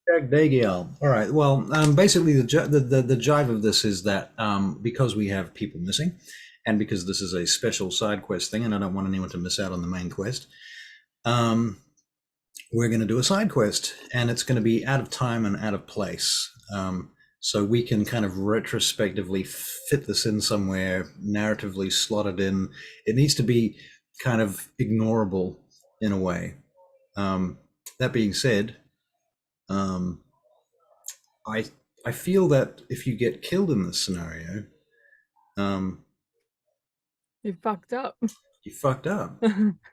DAGDAGIEL. All right. Well, basically, the jive of this is that because we have people missing, and because this is a special side quest thing, and I don't want anyone to miss out on the main quest, we're going to do a side quest, and it's going to be out of time and out of place. So we can kind of retrospectively fit this in somewhere, narratively slot it in. It needs to be kind of ignorable in a way. That being said, I feel that if you get killed in this scenario, you fucked up. You fucked up.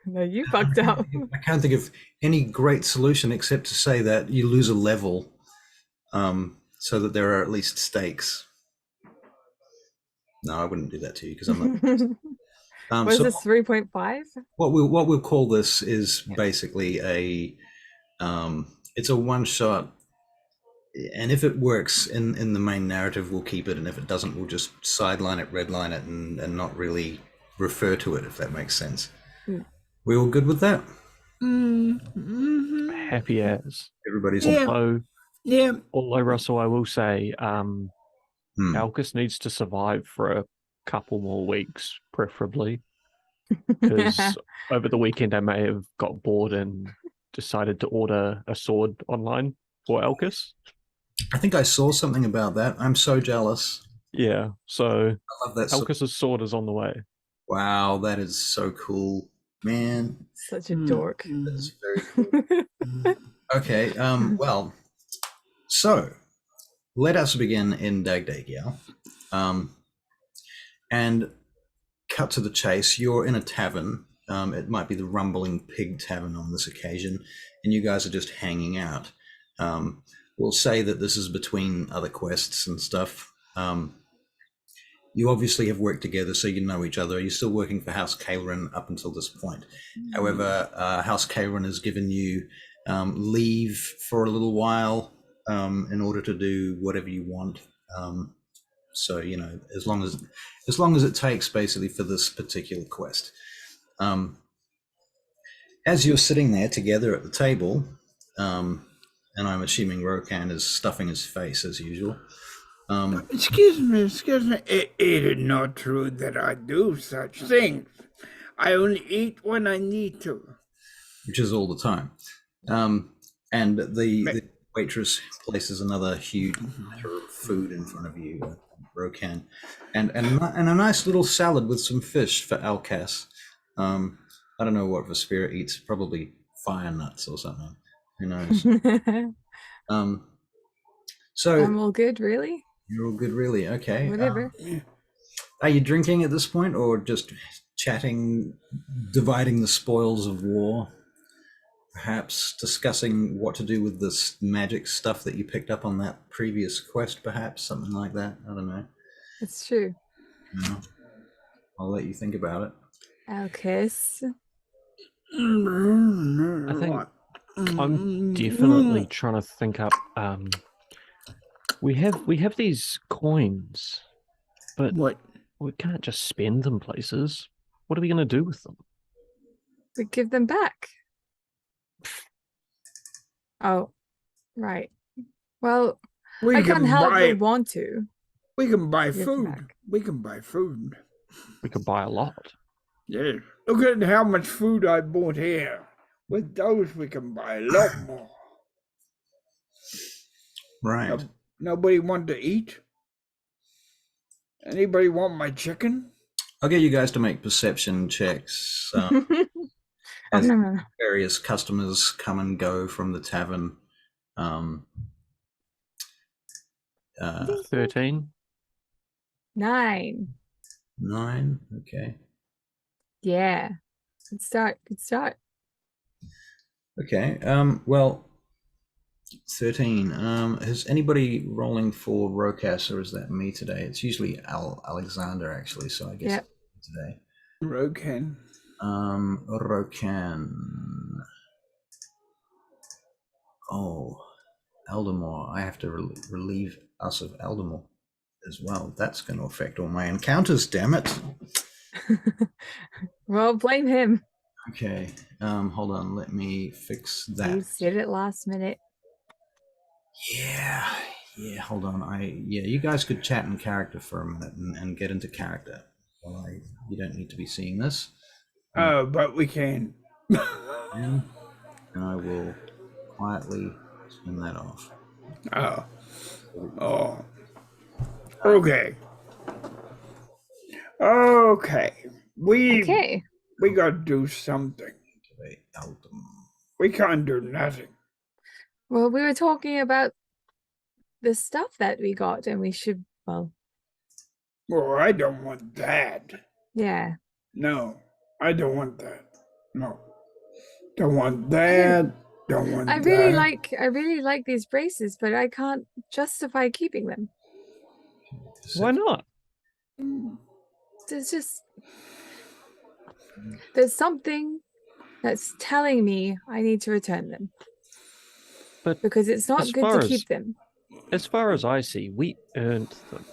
No, you fucked up. I can't think of any great solution except to say that you lose a level, so that there are at least stakes. No, I wouldn't do that to you because I'm not. Was this 3.5? What we'll call this is basically a it's a one shot, and if it works in the main narrative, we'll keep it, and if it doesn't, we'll just sideline it, redline it, and not really refer to it, if that makes sense. We all good with that? Happy as. Everybody's although Russell, I will say Alcus needs to survive for a couple more weeks, preferably, because over the weekend I may have got bored and decided to order a sword online for Alcus. I think I saw something about that. I'm so jealous. Yeah, so I love that Alcus's sword is on the way. Wow, that is so cool, man. Such a dork. That's very cool. Okay, well, so let us begin in DAGDAGIEL. And cut to the chase. You're in a tavern. It might be the Rumbling Pig Tavern on this occasion, and you guys are just hanging out. We'll say that this is between other quests and stuff. You obviously have worked together, so you know each other. You're still working for House Caelrin up until this point. However, House Caelrin has given you leave for a little while in order to do whatever you want. So you know, as long as it takes, basically, for this particular quest. As you're sitting there together at the table, and I'm assuming Rokan is stuffing his face as usual. Excuse me. It is not true that I do such things. I only eat when I need to. Which is all the time. And the waitress places another huge platter of food in front of you, Rokan, and a nice little salad with some fish for Alcas. I don't know what Vespera eats, probably fire nuts or something. Who knows? So I'm all good, really. You're all good, really? Okay. Whatever. Are you drinking at this point, or just chatting, dividing the spoils of war? Perhaps discussing what to do with this magic stuff that you picked up on that previous quest, perhaps? Something like that? I don't know. It's true. No. I'll let you think about it. Alcus. I think I'm definitely trying to think up. We have these coins, but we can't just spend them places. What are we going to do with them? We give them back. Oh, right. Well, I can't help but want to. We can buy food. We can buy food. We could buy a lot. Yeah. Look at how much food I bought here. With those, we can buy a lot more. Right. Nobody want to eat? Anybody want my chicken? I'll get you guys to make perception checks. As various customers come and go from the tavern. 13. 9. 9. Okay. Yeah. Good start. Okay. Well, 13. Is anybody rolling for Rokas, or is that me today? It's usually Alexander, actually, so I guess today. Rokan. Rokan. Oh, Eldamore. I have to relieve us of Eldamore as well. That's going to affect all my encounters, damn it. Well, blame him. Okay. Hold on. Let me fix that. You said it last minute. Yeah, hold on. You guys could chat in character for a minute and get into character. Well, you don't need to be seeing this. Oh, but we can. And I will quietly turn that off. Oh. Okay. Okay. We gotta do something. We can't do nothing. Well, we were talking about the stuff that we got, and we should, well, I don't want that. Yeah. No, I don't want that. No. Don't want that. Don't want I really like these braces, but I can't justify keeping them. Why not? There's something that's telling me I need to return them. But because it's not good to keep them. As far as I see, we earned them.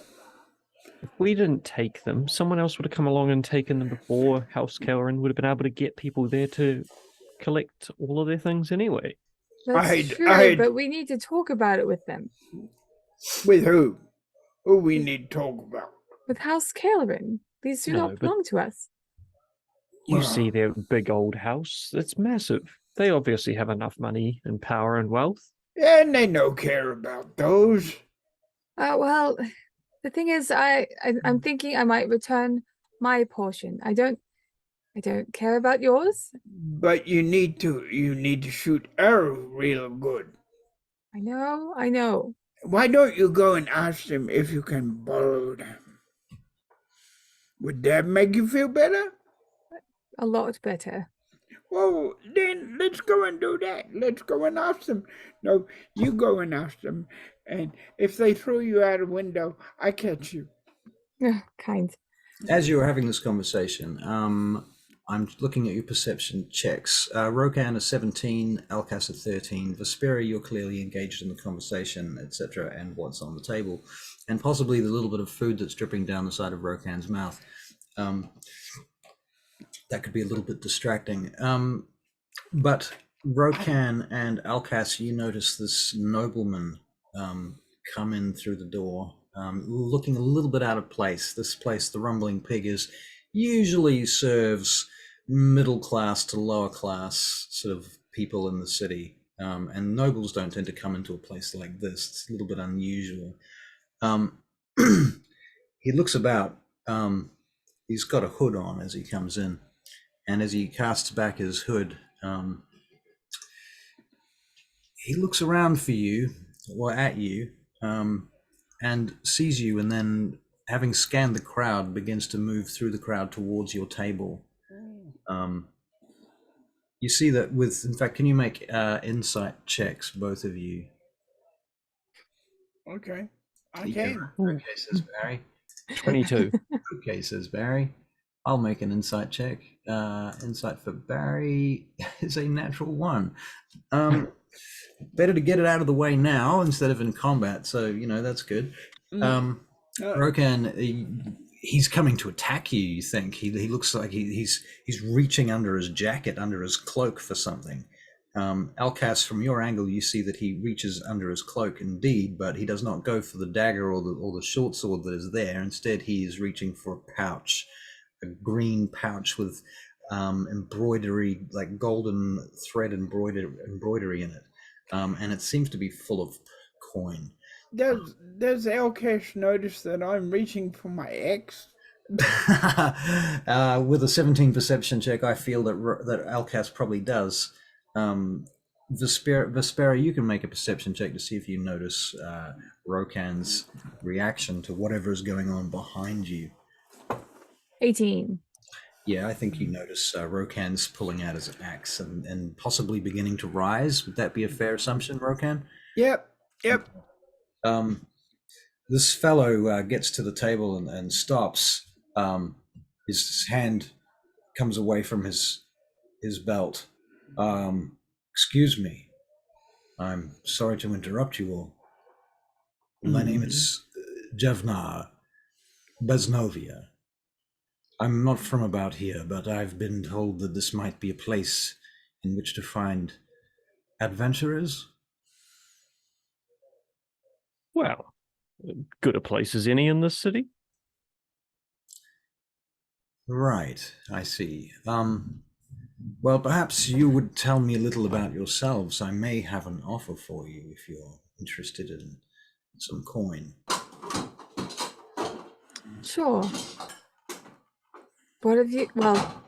If we didn't take them, someone else would have come along and taken them before House Kelleran would have been able to get people there to collect all of their things anyway. That's true, but we need to talk about it with them. With who? Who we need to talk about? With House Kelleran. These do not belong to us. You see their big old house. It's massive. They obviously have enough money and power and wealth. Yeah, and they don't care about those. Well, the thing is, I'm thinking I might return my portion. I don't care about yours. But you need to shoot arrows real good. I know. Why don't you go and ask them if you can borrow them? Would that make you feel better? A lot better. Well, then let's go and do that. Let's go and ask them. No, you go and ask them. And if they throw you out a window, I catch you. Kind. As you were having this conversation, I'm looking at your perception checks. Rokan is 17, Alkas is 13. Vespera, you're clearly engaged in the conversation, etc., and what's on the table, and possibly the little bit of food that's dripping down the side of Rokan's mouth. That could be a little bit distracting. But Rokan and Alkas, you notice this nobleman come in through the door, looking a little bit out of place. This place, the Rumbling Pig, usually serves middle class to lower class sort of people in the city. And nobles don't tend to come into a place like this. It's a little bit unusual. He looks about. He's got a hood on as he comes in. And as he casts back his hood, he looks around for you, or at you, and sees you, and then, having scanned the crowd, begins to move through the crowd towards your table. You see that in fact, can you make insight checks, both of you? Okay, I can. Okay, says Barry. 22. Okay, says Barry. I'll make an insight check. Insight for Barry is a natural 1. Better to get it out of the way now instead of in combat, so that's good. Rokan, he's coming to attack you. You think he looks like he's reaching under his jacket, under his cloak for something. Alkas, from your angle, you see that he reaches under his cloak indeed, but he does not go for the dagger or the short sword that is there. Instead, he is reaching for a pouch. A green pouch with embroidery, like golden thread embroidery in it, and it seems to be full of coin. Does Alkash notice that I'm reaching for my ex? With a 17 perception check, I feel that Alkash probably does. Vespera, you can make a perception check to see if you notice Rokan's reaction to whatever is going on behind you. 18. Yeah, I think you notice Rokan's pulling out his axe and possibly beginning to rise. Would that be a fair assumption, Rokan? Yep. This fellow gets to the table and stops. His hand comes away from his belt. Excuse me. I'm sorry to interrupt you all. My name is Jevnar Beznovia. I'm not from about here, but I've been told that this might be a place in which to find adventurers. Well, good a place as any in this city. Right, I see. Well, perhaps you would tell me a little about yourselves. I may have an offer for you if you're interested in some coin. Sure. What have you? Well,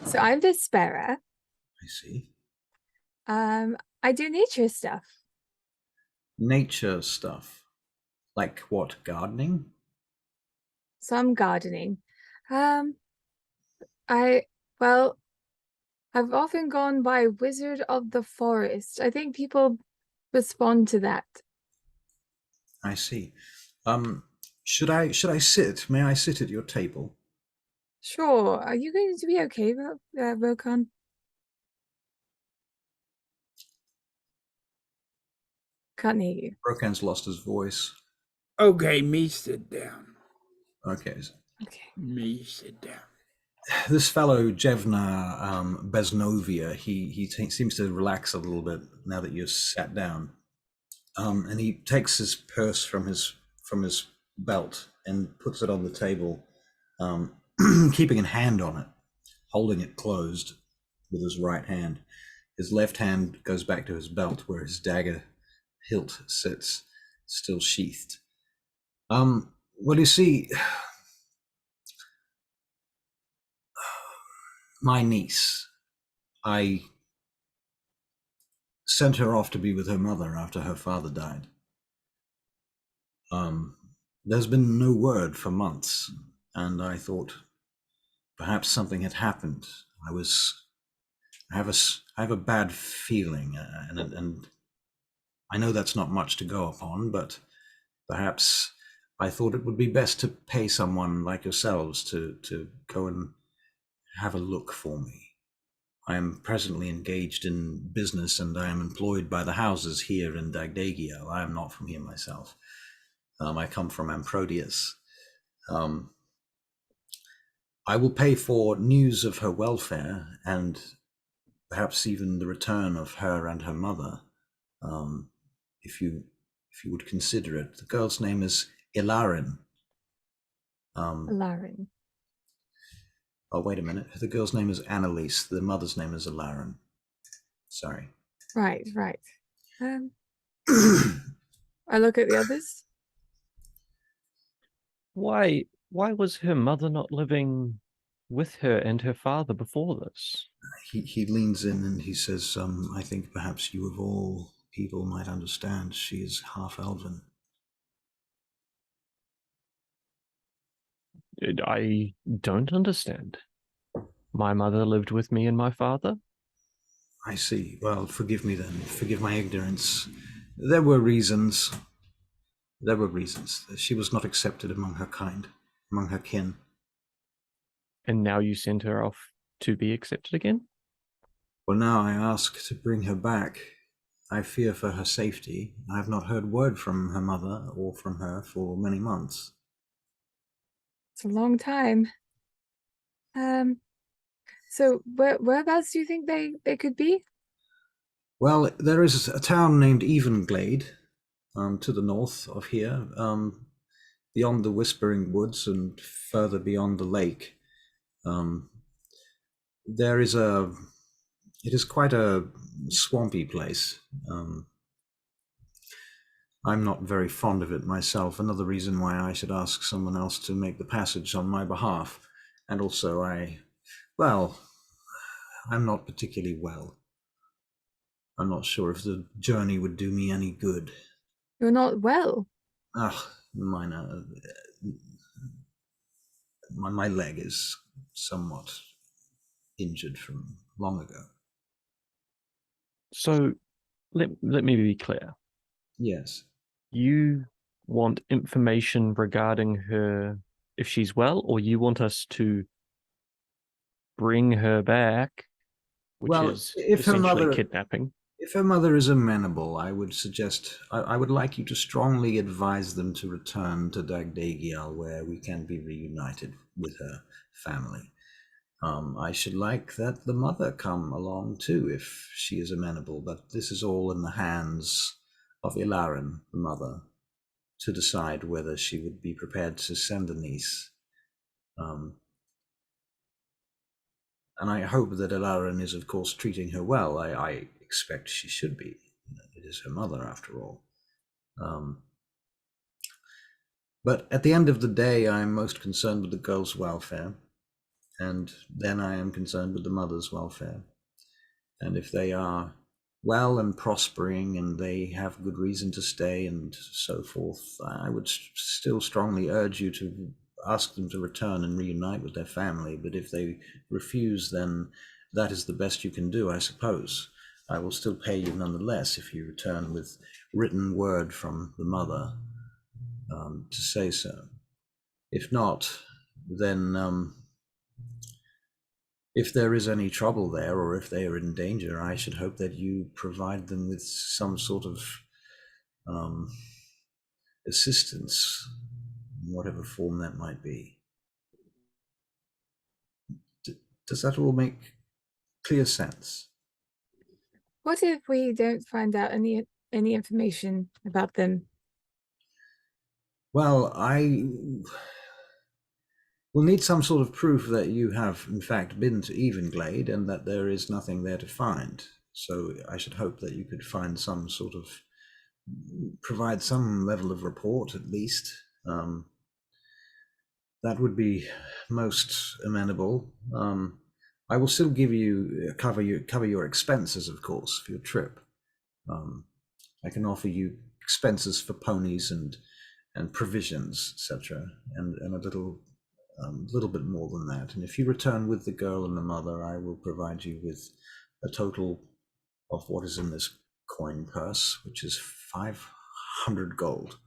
so I'm the Sparrow. I see. I do nature stuff. Nature stuff. Like what, gardening? Some gardening. I well, I've often gone by Wizard of the Forest. I think people respond to that. I see. Should I sit? May I sit at your table? Sure. Are you going to be okay, Rokan? Can't hear you. Rokan's lost his voice. Okay, me sit down. Okay. Okay. Me sit down. This fellow Jevna Besnovia, he seems to relax a little bit now that you're sat down, and he takes his purse from his belt and puts it on the table, keeping a hand on it, holding it closed with his right hand. His left hand goes back to his belt where his dagger hilt sits, still sheathed. Well, you see, my niece, I sent her off to be with her mother after her father died. There's been no word for months, and I thought perhaps something had happened. I have a bad feeling, and I know that's not much to go upon, but perhaps I thought it would be best to pay someone like yourselves to go and have a look for me. I am presently engaged in business, and I am employed by the houses here in DAGDAGIEL. I am not from here myself. I come from Amprodius. I will pay for news of her welfare and perhaps even the return of her and her mother, if you would consider it. The girl's name is Ilarin. Ilarin. Oh, wait a minute. The girl's name is Annalise. The mother's name is Ilarin. Sorry. Right. I look at the others. Why was her mother not living with her and her father before this? He leans in and he says, I think perhaps you of all people might understand. She is half-elven. I don't understand. My mother lived with me and my father. I see. Well, forgive me then. Forgive my ignorance. There were reasons. She was not accepted among her kind, among her kin. And now you send her off to be accepted again? Well, now I ask to bring her back. I fear for her safety. I have not heard word from her mother or from her for many months. It's a long time. So whereabouts do you think they could be? Well, there is a town named Evenglade, to the north of here, beyond the Whispering Woods and further beyond the lake. It is quite a swampy place. I'm not very fond of it myself. Another reason why I should ask someone else to make the passage on my behalf. And also I'm not particularly well. I'm not sure if the journey would do me any good. You're not well. My leg is somewhat injured from long ago. So let me be clear. Yes. You want information regarding her if she's well, or you want us to bring her back, which is essentially kidnapping? If her mother is amenable, I would suggest, I would like you to strongly advise them to return to DAGDAGIEL, where we can be reunited with her family. I should like that the mother come along too, if she is amenable, but this is all in the hands of Ilarin, the mother. to decide whether she would be prepared to send a niece. And I hope that Alarin is, of course, treating her well. I expect she should be. It is her mother, after all. But at the end of the day, I'm most concerned with the girl's welfare. And then I am concerned with the mother's welfare. And if they are well and prospering and they have good reason to stay and so forth, I would still strongly urge you to ask them to return and reunite with their family. But if they refuse, then that is the best you can do, I suppose. I will still pay you nonetheless if you return with written word from the mother to say so. If not, then if there is any trouble there, or if they are in danger, I should hope that you provide them with some sort of assistance, in whatever form that might be. Does that all make clear sense? What if we don't find out any information about them? Well, I will need some sort of proof that you have, in fact, been to Evenglade and that there is nothing there to find. So I should hope that you could find some sort of, provide some level of report at least. That would be most amenable. I will still give you cover your expenses, of course, for your trip. I can offer you expenses for ponies and provisions, etc., and a little bit more than that. And if you return with the girl and the mother, I will provide you with a total of what is in this coin purse, which is 500 gold.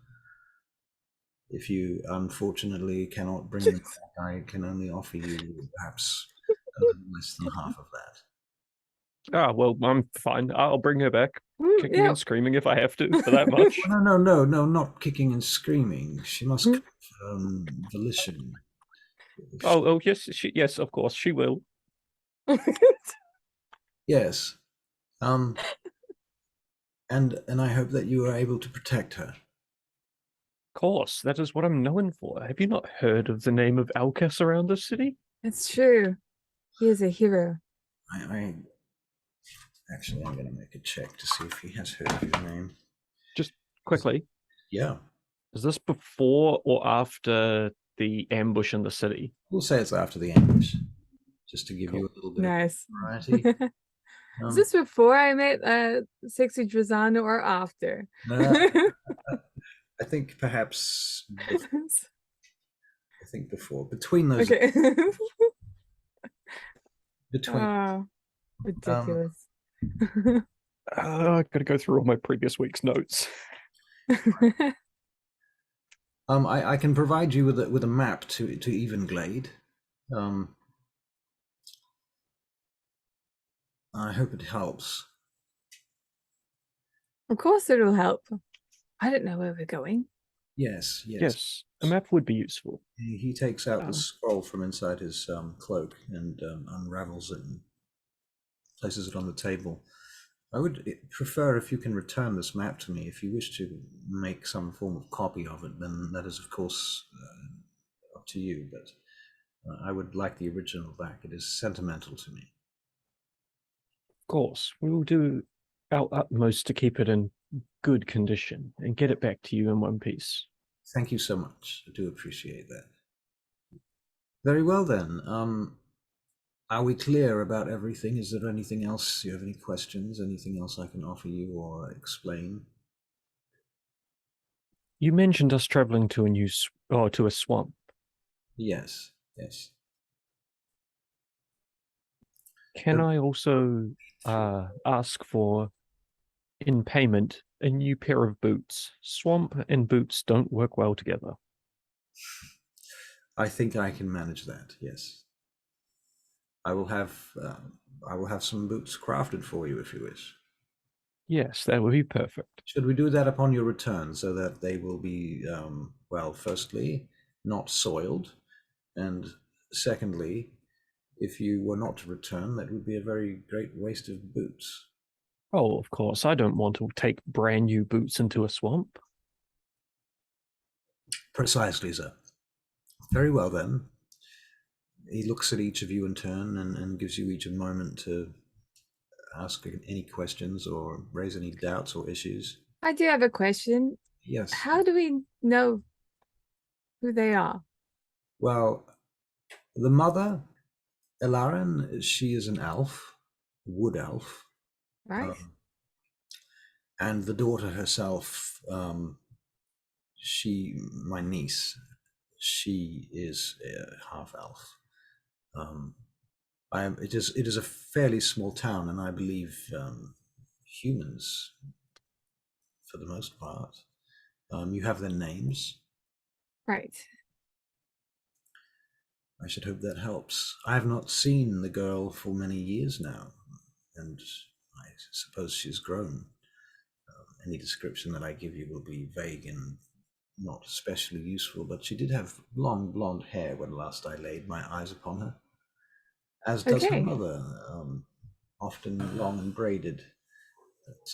If you unfortunately cannot bring them back, I can only offer you perhaps less than half of that. Ah, well, I'm fine. I'll bring her back, kicking Yeah. and screaming if I have to, for that much. No, not kicking and screaming. She must confirm volition. Oh, yes, yes, of course, she will. Yes. And I hope that you are able to protect her. Of course, that is what I'm known for. Have you not heard of the name of Alcas around this city? It's true. He is a hero. Actually, I'm going to make a check to see if he has heard of your name. Just quickly. Yeah. Is this before or after the ambush in the city? We'll say it's after the ambush, just to give you a little bit Nice. of variety. Is this before I met Sexy Drazana or after? I think perhaps before. Between those. Okay. Between. Oh, ridiculous. I've got to go through all my previous week's notes. I can provide you with a map to Evenglade. I hope it helps. Of course it'll help. I don't know where we're going. Yes. A map would be useful. He takes out the scroll from inside his cloak and unravels it and places it on the table. I would prefer if you can return this map to me. If you wish to make some form of copy of it, then that is, of course, up to you. But I would like the original back. It is sentimental to me. Of course, we will do our utmost to keep it in good condition and get it back to you in one piece. Thank you so much. I do appreciate that. Very well then. Are we clear about everything? Is there anything else? Do you have any questions? Anything else I can offer you or explain? You mentioned us traveling to a swamp. Yes. Can I also ask for, in payment, a new pair of boots? Swamp and boots don't work well together. I think I can manage that. Yes. I will have some boots crafted for you if you wish. Yes, that would be perfect. Should we do that upon your return so that they will be, well, firstly, not soiled, and secondly, if you were not to return, that would be a very great waste of boots. Oh, of course. I don't want to take brand new boots into a swamp. Precisely, sir. Very well, then. He looks at each of you in turn and gives you each a moment to ask any questions or raise any doubts or issues. I do have a question. Yes. How do we know who they are? Well, the mother, Elarin, she is an elf, wood elf. Right. And the daughter herself, my niece, she is a half elf. It is a fairly small town, and I believe humans, for the most part. You have their names. Right. I should hope that helps. I have not seen the girl for many years now, and I suppose she's grown. Any description that I give you will be vague and not especially useful, but she did have long blonde hair when last I laid my eyes upon her, as does her mother, often long and braided. But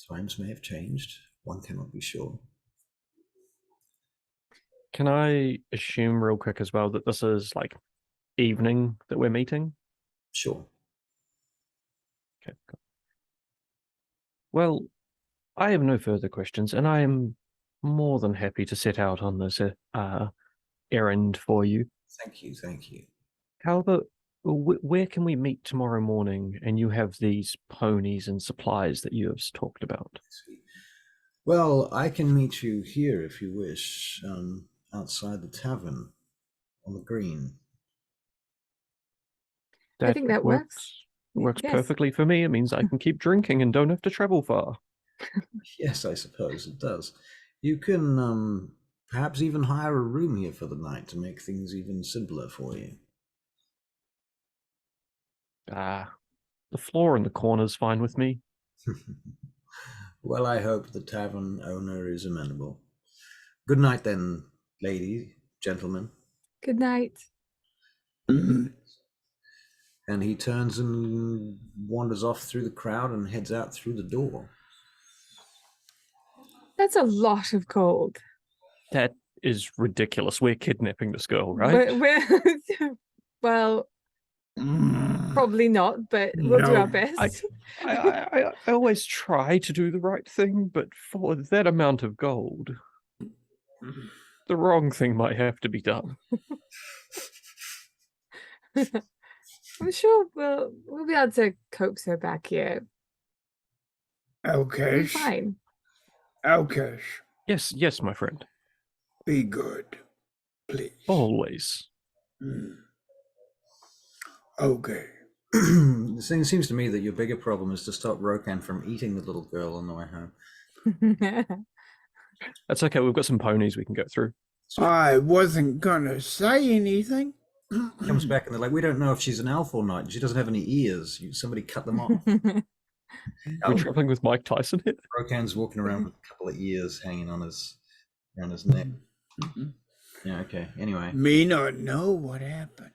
times may have changed. One cannot be sure. Can I assume real quick as well that this is like evening that we're meeting? Sure. Okay. Cool. Well, I have no further questions, and I am more than happy to set out on this errand for you. Thank you, thank you. How about, where can we meet tomorrow morning and you have these ponies and supplies that you have talked about? Well, I can meet you here if you wish, outside the tavern on the green. I think that works. Works Yes. perfectly for me. It means I can keep drinking and don't have to travel far. Yes, I suppose it does. You can perhaps even hire a room here for the night to make things even simpler for you. The floor in the corner is fine with me. Well, I hope the tavern owner is amenable. Good night then, ladies, gentlemen. Good night. And he turns and wanders off through the crowd and heads out through the door. That's a lot of gold. That is ridiculous. We're kidnapping this girl, right? Well, probably not, but we'll do our best. I always try to do the right thing, but for that amount of gold, the wrong thing might have to be done. I'm sure we'll be able to coax her back here. Okay. Fine. Alkesh. Yes, my friend. Be good, please. Always. Okay. The thing seems to me that your bigger problem is to stop Rokan from eating the little girl on the way home. That's okay. We've got some ponies we can go through. I wasn't gonna say anything. Comes back and they're like, we don't know if she's an elf or not. She doesn't have any ears. Somebody cut them off. We're traveling with Mike Tyson here. Rokan's walking around with a couple of ears hanging on around his neck. Yeah, okay. Anyway. Me not know what happened.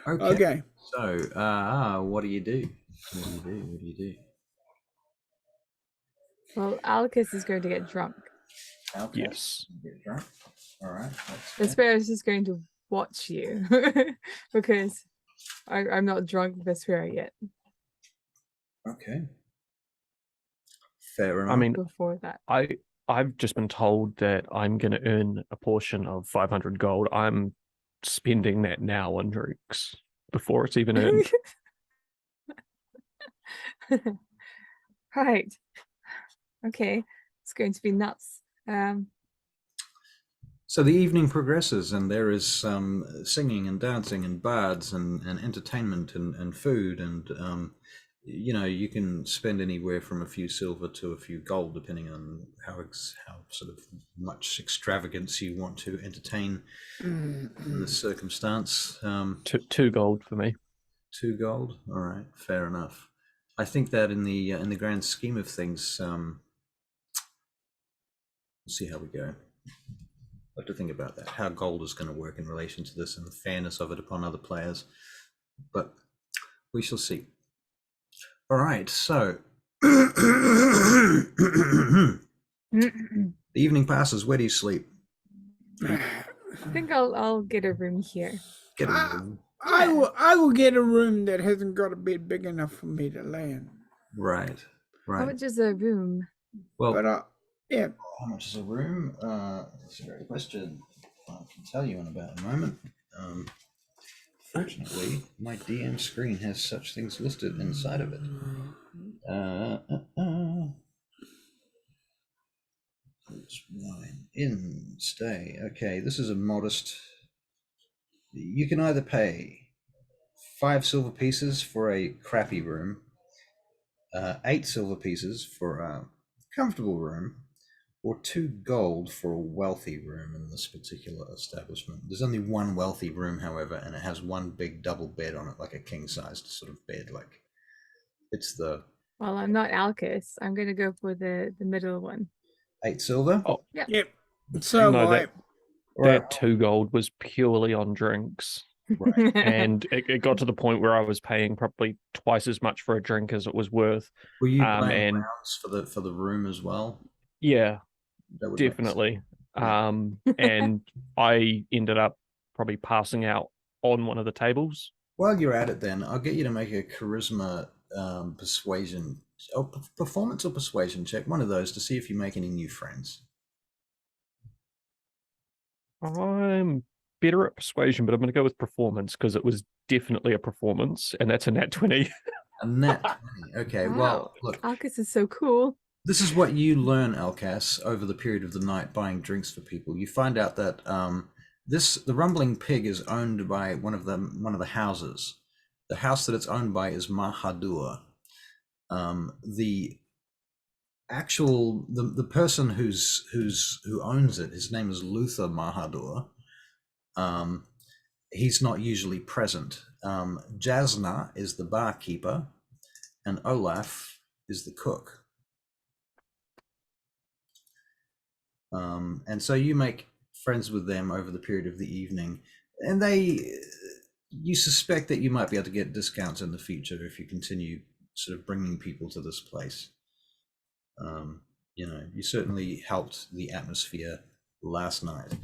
Okay. So, what do you do? What do you do? Well, Alcus is going to get drunk. Okay. Yes. Get drunk. All right. Vesperis is going to watch you because I'm not drunk Vespera yet. Okay. Fair enough. I mean, before that, I've just been told that I'm going to earn a portion of 500 gold. I'm spending that now on drinks before it's even earned. Right. Okay. It's going to be nuts. So the evening progresses, and there is some singing and dancing and bards and entertainment and food, and you can spend anywhere from a few silver to a few gold, depending on how sort of much extravagance you want to entertain in the circumstance. 2 gold for me. 2 gold. All right, fair enough. I think that in the grand scheme of things, we'll see how we go. What to think about that? How gold is going to work in relation to this and the fairness of it upon other players, but we shall see. All right, so Mm-mm. The evening passes. Where do you sleep? I think I'll get a room here. Get a room. I will get a room that hasn't got a bed big enough for me to lay in. Right. How Right. much is a room? Well, But yeah. how much is a room? That's a great question. I can tell you in about a moment. Fortunately, my DM screen has such things listed inside of it. In, stay. Okay, this is a modest. You can either pay 5 silver pieces for a crappy room, 8 silver pieces for a comfortable room, or 2 gold for a wealthy room in this particular establishment. There's only one wealthy room, however, and it has one big double bed on it, like a king-sized sort of bed. Like it's the. Well, I'm not Alcus. I'm gonna go for the middle one. 8 silver. Oh, Yeah. Yep. So no, I. that 2 gold was purely on drinks. Right. And it got to the point where I was paying probably twice as much for a drink as it was worth. Were you playing and rounds for the room as well? yeah, That would make sense. definitely. Yeah. And I ended up probably passing out on one of the tables. While you're at it, then I'll get you to make a charisma, persuasion, performance or persuasion check, one of those, to see if you make any new friends. I'm better at persuasion, but I'm going to go with performance because it was definitely a performance, and that's a nat 20. A nat 20. Okay, Wow. well, look, Alcus is so cool. this is what you learn, Alcas, over the period of the night buying drinks for people. You find out that the Rumbling Pig is owned by one of the houses. The house that it's owned by is Mahadur. The person who owns it, his name is Luther Mahadur. He's not usually present. Jasna is the barkeeper, and Olaf is the cook. And so you make friends with them over the period of the evening, and you suspect that you might be able to get discounts in the future if you continue sort of bringing people to this place. You certainly helped the atmosphere last night.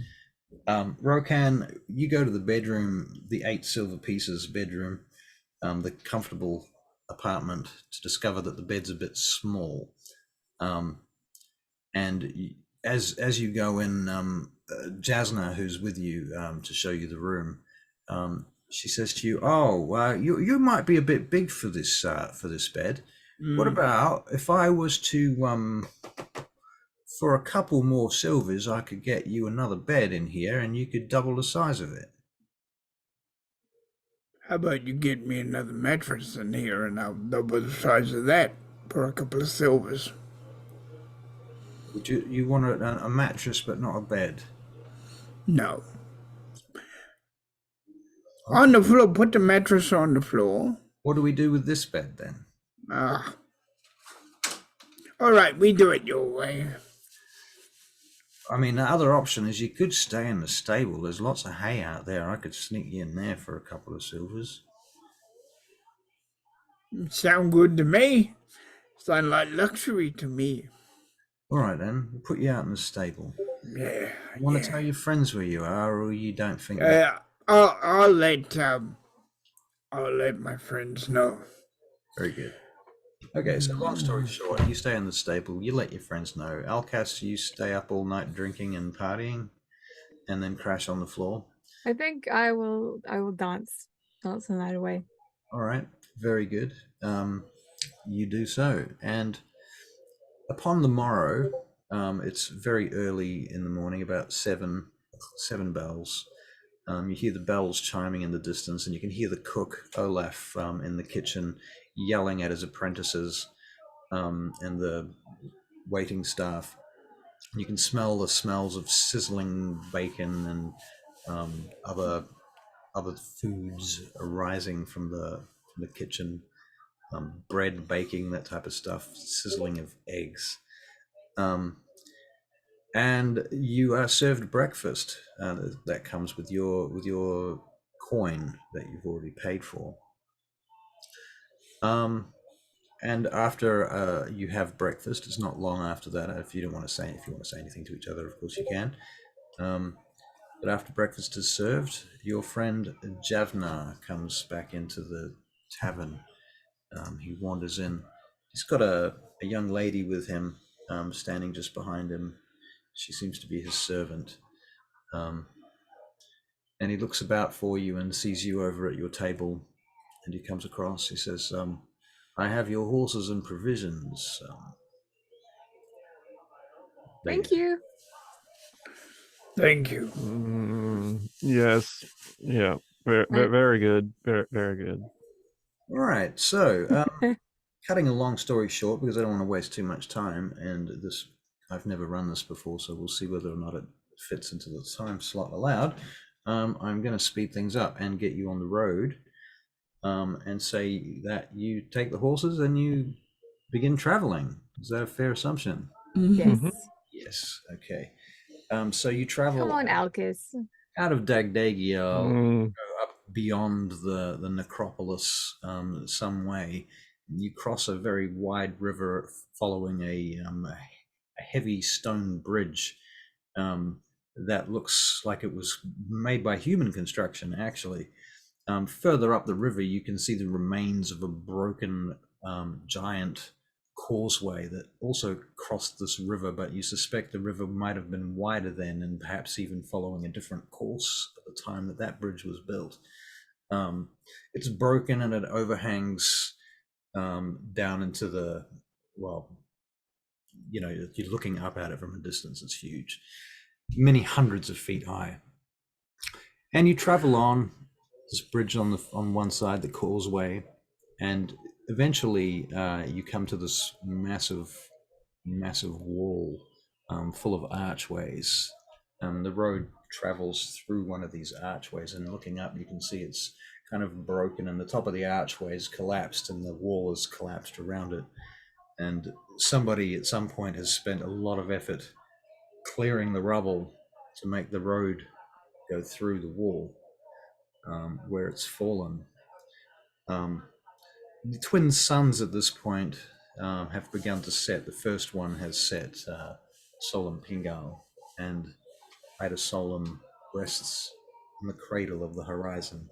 Rokan, you go to the bedroom, the 8 silver pieces bedroom, the comfortable apartment, to discover that the bed's a bit small. And as you go in, Jasna, who's with you to show you the room, she says to you, "Oh, you might be a bit big for this bed. What about if I was to for a couple more silvers, I could get you another bed in here, and you could double the size of it." How about you get me another mattress in here, and I'll double the size of that for a couple of silvers. Would you want a mattress but not a bed? No. On the floor. Put the mattress on the floor. What do we do with this bed then? All right, we do it your way. I mean, the other option is you could stay in the stable. There's lots of hay out there. I could sneak you in there for a couple of silvers. Sound good to me. Sound like luxury to me. All right, then. We'll put you out in the stable. Yeah. You want to tell your friends where you are, or you don't think? I'll let my friends know. Very good. Okay, so long story short, you stay in the stable. You let your friends know. Alcas, you stay up all night drinking and partying, and then crash on the floor. I think I will dance the night away. All right, very good. You do so, and upon the morrow, it's very early in the morning, about seven bells. You hear the bells chiming in the distance, and you can hear the cook, Olaf, in the kitchen yelling at his apprentices and the waiting staff. You can smell the smells of sizzling bacon and other foods arising from the kitchen. Bread baking, that type of stuff, sizzling of eggs. And you are served breakfast that comes with your coin that you've already paid for. And after you have breakfast, it's not long after that. If you want to say anything to each other, of course you can. But after breakfast is served, your friend Javnar comes back into the tavern. He wanders in. He's got a young lady with him, standing just behind him. She seems to be his servant. And he looks about for you and sees you over at your table. And he comes across. He says, I have your horses and provisions. Thank you. Thank you. Yes. Yeah. Very good. Very good. All right. So, cutting a long story short, because I don't want to waste too much time, and I've never run this before, so we'll see whether or not it fits into the time slot allowed. I'm going to speed things up and get you on the road, and say that you take the horses and you begin traveling. Is that a fair assumption? Yes. Yes. Okay. So you travel. Come on, Alcus. Out of DAGDAGIEL, up beyond the necropolis, some way. You cross a very wide river following a heavy stone bridge that looks like it was made by human construction, actually. Further up the river, you can see the remains of a broken giant causeway that also crossed this river, but you suspect the river might have been wider then and perhaps even following a different course at the time that bridge was built. It's broken and it overhangs down into the, well, you're looking up at it from a distance. It's huge, many hundreds of feet high. And you travel on this bridge on one side, the causeway, and eventually you come to this massive wall full of archways. The road travels through one of these archways, and looking up you can see it's kind of broken and the top of the archway is collapsed and the wall is collapsed around it. And somebody at some point has spent a lot of effort clearing the rubble to make the road go through the wall where it's fallen. The twin suns at this point have begun to set. The first one has set, Solum Pingal, and Ida Solum rests on the cradle of the horizon,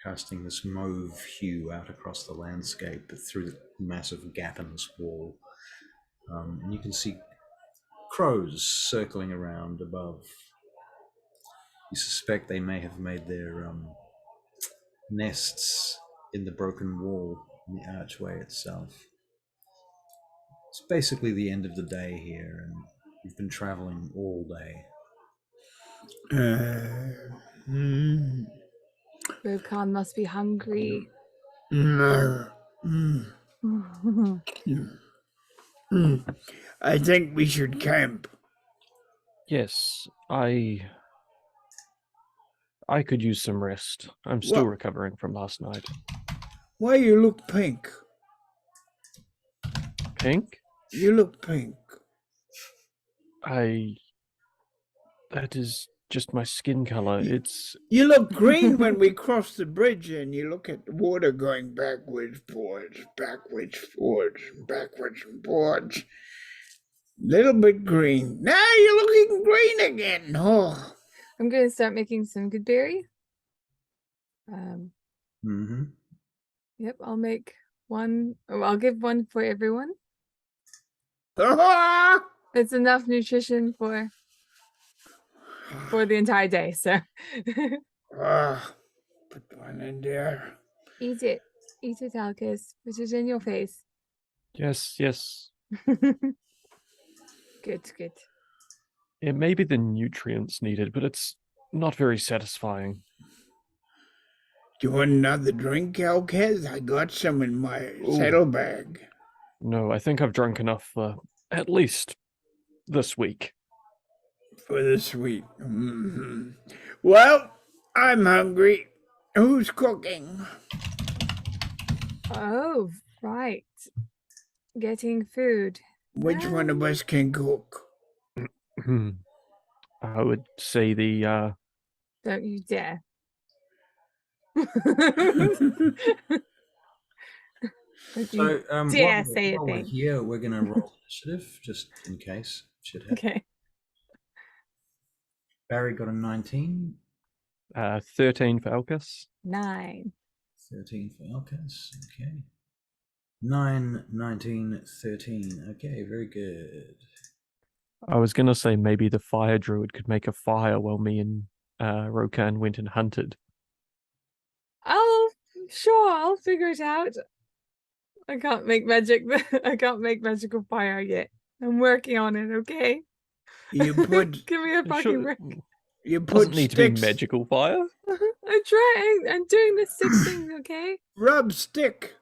casting this mauve hue out across the landscape through the massive gap in this wall. And you can see crows circling around above. You suspect they may have made their nests in the broken wall in the archway itself. It's basically the end of the day here, and you've been traveling all day. Rokan must be hungry. I think we should camp. Yes, I could use some rest. I'm still recovering from last night. Why you look pink? Pink? You look pink. That is just my skin color. You look green when we cross the bridge and you look at the water going backwards, forwards, backwards, forwards, backwards, forwards. Little bit green. Now you're looking green again. Oh. I'm going to start making some good berry. Yep, I'll make one. Oh, I'll give one for everyone. It's enough nutrition for the entire day, so. Put one in there. Eat it, Alcus. Put it in your face. Yes. Good. It may be the nutrients needed, but it's not very satisfying. Do you want another drink, Alcaz? I got some in my saddlebag. No, I think I've drunk enough for at least this week. For this week. Well, I'm hungry. Who's cooking? Oh, right. Getting food. Which one of us can cook? I would say the Don't you dare. Don't So you while dare we're, say a while we're thing. here, we're going to roll initiative just in case shit happens. Okay. Barry got a 19. 13 for Alcus. 9. 13 for Alcas. Okay. 9, 19, 13. Okay, very good. I was going to say maybe the fire druid could make a fire while me and Rokan went and hunted. I'll figure it out. I can't make magic. I can't make magical fire yet. I'm working on it. Okay. You put Give me a fucking break. you put Doesn't need to be sticks. magical fire. I'm trying. I'm doing the 6 things. Okay. Rub stick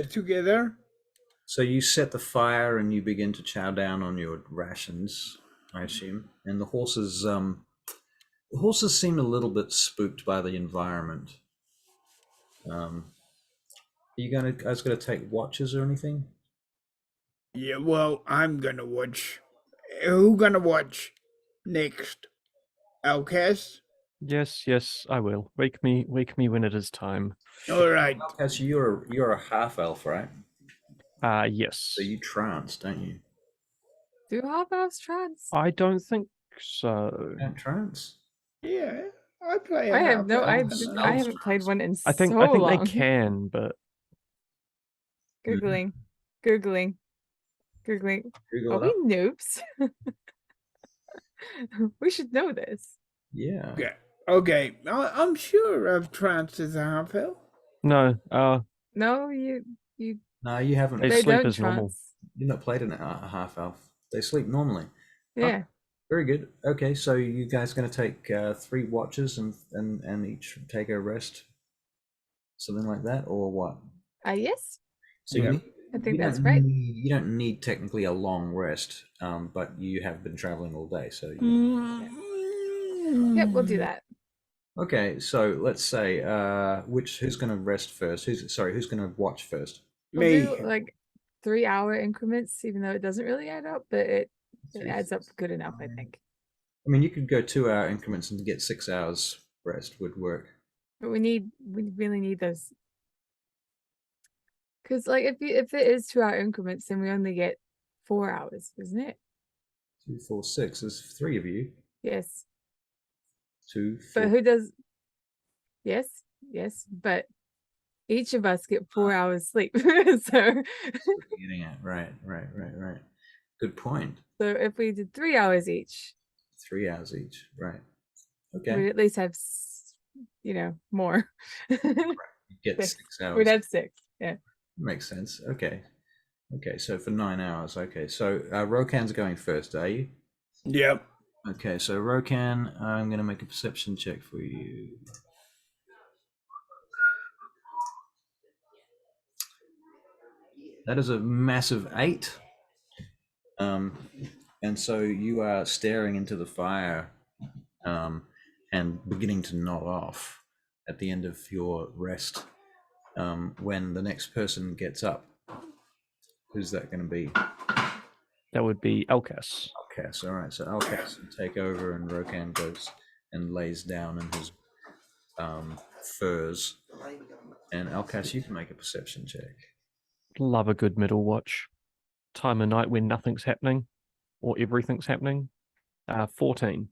together. So you set the fire and you begin to chow down on your rations, I assume. And the horses seem a little bit spooked by the environment. Are you guys gonna take watches or anything? Yeah, well, I'm gonna watch. Who gonna watch next? Alcas? Yes, I will. Wake me when it is time. All right. Alcas, you're a half elf, right? Yes. So you trance, don't you? Do half-elves trance? I don't think so. You don't trance? Yeah, I play. I have no. I Elves haven't played one in I think so they long. can, but Googling. Google Are it we up. noobs? We should know this. Yeah. Okay. I'm sure I've tranced as a half elf. no. No, you. No, you haven't. They They sleep don't as normal. trance. You've not played a half elf. They sleep normally. Yeah. Very good. Okay, so you guys going to take 3 watches and each take a rest, something like that, or what? Yes. So Yeah. I think that's right. You don't need technically a long rest, but you have been traveling all day, so. Yep, we'll do that. Okay, so let's say who's going to rest first? Who's going to watch first? We'll Me. do like 3-hour increments, even though it doesn't really add up, but it adds up good enough, I think. I mean, you could go 2-hour increments and get 6 hours rest would work. But we really need those. Because like if it is 2-hour increments, then we only get 4 hours, isn't it? 2, 4, 6. There's 3 of you. Yes. 2, 4. But who does? Yes, but each of us get 4 hours sleep. So Getting at right. Good point. so if we did 3 hours each, 3 hours each, right? Okay. we'd at least have more. You get 6 hours. We'd have 6. Yeah. Makes sense. Okay. So for 9 hours. Okay. So Rokan's going first, are you? Yep. Okay. So Rokan, I'm going to make a perception check for you. That is a massive 8. And so you are staring into the fire and beginning to nod off at the end of your rest. When the next person gets up, who's that going to be? That would be Alcas. Alcas. All right, so Alcas will take over, and Rokan goes and lays down in his furs. And Alcas, you can make a perception check. Love a good middle watch. Time of night when nothing's happening or everything's happening. 14.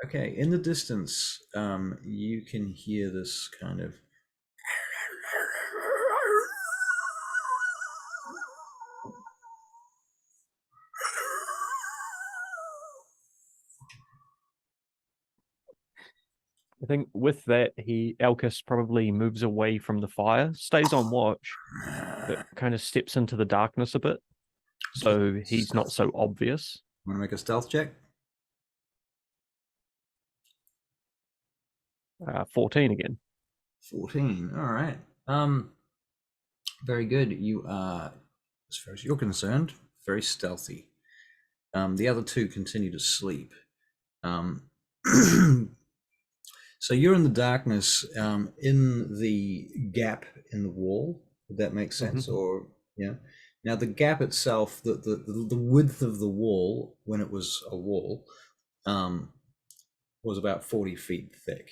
Okay, in the distance, you can hear this kind of I think with that, Alcas probably moves away from the fire, stays on watch, but kind of steps into the darkness a bit, so he's not so obvious. Want to make a stealth check? 14 again. 14. All right. Very good. You are, as far as you're concerned, very stealthy. The other 2 continue to sleep. So you're in the darkness, in the gap in the wall. Would that make sense? Mm-hmm. Or yeah. Now the gap itself, the width of the wall when it was a wall, was about 40 feet thick.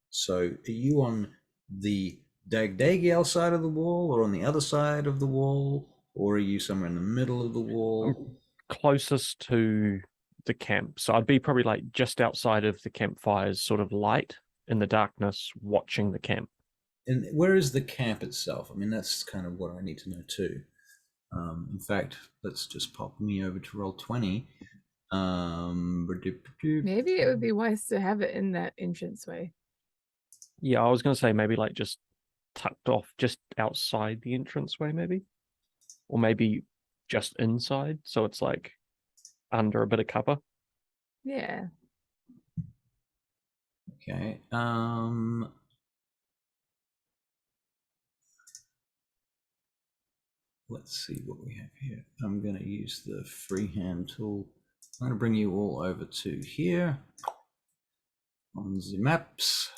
So are you on the DAGDAGIEL side of the wall, or on the other side of the wall, or are you somewhere in the middle of the wall? Closest to the camp, so I'd be probably like just outside of the campfire's sort of light in the darkness, watching the camp. And where is the camp itself? I mean, that's kind of what I need to know too. In fact, let's just pop me over to Roll20. Maybe it would be wise to have it in that entranceway. Yeah, I was going to say maybe like just tucked off just outside the entranceway, maybe, or maybe just inside, so it's like under a bit of cover. Yeah. Okay. Let's see what we have here. I'm going to use the freehand tool. I'm going to bring you all over to here on the maps.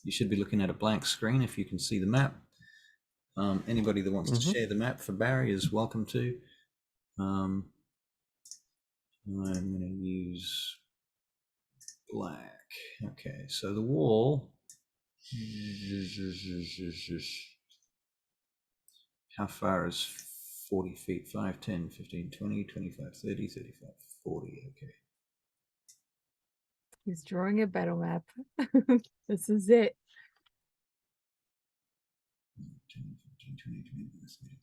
You should be looking at a blank screen if you can see the map. Anybody that wants to share the map for Barry is welcome to. I'm going to use black. Okay, so the wall. How far is 40 feet? 5, 10, 15, 20, 25, 30, 35, 40. Okay. He's drawing a battle map. This is it. 10, 15, 20, 25, 30,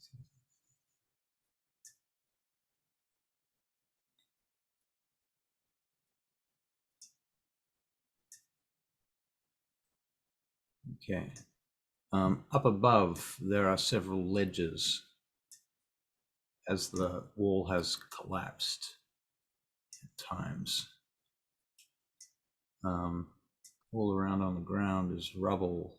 35. Okay. Up above, there are several ledges as the wall has collapsed at times. All around on the ground is rubble.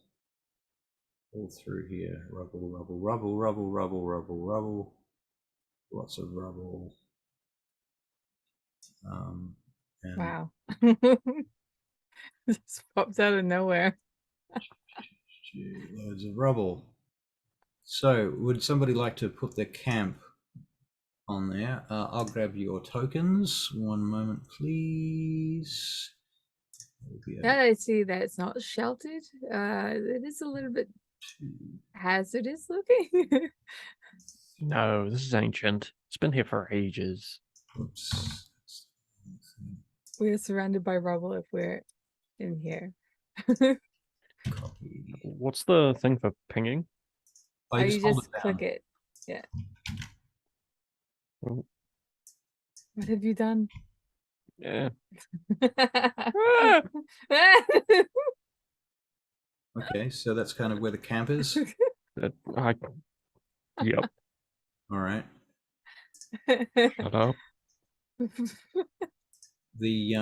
All through here, rubble, rubble, rubble, rubble, rubble, rubble, rubble. Lots of rubble. And Wow. Just popped out of nowhere. loads of rubble. So, would somebody like to put their camp on there? I'll grab your tokens. One moment, please. Now that I see that it's not sheltered, it is a little bit hazardous looking. No, this is ancient. It's been here for ages. Oops. We're surrounded by rubble if we're in here. Copy. What's the thing for pinging? Oh, You hold just it click down. it. Yeah. Oh, What have you done? yeah. Okay, so that's kind of where the camp is. Yep. All right. Shut up. The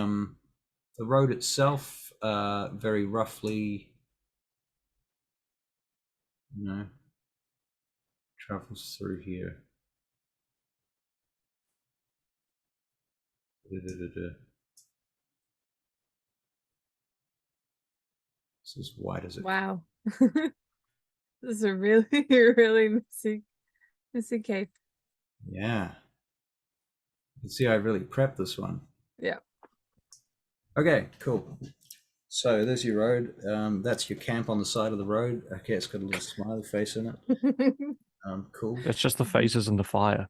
road itself, very roughly, travels through here. It's as wide as it. Wow. This is a really, really messy cave. Yeah. You can see I really prepped this one. Yeah. Okay, cool. So there's your road. That's your camp on the side of the road. Okay, it's got a little smiley face in it. Cool. It's just the faces and the fire.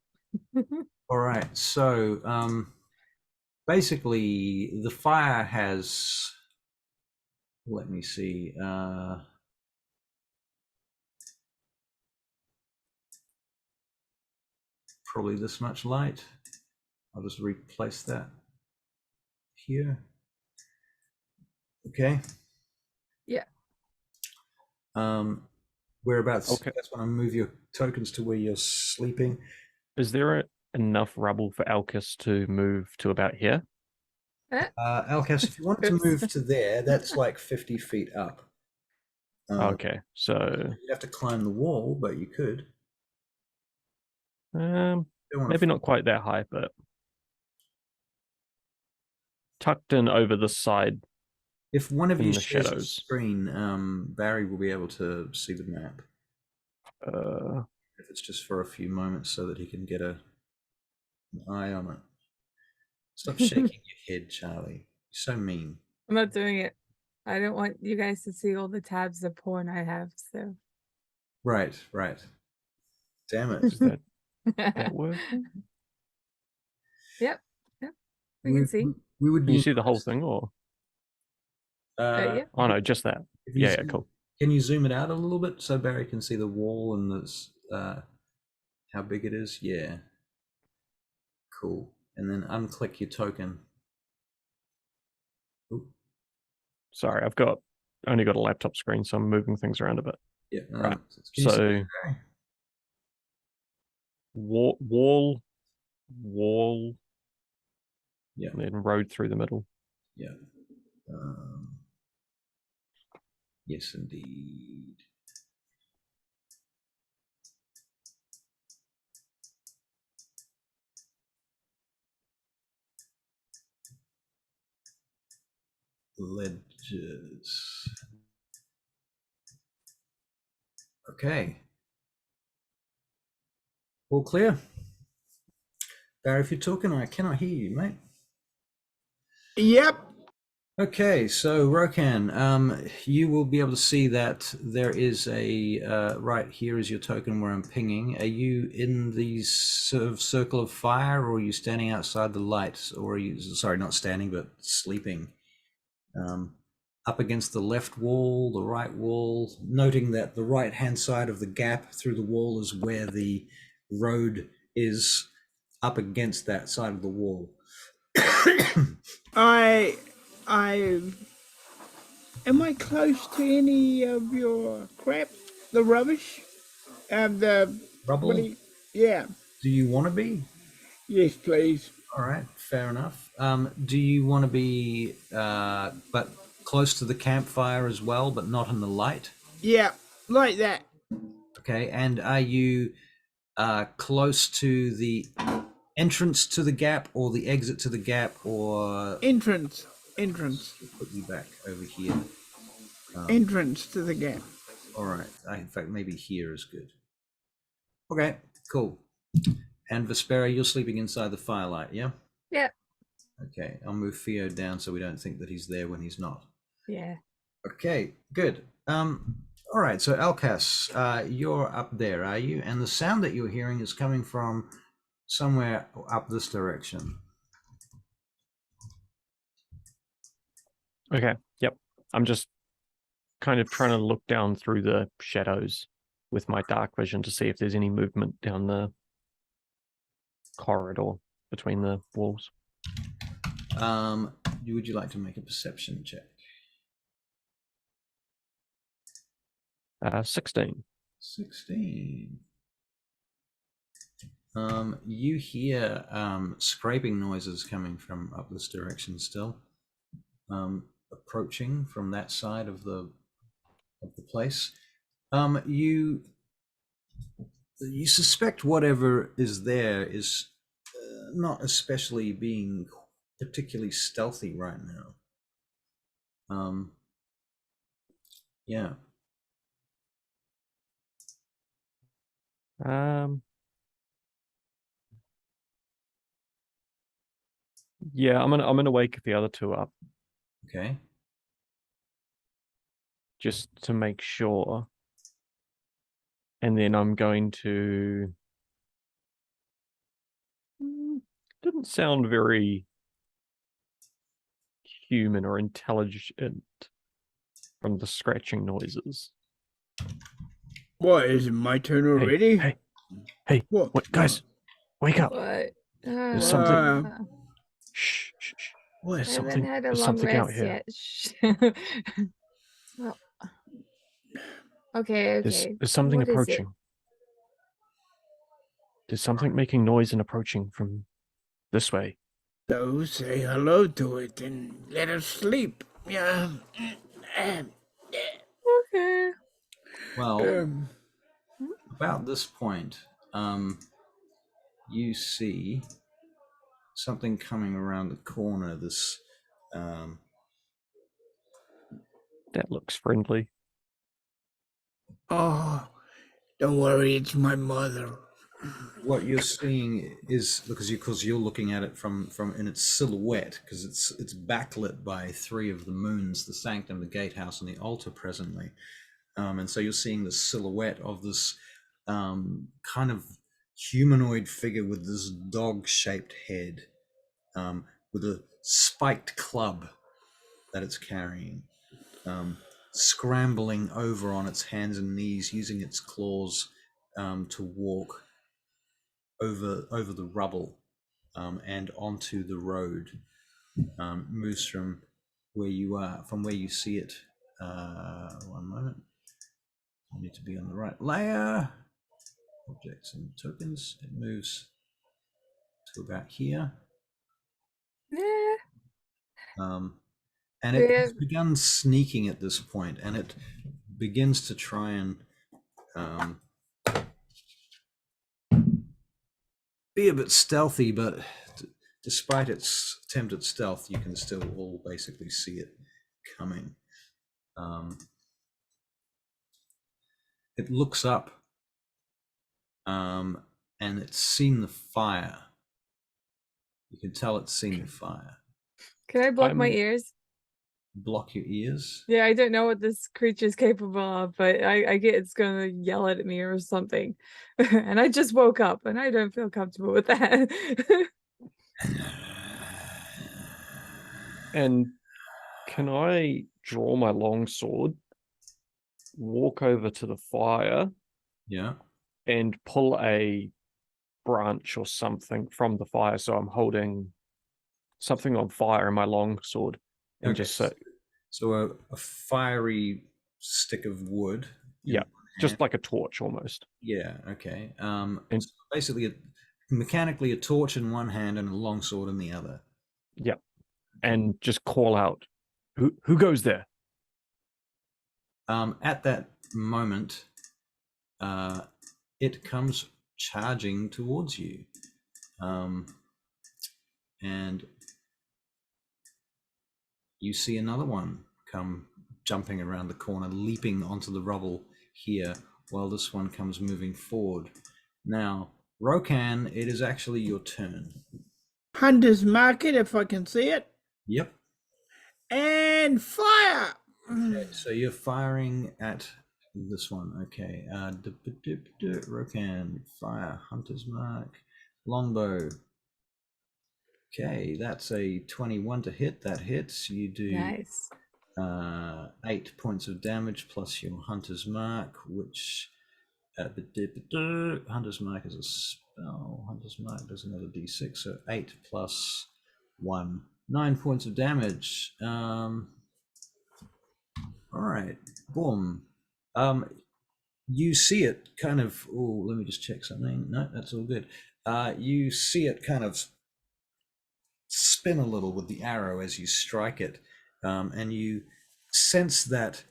All right. So basically, the fire has. Let me see. Probably this much light. I'll just replace that here. Okay. Yeah. Whereabouts? Okay. That's when I move your tokens to where you're sleeping. Is there enough rubble for Alcus to move to about here? Alcas, if you want to move to there, that's like 50 feet up. Okay, so you'd have to climb the wall, but you could. maybe not quite that high, but tucked in over the side. If one of you shares shadows. the screen, Barry will be able to see the map. If it's just for a few moments so that he can get an eye on it. Stop shaking your head, Charlie. You're so mean. I'm not doing it. I don't want you guys to see all the tabs of porn I have, so. Right, right. Damn it. Is that work? Yep. We can see. We would Can be you see the whole impressed. thing, or? Yeah. Oh no, just that. If you Yeah, zoom- cool. Can you zoom it out a little bit so Barry can see the wall and this, how big it is? Yeah. Cool. And then unclick your token. Ooh. Sorry, I've only got a laptop screen, so I'm moving things around a bit. Yeah. No, Right. Can you see So it, Barry? wall, Yeah. and then road through the middle. Yeah. Yes, indeed. Ledges. Okay. All clear. Barry, if you're talking, I cannot hear you, mate. Yep. Okay, so Rokan, you will be able to see that there is a right here is your token where I'm pinging. Are you in the sort of circle of fire, or are you standing outside the light, or are you, sorry, not standing, but sleeping? Up against the left wall, the right wall, noting that the right-hand side of the gap through the wall is where the road is, up against that side of the wall. Am I close to any of your crap? The rubbish? The Rubble? yeah. Do you want to be? Yes, please. All right, fair enough. Do you want to be, but close to the campfire as well, but not in the light? Yeah, like that. Okay, and are you close to the entrance to the gap or the exit to the gap, or Entrance. put you back over here? Entrance to the gap. All right, in fact, maybe here is good. Okay, cool. And Vespera, you're sleeping inside the firelight, yeah? Yeah. Okay, I'll move Theo down so we don't think that he's there when he's not. Yeah. Okay, good. All right, so Alcas, you're up there, are you? And the sound that you're hearing is coming from somewhere up this direction. Okay. Yep. I'm just kind of trying to look down through the shadows with my dark vision to see if there's any movement down the corridor between the walls. Would you like to make a perception check? 16. 16. You hear scraping noises coming from up this direction still, approaching from that side of the place. You suspect whatever is there is not especially being particularly stealthy right now. Yeah. Yeah, I'm gonna wake the other two up. Okay. Just to make sure. And then I'm going to didn't sound very human or intelligent from the scratching noises. What, is it my turn already? Hey, what guys? Wake up. What? There's something. Shh. What? I haven't had a long something out rest here. yet. Well, okay. There's something What is it? approaching. There's something making noise and approaching from this way. So say hello to it and let us sleep. Yeah. Okay. Well, about this point, you see something coming around the corner. This That looks friendly. Oh, don't worry, it's my mother. What you're seeing is because you're looking at it from in its silhouette, because it's backlit by three of the moons, the sanctum, the gatehouse, and the altar presently. And so you're seeing the silhouette of this kind of humanoid figure with this dog-shaped head, with a spiked club that it's carrying, scrambling over on its hands and knees, using its claws to walk over the rubble and onto the road. Moves from where you are, from where you see it. One moment. I need to be on the right layer. Objects and tokens. It moves to about here. Yeah. And it has begun sneaking at this point, and it begins to try and be a bit stealthy, but despite its attempt at stealth, you can still all basically see it coming. It looks up, and it's seen the fire. You can tell it's seen the fire. Can I block my ears? Block your ears? Yeah, I don't know what this creature's capable of, but I get it's gonna yell at me or something. And I just woke up and I don't feel comfortable with that. And can I draw my long sword, walk over to the fire, yeah, and pull a branch or something from the fire? So I'm holding something on fire in my long sword, and just so a fiery stick of wood. Yeah, just like a torch almost. Yeah. Okay. And so basically, mechanically, a torch in one hand and a long sword in the other. Yeah, and just call out, "Who goes there?" At that moment, it comes charging towards you, and you see another one come jumping around the corner, leaping onto the rubble here, while this one comes moving forward. Now, Rokan, it is actually your turn. Hunter's Market, if I can see it. Yep. And fire! Okay, so you're firing at this one. Okay. Rokan, fire, Hunter's Mark, longbow. Okay, that's a 21 to hit. That hits. You do nice. 8 points of damage plus your Hunter's Mark, which Hunter's Mark is a spell. Hunter's Mark does another d6, so 8 plus 1. 9 points of damage. All right, boom. You see it kind of. Oh, let me just check something. No, that's all good. You see it kind of spin a little with the arrow as you strike it, and you sense that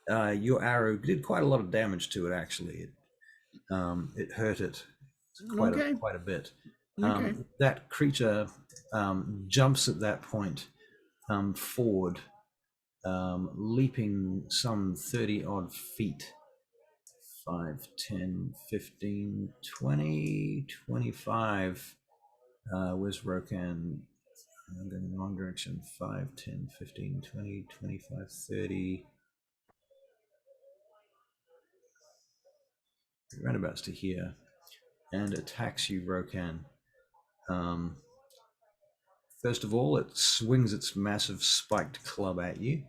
your arrow did quite a lot of damage to it. Actually, it hurt it quite a bit. That creature jumps at that point forward, leaping some 30 odd feet. 5, 10, 15, 20, 25. Where's Rokan? I'm going in the wrong direction. 5, 10, 15, 20, 25, 30. Roundabouts to here. And attacks you, Rokan. First of all, it swings its massive spiked club at you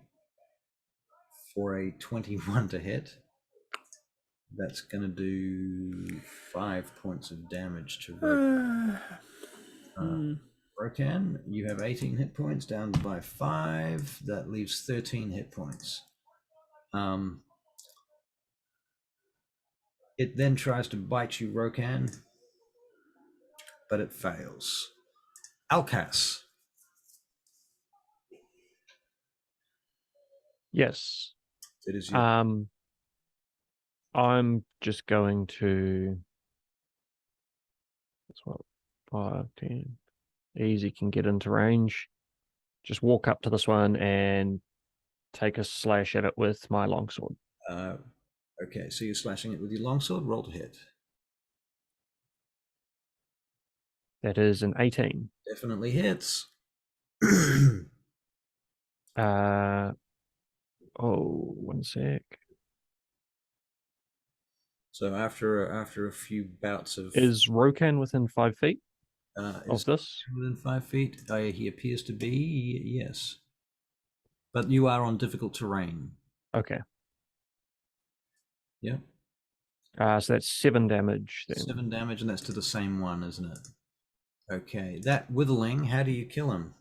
for a 21 to hit. That's going to do 5 points of damage to Rokan. Rokan, you have 18 hit points, down by 5. That leaves 13 hit points. It then tries to bite you, Rokan, but it fails. Alkas. Yes. It is you. I'm just going to. That's what 5, 10. Easy can get into range. Just walk up to this one and take a slash at it with my longsword. Okay, so you're slashing it with your longsword. Roll to hit. That is an 18. Definitely hits. One sec. So after a few bouts of Is Rokan within 5 feet of is this? within 5 feet, he appears to be, yes. But you are on difficult terrain. Okay. Yeah. So that's 7 damage then. 7 damage, and that's to the same one, isn't it? Okay. That withering, how do you kill him?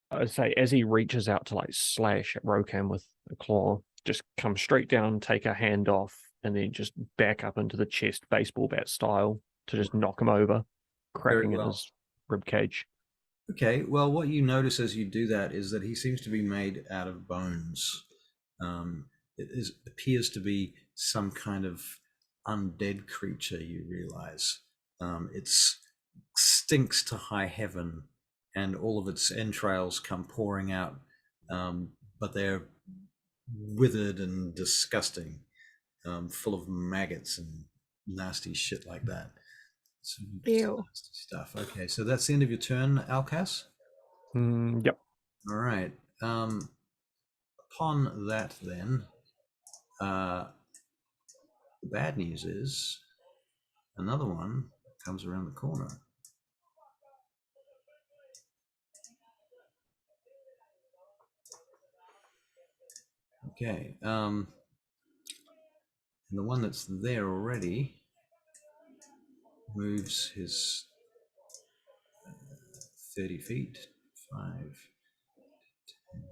I'd say as he reaches out to like slash at Rokan with a claw, just come straight down, take a hand off, and then just back up into the chest, baseball bat style, to just knock him over, cracking at his rib cage. Okay, well, what you notice as you do that is that he seems to be made out of bones. Appears to be some kind of undead creature, you realize. It stinks to high heaven, and all of its entrails come pouring out, but they're withered and disgusting, full of maggots and nasty shit like that. Ew. Nasty stuff. Okay, so that's the end of your turn, Alcas? Yep. All right. Upon that, then, the bad news is another one comes around the corner. Okay. And the one that's there already moves his 30 feet. 5. 10.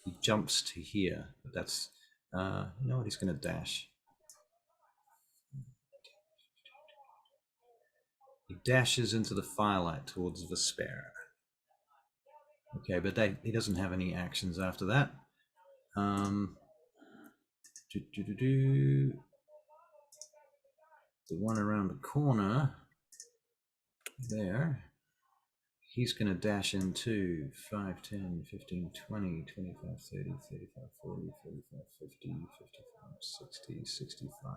He jumps to here, but that's, you know what, he's going to dash. He dashes into the firelight towards Vespera. Okay, but he doesn't have any actions after that. The one around the corner there, he's going to dash into 5, 10, 15, 20, 25, 30, 35, 40, 45, 50, 55, 60, 65,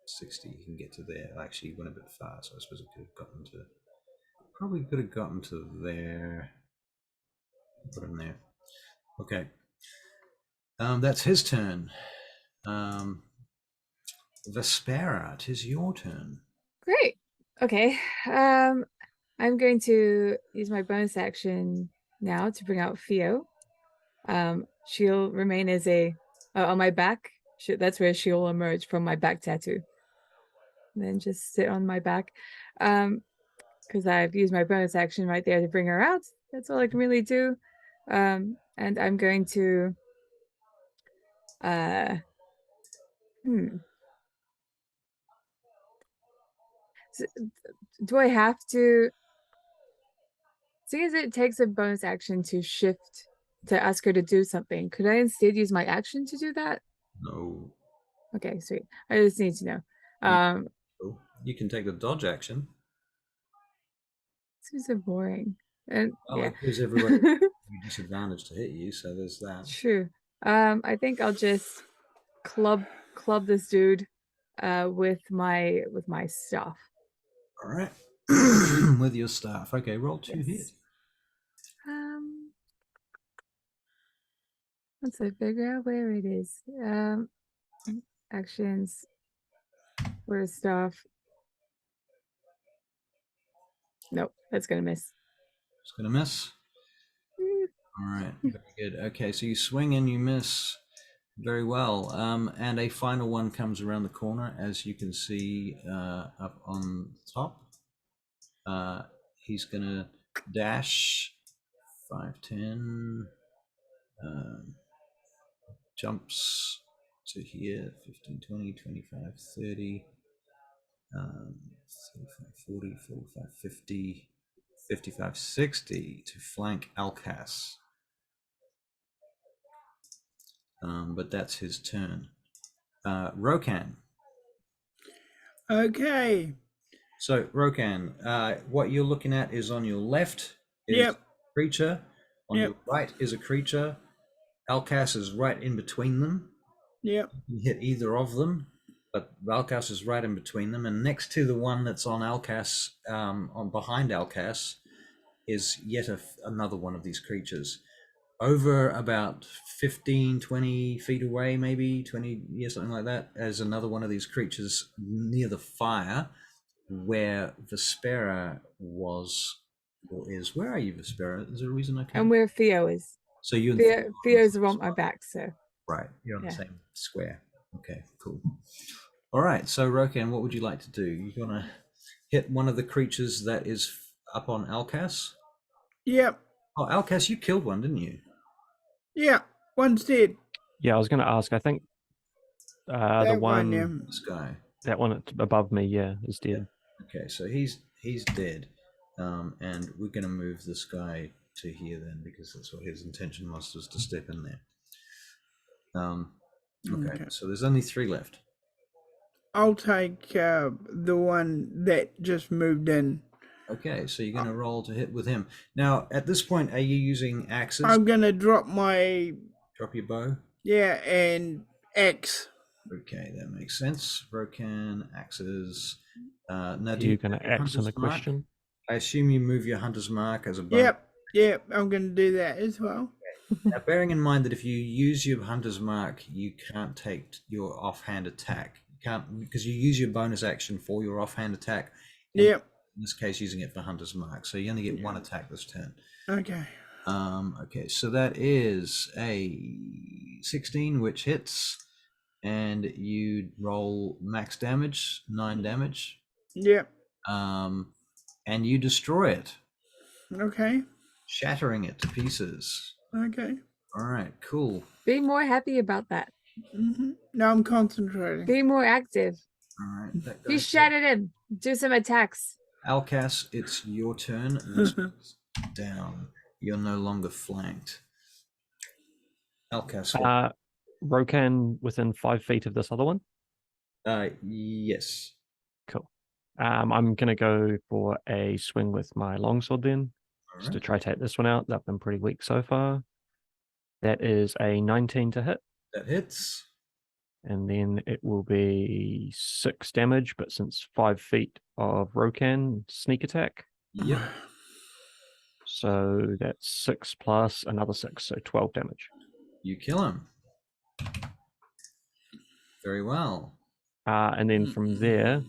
60. He can get to there. Actually, he went a bit far, so I suppose it could have gotten to, probably could have gotten to there. Put him there. Okay. That's his turn. Vespera, 'tis your turn. Great. Okay. I'm going to use my bonus action now to bring out Theo. She'll remain as a on my back. That's where she'll emerge from my back tattoo. And then just sit on my back. Because I've used my bonus action right there to bring her out. That's all I can really do. And I'm going to So, do I have to, seeing as it takes a bonus action to shift to ask her to do something, could I instead use my action to do that? No. Okay, sweet. I just need to know. You can take the dodge action. This is so boring. And yeah, it gives everybody a disadvantage to hit you, so there's that. True. I think I'll just club this dude with my staff. All right. With your staff. Okay, roll 2 hits. Once I figure out where it is. Actions. Where's staff? Nope, that's gonna miss. It's gonna miss. All right, very good. Okay, so you swing and you miss very well. And a final one comes around the corner, as you can see up on top. He's gonna dash 5, 10, jumps to here, 15, 20, 25, 30, 35, 40, 45, 50, 55, 60 to flank Alcas. But that's his turn. Rokan. Okay. So, Rokan, what you're looking at is on your left is a creature. On your right is a creature. Alcas is right in between them. Yep. You can hit either of them, but Alcas is right in between them. And next to the one that's on Alcas, on behind Alcas, is yet another one of these creatures. over about 15, 20 feet away, maybe 20, yeah, something like that, as another one of these creatures near the fire where Vespera was or is. Where are you, Vespera? Is there a reason I can't? And where Theo is. So you and Theo are on the Theo's same around my spot. back, so. Right, you're on Yeah. the same square. Okay, cool. All right, so Rokan, what would you like to do? You're gonna hit one of the creatures that is up on Alcas? Yep. Oh, Alcas, you killed one, didn't you? Yeah. One's dead. Yeah, I was going to ask. I think the That one, yeah. This guy. that one above me, yeah, is dead. Okay, so he's dead, and we're going to move this guy to here then, because that's what his intention was to step in there. Okay, so there's only 3 left. I'll take the one that just moved in. Okay, so you're going to roll to hit with him. Now, at this point, are you using axes? I'm going to drop my... Drop your bow? Yeah, and axe. Okay, that makes sense. Rokan, axes. Now, Are you going to axe in the mark? question? I assume you move your hunter's mark as a bonus. Yep, I'm going to do that as well. Now, bearing in mind that if you use your hunter's mark, you can't take your offhand attack. You can't, because you use your bonus action for your offhand attack. Yep. In this case, using it for hunter's mark. So you only get 1 attack this turn. Okay. Okay, so that is a 16, which hits, and you roll max damage, 9 damage. Yep. And you destroy it. Okay. Shattering it to pieces. Okay. All right, cool. Be more happy about that. Now I'm concentrating. Be more active. All right. That You goes shattered him. Do some attacks. Alcas, it's your turn. This one's down. You're no longer flanked. Alcas. Rokan within 5 feet of this other one? Yes. Cool. I'm going to go for a swing with my longsword then, just to try to take this one out. They've been pretty weak so far. That is a 19 to hit. That hits. And then it will be 6 damage, but since 5 feet of Rokan, sneak attack. Yep. So that's 6 plus another 6, so 12 damage. You kill him. Very well. And then from there,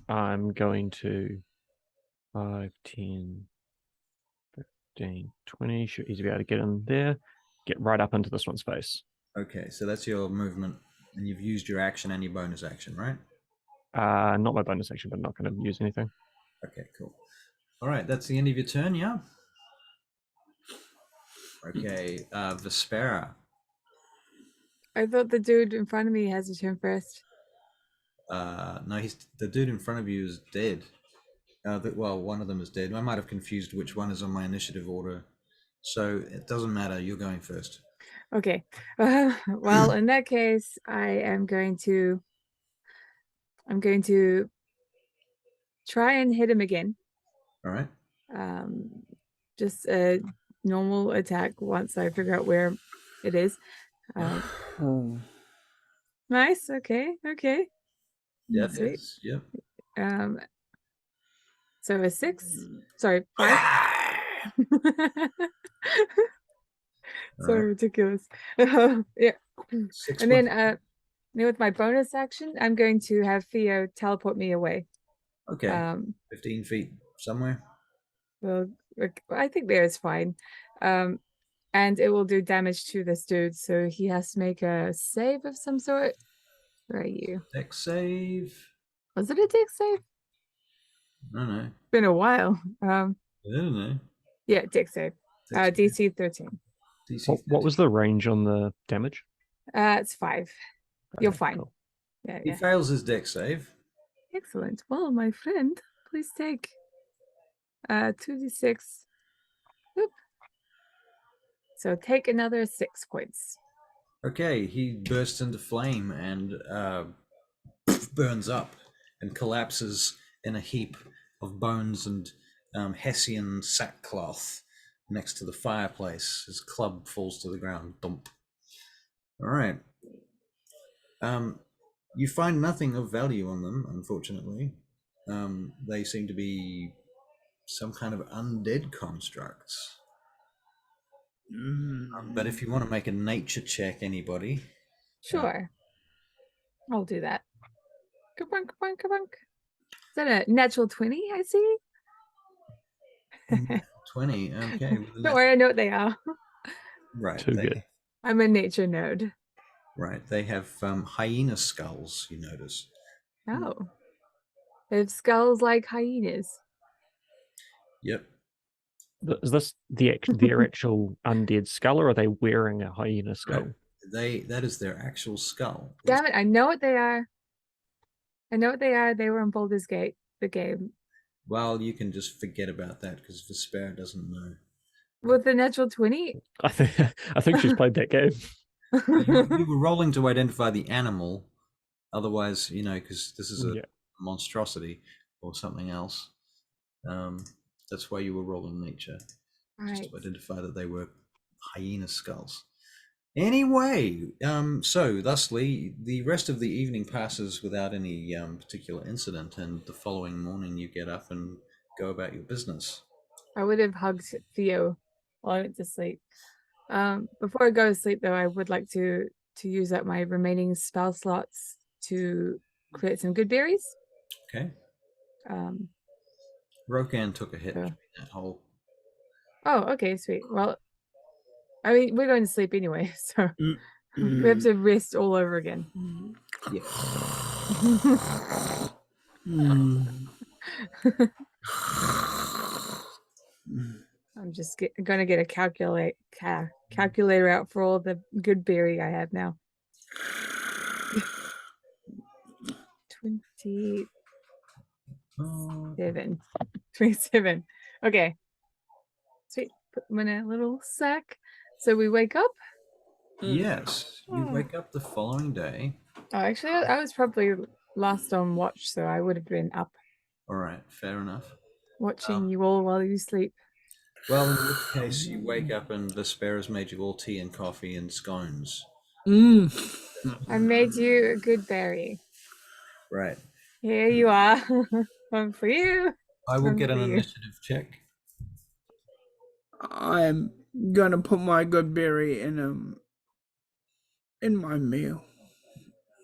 I'm going to 5, 10, 15, 20. Should easily be able to get in there. Get right up into this one's face. Okay, so that's your movement, and you've used your action and your bonus action, right? Not my bonus action, but I'm not going to use anything. Okay, cool. All right, that's the end of your turn, yeah? Okay, Vespera. I thought the dude in front of me has a turn first. No, the dude in front of you is dead. Well, one of them is dead. I might have confused which one is on my initiative order. So it doesn't matter. You're going first. Okay. Well, in that case, I'm going to try and hit him again. All right. Just a normal attack once I figure out where it is. Nice. Okay. Yeah, sweet. Yep. So a 6. Sorry, 5. So ridiculous. Yeah. 6 And then with my bonus action, I'm going to have Theo teleport me away. Okay. 15 feet somewhere. Well, I think there is fine. And it will do damage to this dude, so he has to make a save of some sort. Where are you? Dex save. Was it a dex save? No. Been a while. I don't know. Yeah, dex save. DC 13. DC 13. What was the range on the damage? It's 5. You're Okay, fine. cool. Yeah. He fails his dex save. Excellent. Well, my friend, please take 2d6. Oop. So take another 6 points. Okay, he bursts into flame and burns up and collapses in a heap of bones and Hessian sackcloth next to the fireplace. His club falls to the ground. Dump. All right. You find nothing of value on them, unfortunately. They seem to be some kind of undead constructs. But if you want to make a nature check, anybody? Sure. I'll do that. Kabunk, kabunk, kabunk. Is that a natural 20, I see? 20, okay. Don't worry, I know what they are. Right. Too good. I'm a nature nerd. Right. They have hyena skulls, you notice. Oh. They have skulls like hyenas. Yep. Is this their actual undead skull, or are they wearing a hyena skull? That is their actual skull. Damn it, I know what they are. I know what they are. They were in Baldur's Gate, the game. Well, you can just forget about that because Vespera doesn't know. With the natural 20? I think she's played that game. You were rolling to identify the animal. Otherwise, because this is a monstrosity or something else. That's why you were rolling nature. Right. Just to identify that they were hyena skulls. Anyway, so thusly, the rest of the evening passes without any particular incident, and the following morning you get up and go about your business. I would have hugged Theo while I went to sleep. Before I go to sleep, though, I would like to use up my remaining spell slots to create some good berries. Okay. Rokan took a hit in that hole. Oh, okay, sweet. Well, I mean, we're going to sleep anyway, so we have to rest all over again. Yeah. I'm just going to get a calculator out for all the good berry I have now. 27. Okay. Sweet. Put them in a little sack. So we wake up? Yes. You wake up the following day. Oh, actually, I was probably last on watch, so I would have been up. All right. Fair enough. Watching you all while you sleep. Well, in which case, you wake up and Vespera's made you all tea and coffee and scones. I made you a good berry. Right. Here you are. One for you. I will get an initiative check. I'm gonna put my good berry in my meal.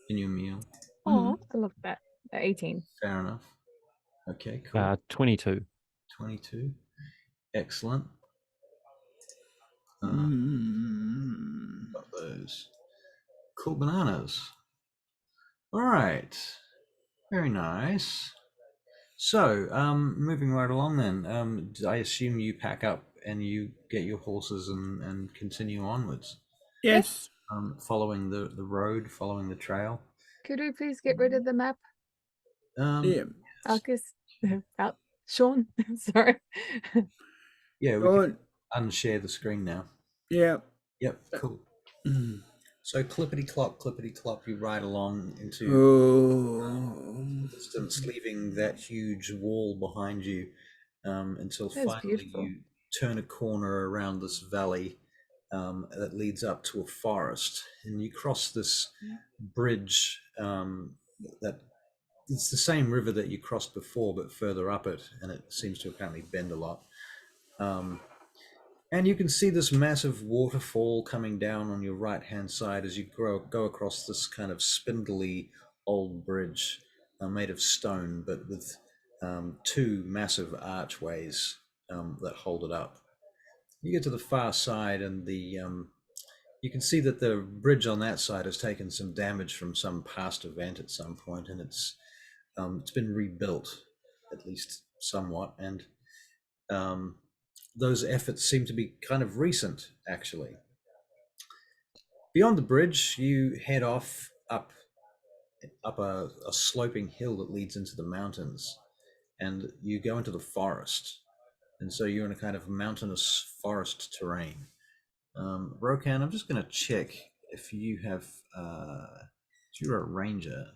In your meal. Oh, I love that. 18. Fair enough. Okay, cool. 22. 22. Excellent. Got those. Cool bananas. All right. Very nice. So, moving right along then, I assume you pack up and you get your horses and continue onwards. Yes. Following the road, following the trail. Could we please get rid of the map? Yeah. Alcus? Sean? Sorry. Yeah, we can unshare the screen now. Yeah. Yep, cool. So clippity-clop, you ride along into distance, leaving that huge wall behind you until finally you turn a corner around this valley that leads up to a forest. And you cross this bridge that it's the same river that you crossed before, but further up it, and it seems to apparently bend a lot. And you can see this massive waterfall coming down on your right-hand side as you go across this kind of spindly old bridge made of stone, but with two massive archways that hold it up. You get to the far side, and you can see that the bridge on that side has taken some damage from some past event at some point, and it's been rebuilt, at least somewhat, and those efforts seem to be kind of recent, actually. Beyond the bridge, you head off up a sloping hill that leads into the mountains, and you go into the forest. And so you're in a kind of mountainous forest terrain. Rokan, I'm just going to check if you have, if you're a ranger,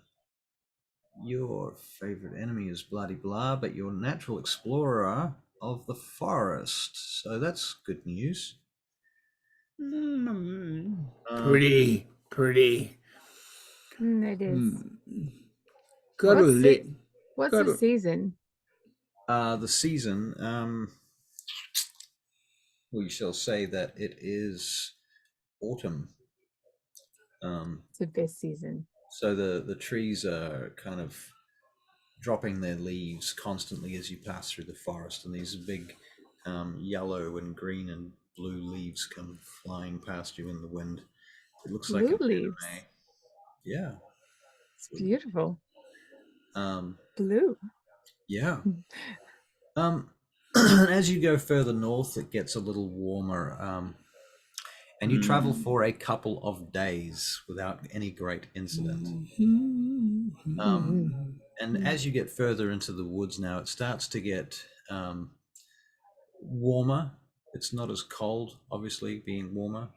your favorite enemy is bloody blah, but you're a natural explorer of the forest, so that's good news. Pretty. It is. What's the season? The season, We shall say that it is autumn. It's the best season. So the trees are kind of dropping their leaves constantly as you pass through the forest, and these big yellow and green and blue leaves come flying past you in the wind. It looks like Blue an leaves. anime. Yeah. It's beautiful. Um, Blue. yeah. As you go further north, it gets a little warmer, and you travel for a couple of days without any great incident. And as you get further into the woods now, it starts to get warmer. It's not as cold, obviously, being warmer.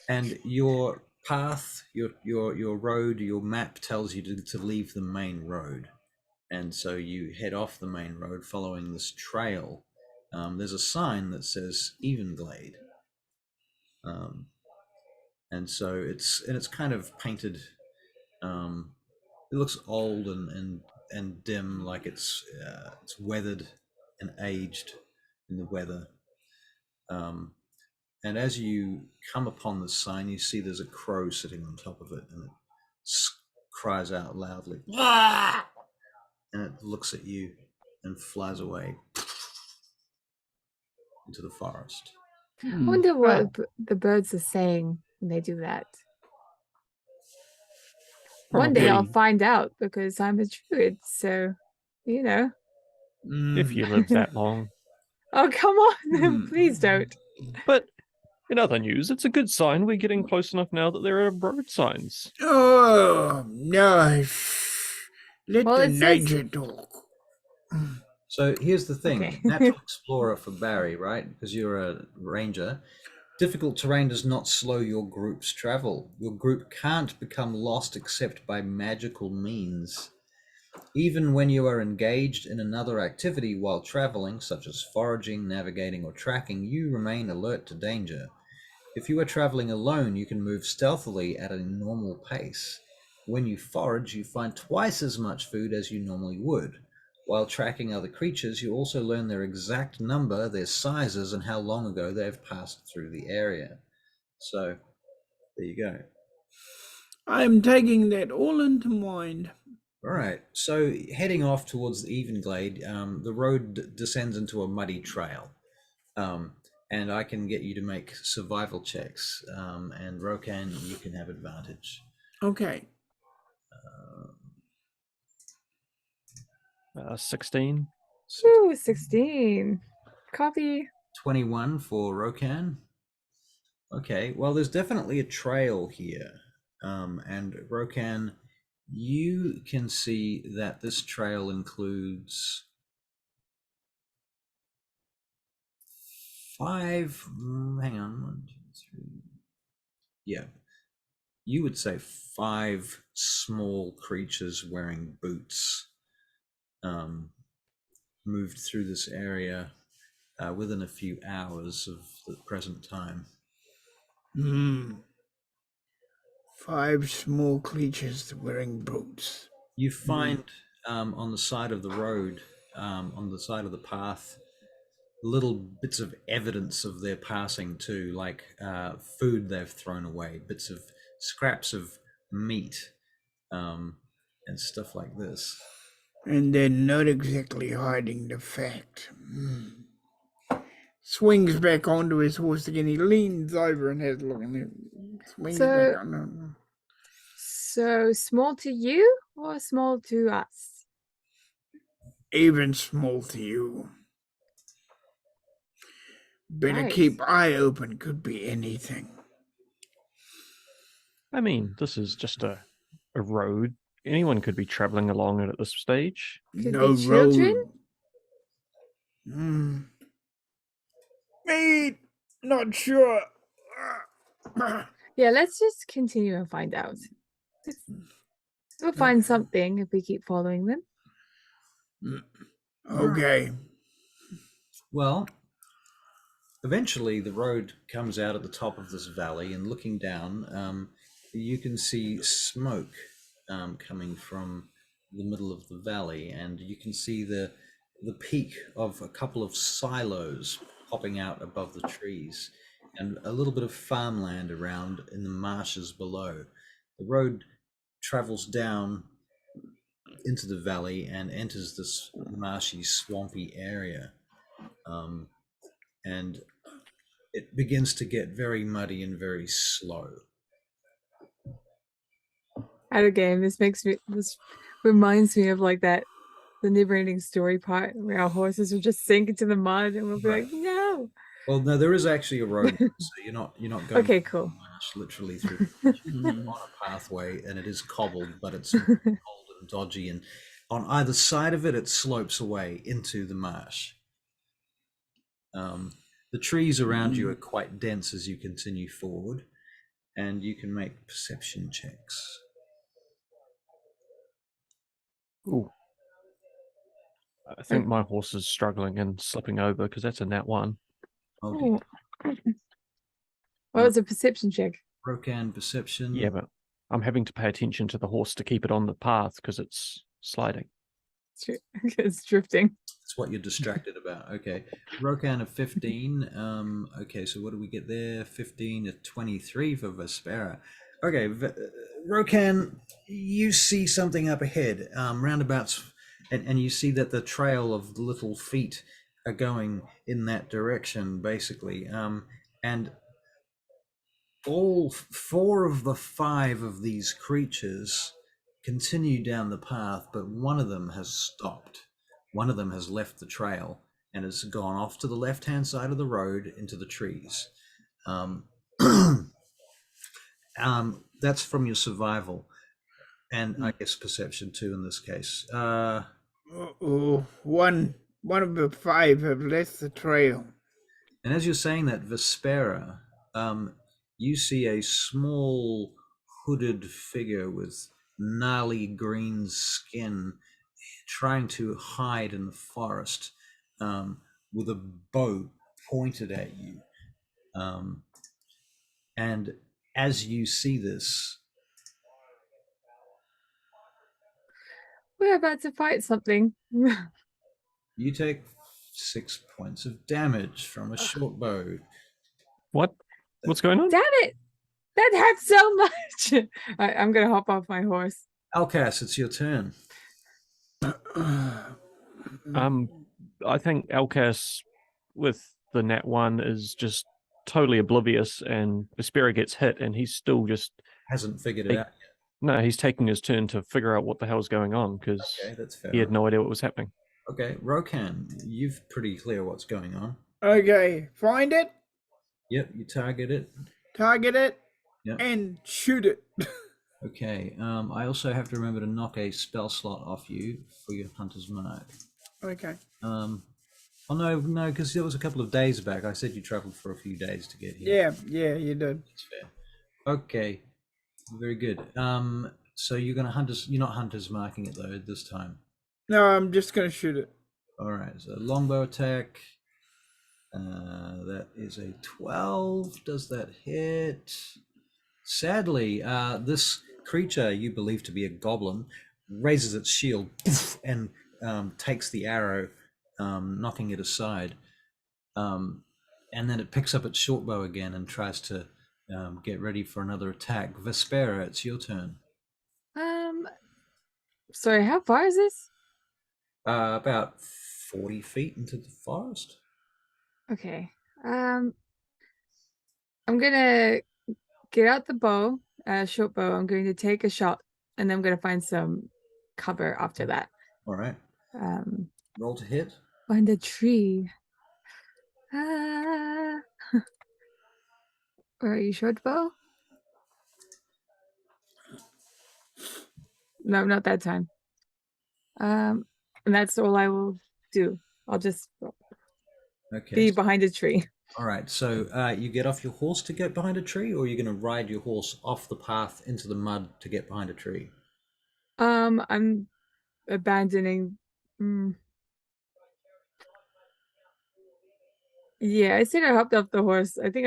And your path, your road, your map tells you to leave the main road. And so you head off the main road following this trail. There's a sign that says Evenglade. And so it's kind of painted. It looks old and dim, like it's weathered and aged in the weather. And as you come upon the sign, you see there's a crow sitting on top of it, and it cries out loudly, "Ah!" And it looks at you and flies away into the forest. I wonder what the birds are saying when they do that. One day I'll find out, because I'm a druid, so, you know. If you live that long. Oh, come on. Please don't. But in other news, it's a good sign we're getting close enough now that there are road signs. Oh, no. Let the nature talk. So here's the thing. Okay. Natural explorer for Barry, right? Because you're a ranger. Difficult terrain does not slow your group's travel. Your group can't become lost except by magical means. Even when you are engaged in another activity while traveling, such as foraging, navigating, or tracking, you remain alert to danger. If you are traveling alone, you can move stealthily at a normal pace. When you forage, you find twice as much food as you normally would. While tracking other creatures, you also learn their exact number, their sizes, and how long ago they have passed through the area. So, there you go. I am taking that all into mind. All right, so heading off towards the Evenglade, the road descends into a muddy trail. And I can get you to make survival checks. And Rokan, you can have advantage. Okay. 16. Ooh, 16. Copy. 21 for Rokan. Okay, well, there's definitely a trail here. And Rokan, you can see that this trail includes 5, hang on, 1, 2, 3. Yeah, you would say 5 small creatures wearing boots moved through this area within a few hours of the present time. 5 small creatures wearing boots. You find on the side of the road, on the side of the path, little bits of evidence of their passing too, like food they've thrown away, bits of scraps of meat, and stuff like this. And they're not exactly hiding the fact. Swings back onto his horse again. He leans over and has a look at him. Swings back on him. So small to you or small to us? Even small to you. Better Right. keep eye open. Could be anything. I mean, this is just a road. Anyone could be traveling along it at this stage. Could no be children? Road. Me, not sure. Yeah, let's just continue and find out. We'll find something if we keep following them. Okay. Well, eventually the road comes out at the top of this valley, and looking down, you can see smoke coming from the middle of the valley, and you can see the peak of a couple of silos popping out above the trees, and a little bit of farmland around in the marshes below. The road travels down into the valley and enters this marshy, swampy area. And it begins to get very muddy and very slow. Out of game, this reminds me of like the never-ending story part where our horses will just sink into the mud and we'll be like, no. Well, no, there is actually a road, so you're not going okay, cool. marsh, literally through on a pathway, and it is cobbled, but it's cold and dodgy, and on either side of it, it slopes away into the marsh. The trees around you are quite dense as you continue forward, and you can make perception checks. Ooh. I think my horse is struggling and slipping over because that's a nat 1. Oh. Well, it's a perception check. Rokan perception. Yeah, but I'm having to pay attention to the horse to keep it on the path because it's sliding. It's drifting. That's what you're distracted about. Okay. Rokan of 15. Okay, so what do we get there? 15 to 23 for Vespera. Okay, Rokan, you see something up ahead, roundabouts, and you see that the trail of little feet are going in that direction, basically. And all 4 of the 5 of these creatures continue down the path, but one of them has stopped. One of them has left the trail and has gone off to the left-hand side of the road into the trees. That's from your survival, and I guess perception too in this case. One of the 5 have left the trail. And as you're saying that, Vespera, you see a small hooded figure with gnarly green skin trying to hide in the forest, with a bow pointed at you. And as you see this, we're about to fight something. you take 6 points of damage from a short bow. What? What's going on? Damn it! That hurts so much. I'm gonna hop off my horse. Alcas, it's your turn. I think Alcas with the nat 1 is just totally oblivious, and Vespera gets hit, and he's still just hasn't figured it out yet. No, he's taking his turn to figure out what the hell's going on because he had no idea what was happening. Okay, Rokan, you've pretty clear what's going on. Okay, find it. Yep, you target it. Target it. Yep. And shoot it. Okay, I also have to remember to knock a spell slot off you for your Hunter's Mark. Okay. Oh no, because it was a couple of days back. I said you traveled for a few days to get here. Yeah, you did. That's fair. Okay, very good. So you're not Hunter's Marking it though this time. No, I'm just gonna shoot it. All right, so longbow attack. That is a 12. Does that hit? Sadly, this creature you believe to be a goblin raises its shield and takes the arrow, knocking it aside. And then it picks up its short bow again and tries to get ready for another attack. Vespera, it's your turn. Sorry, how far is this? About 40 feet into the forest. Okay. I'm gonna get out the bow, short bow. I'm going to take a shot, and then I'm gonna find some cover after that. All right. Roll to hit. Find a tree. Are you short bow? No, not that time. And that's all I will do. I'll just be behind a tree. All right. So you get off your horse to get behind a tree, or are you going to ride your horse off the path into the mud to get behind a tree? I'm abandoning. Yeah, I said I hopped off the horse. I think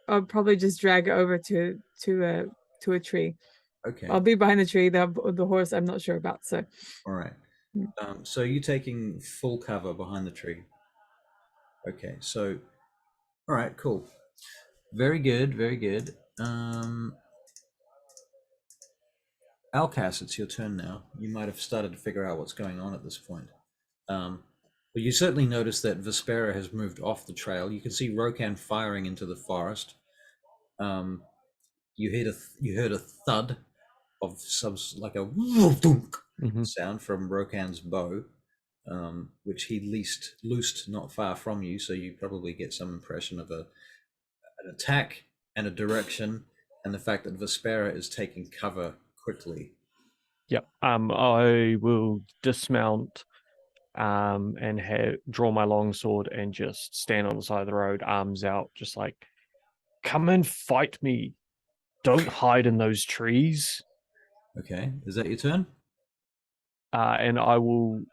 I'll probably just drag it over to a tree. Okay. I'll be behind the tree. The horse I'm not sure about. So. All right. So you're taking full cover behind the tree. Okay, so all right, cool. Very good, very good. Alcas, it's your turn now. You might have started to figure out what's going on at this point. But you certainly notice that Vespera has moved off the trail. You can see Rokan firing into the forest. You heard a thud of some like a sound from Rokan's bow, which he loosed not far from you. So you probably get some impression of an attack and a direction, and the fact that Vespera is taking cover quickly. Yep. I will dismount and draw my longsword and just stand on the side of the road, arms out, just like, come and fight me. Don't hide in those trees. Okay, is that your turn? And I will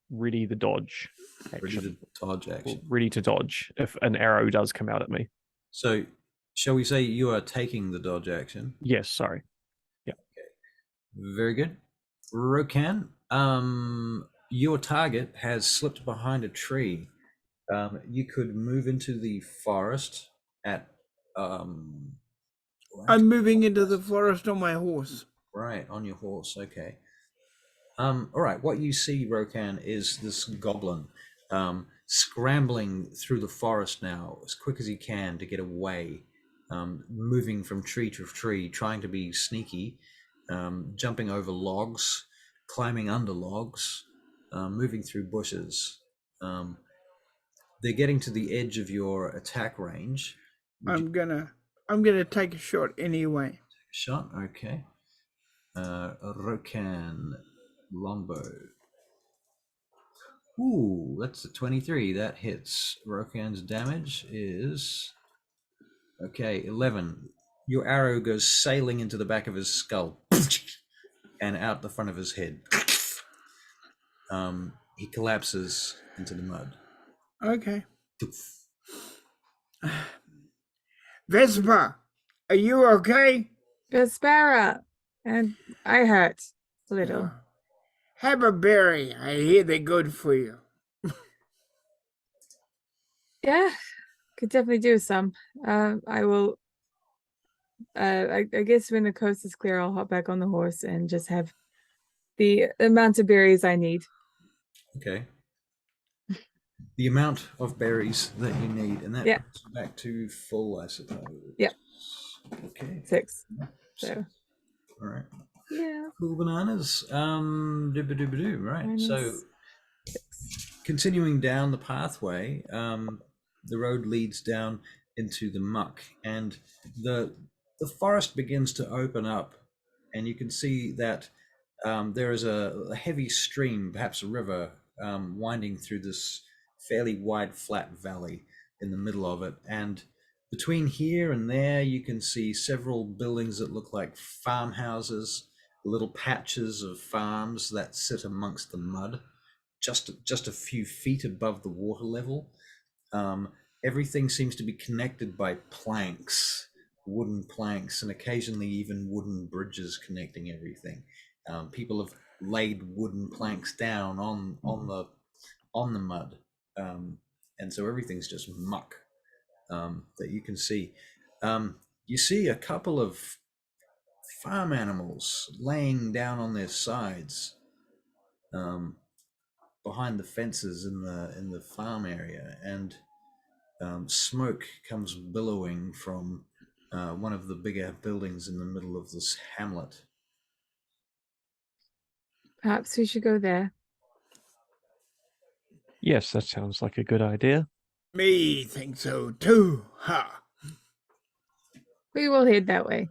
ready the dodge Ready action. to dodge action. Ready to dodge if an arrow does come out at me. So, shall we say you are taking the dodge action? Yes, sorry. Yeah. Okay. Very good. Rokan, your target has slipped behind a tree. You could move into the forest at I'm moving into the forest on my horse. Right, on your horse, okay. All right, what you see, Rokan, is this goblin scrambling through the forest now as quick as he can to get away, moving from tree to tree, trying to be sneaky, jumping over logs, climbing under logs, moving through bushes. They're getting to the edge of your attack range. I'm gonna take a shot anyway. Take a shot, okay. Rokan, longbow. Ooh, that's a 23. That hits. Rokan's damage is okay, 11. Your arrow goes sailing into the back of his skull and out the front of his head. He collapses into the mud. Okay. Vespa, are you okay? Vespera, and I hurt a little. Have a berry. I hear they're good for you. Yeah, could definitely do some. I will. I guess when the coast is clear, I'll hop back on the horse and just have the amount of berries I need. Okay. The amount of berries that you need, and that brings you back to full, I suppose. Yep. Okay. 6. So. All right. Yeah. Cool bananas. Right. Minus so 6. Continuing down the pathway, the road leads down into the muck, and the forest begins to open up, and you can see that there is a heavy stream, perhaps a river, winding through this fairly wide flat valley in the middle of it, and between here and there you can see several buildings that look like farmhouses, little patches of farms that sit amongst the mud, just a few feet above the water level. Everything seems to be connected by planks, wooden planks, and occasionally even wooden bridges connecting everything. People have laid wooden planks down on the mud, and so everything's just muck that you can see. You see a couple of farm animals laying down on their sides behind the fences in the farm area, and smoke comes billowing from one of the bigger buildings in the middle of this hamlet. Perhaps we should go there. Yes, that sounds like a good idea. Me think so too. Ha. We will head that way.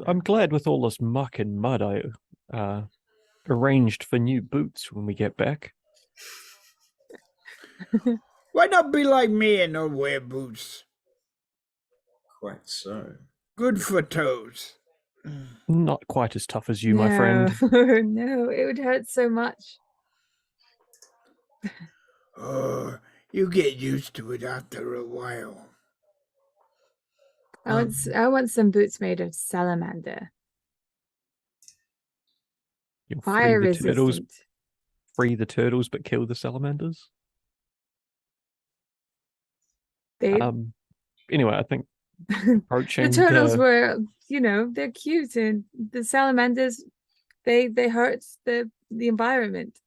I'm glad with all this muck and mud I arranged for new boots when we get back. Why not be like me and not wear boots? Quite so. Good for toes. Not quite as tough as you, my friend. No, it would hurt so much. Oh, you get used to it after a while. I want some boots made of salamander. You'll Fire resistant. free the turtles, but kill the salamanders. They Anyway, I think the approaching turtles were, they're cute, and the salamanders, they hurt the environment.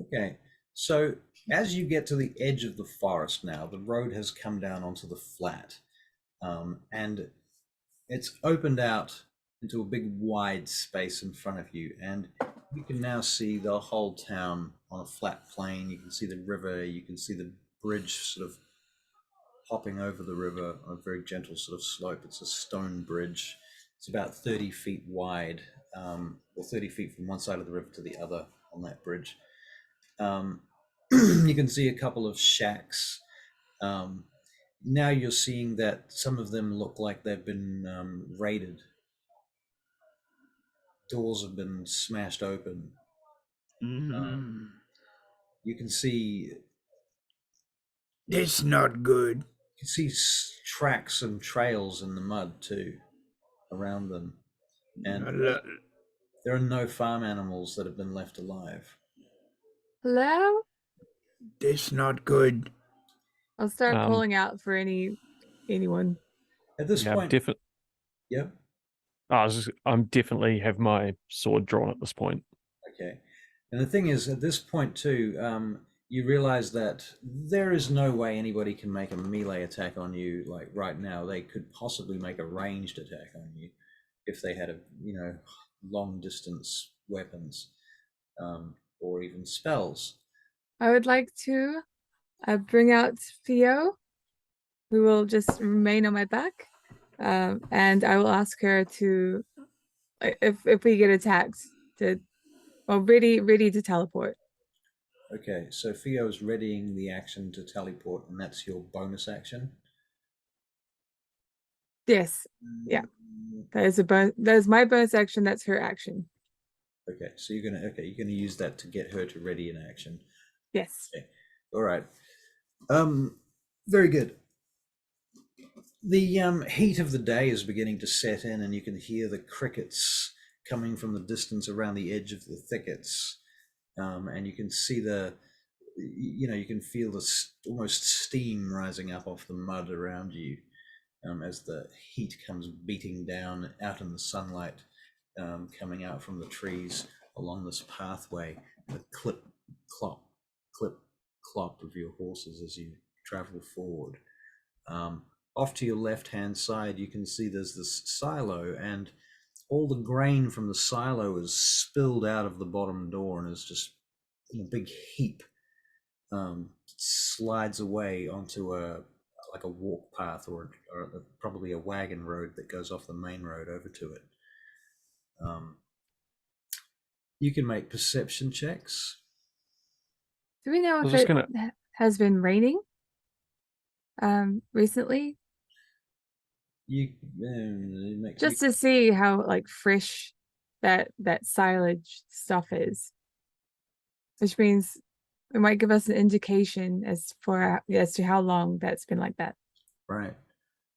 Okay, so as you get to the edge of the forest now, the road has come down onto the flat, and it's opened out into a big wide space in front of you, and you can now see the whole town on a flat plain. You can see the river, you can see the bridge sort of hopping over the river on a very gentle sort of slope. It's a stone bridge. It's about 30 feet wide, or 30 feet from one side of the river to the other on that bridge. You can see a couple of shacks. Now you're seeing that some of them look like they've been raided. Doors have been smashed open. You can see... That's not good. You can see tracks and trails in the mud too around them. And there are no farm animals that have been left alive. Hello? That's not good. I'll start calling out for anyone. At this point, yep. I'm definitely have my sword drawn at this point. Okay, and the thing is, at this point too, you realize that there is no way anybody can make a melee attack on you. Like right now, they could possibly make a ranged attack on you if they had long distance weapons, or even spells. I would like to bring out Theo, who will just remain on my back, and I will ask her to, if we get attacked, ready to teleport. Okay, so Theo is readying the action to teleport, and that's your bonus action. Yes, yeah, that is my bonus action. That's her action. Okay, so you're gonna use that to get her to ready an action. Yes. Okay. All right. Very good. The heat of the day is beginning to set in, and you can hear the crickets coming from the distance around the edge of the thickets, and you can see you can feel the almost steam rising up off the mud around you, as the heat comes beating down out in the sunlight, coming out from the trees along this pathway. The clip, clop, clip, clop of your horses as you travel forward. Off to your left-hand side, you can see there's this silo, and all the grain from the silo is spilled out of the bottom door and is just in a big heap. Slides away onto a walk path or probably a wagon road that goes off the main road over to it. You can make perception checks. Do we know if it has been raining recently? Just to see how fresh that silage stuff is, which means it might give us an indication as to how long that's been like that. Right.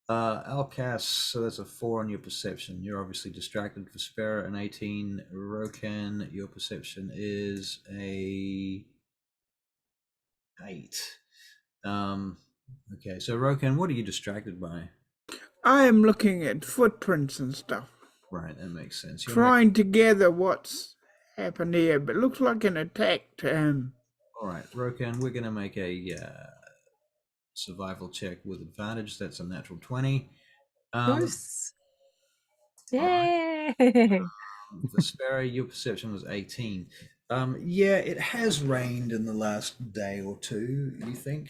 Alcas, so that's a 4 on your perception. You're obviously distracted. For Spera, an 18. Rokan, your perception is a 8. Okay, so Rokan, what are you distracted by? I am looking at footprints and stuff. Right, that makes sense. Trying to gather what's happened here, but it looks like an attack. All right, Rokan, we're going to make a survival check with advantage. That's a natural 20. Yay! For Sparrow, your perception was 18. Yeah, it has rained in the last day or two, you think?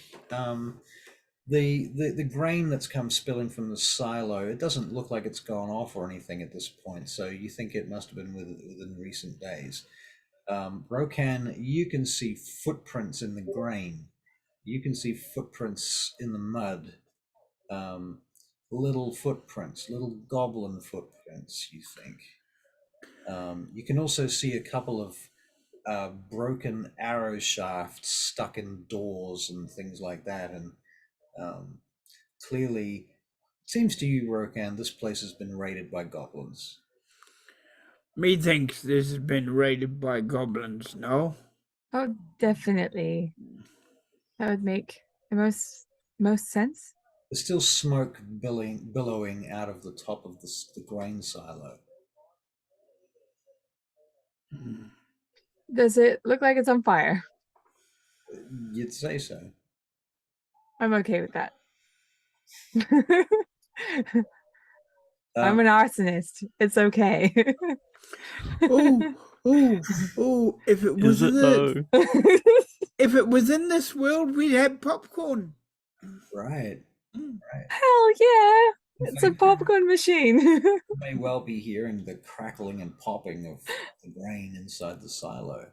The grain that's come spilling from the silo, it doesn't look like it's gone off or anything at this point, so you think it must have been within recent days. Rokan, you can see footprints in the grain. You can see footprints in the mud. Little footprints, little goblin footprints, you think. You can also see a couple of broken arrow shafts stuck in doors and things like that, and clearly, it seems to you, Rokan, this place has been raided by goblins. Methinks this has been raided by goblins, no? Oh, definitely. That would make the most sense. There's still smoke billowing out of the top of the grain silo. Does it look like it's on fire? You'd say so. I'm okay with that. I'm an arsonist. It's okay. Oh, if it was if it was in this world, we'd have popcorn. Right. Hell yeah. It's a popcorn machine. You may well be hearing the crackling and popping of the grain inside the silo.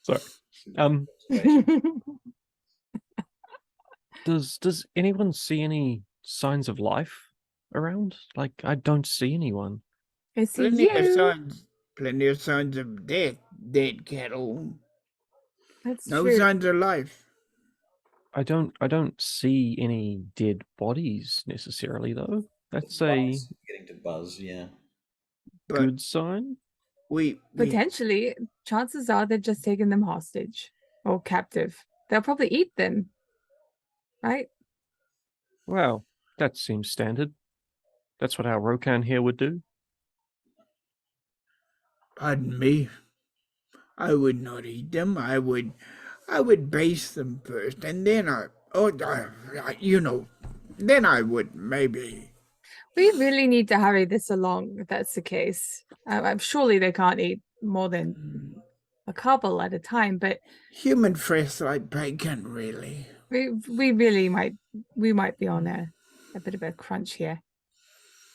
Sorry. Does anyone see any signs of life around? Like, I don't see anyone. I see you. Plenty of signs of death, dead cattle. That's no true. signs of life. I don't see any dead bodies necessarily, though. That's getting to buzz, yeah. Good sign. We potentially, chances are they're just taking them hostage or captive. They'll probably eat them, right? Well, that seems standard. That's what our Rokan here would do. Pardon me. I would not eat them. I would base them first, and then then I would maybe. We really need to hurry this along if that's the case. I'm surely they can't eat more than a couple at a time, but human flesh like bacon, really. We really might be on a bit of a crunch here.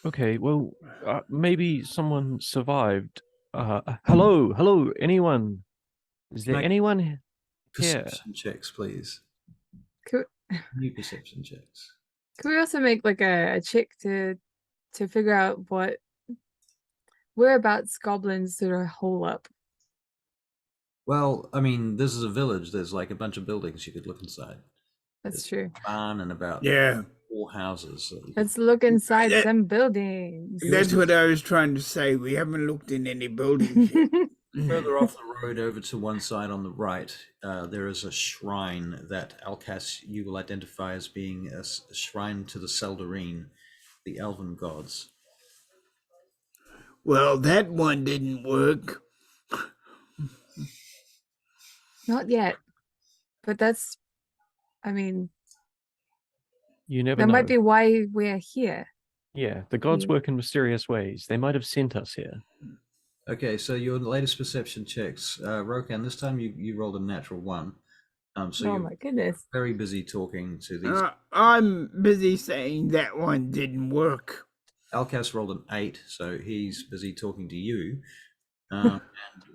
Okay, well, maybe someone survived. Hello, anyone? Is there anyone here? Perception checks, please. New perception checks. Can we also make like a check to figure out whereabouts goblins sort of hole up? Well, I mean, this is a village. There's like a bunch of buildings you could look inside. That's true. A barn and about 4 houses. Let's look inside some buildings. That's what I was trying to say. We haven't looked in any buildings yet. Further off the road, over to one side on the right, there is a shrine that Alkas, you will identify as being a shrine to the Seldarine, the elven gods. Well, that one didn't work. Not yet. But that's, I mean, you never know. That might be why we're here. Yeah, the gods work in mysterious ways. They might have sent us here. Okay, so your latest perception checks. Rokan, this time you rolled a natural 1. So oh my goodness. Very busy talking to these. I'm busy saying that one didn't work. Alkas rolled an 8, so he's busy talking to you. And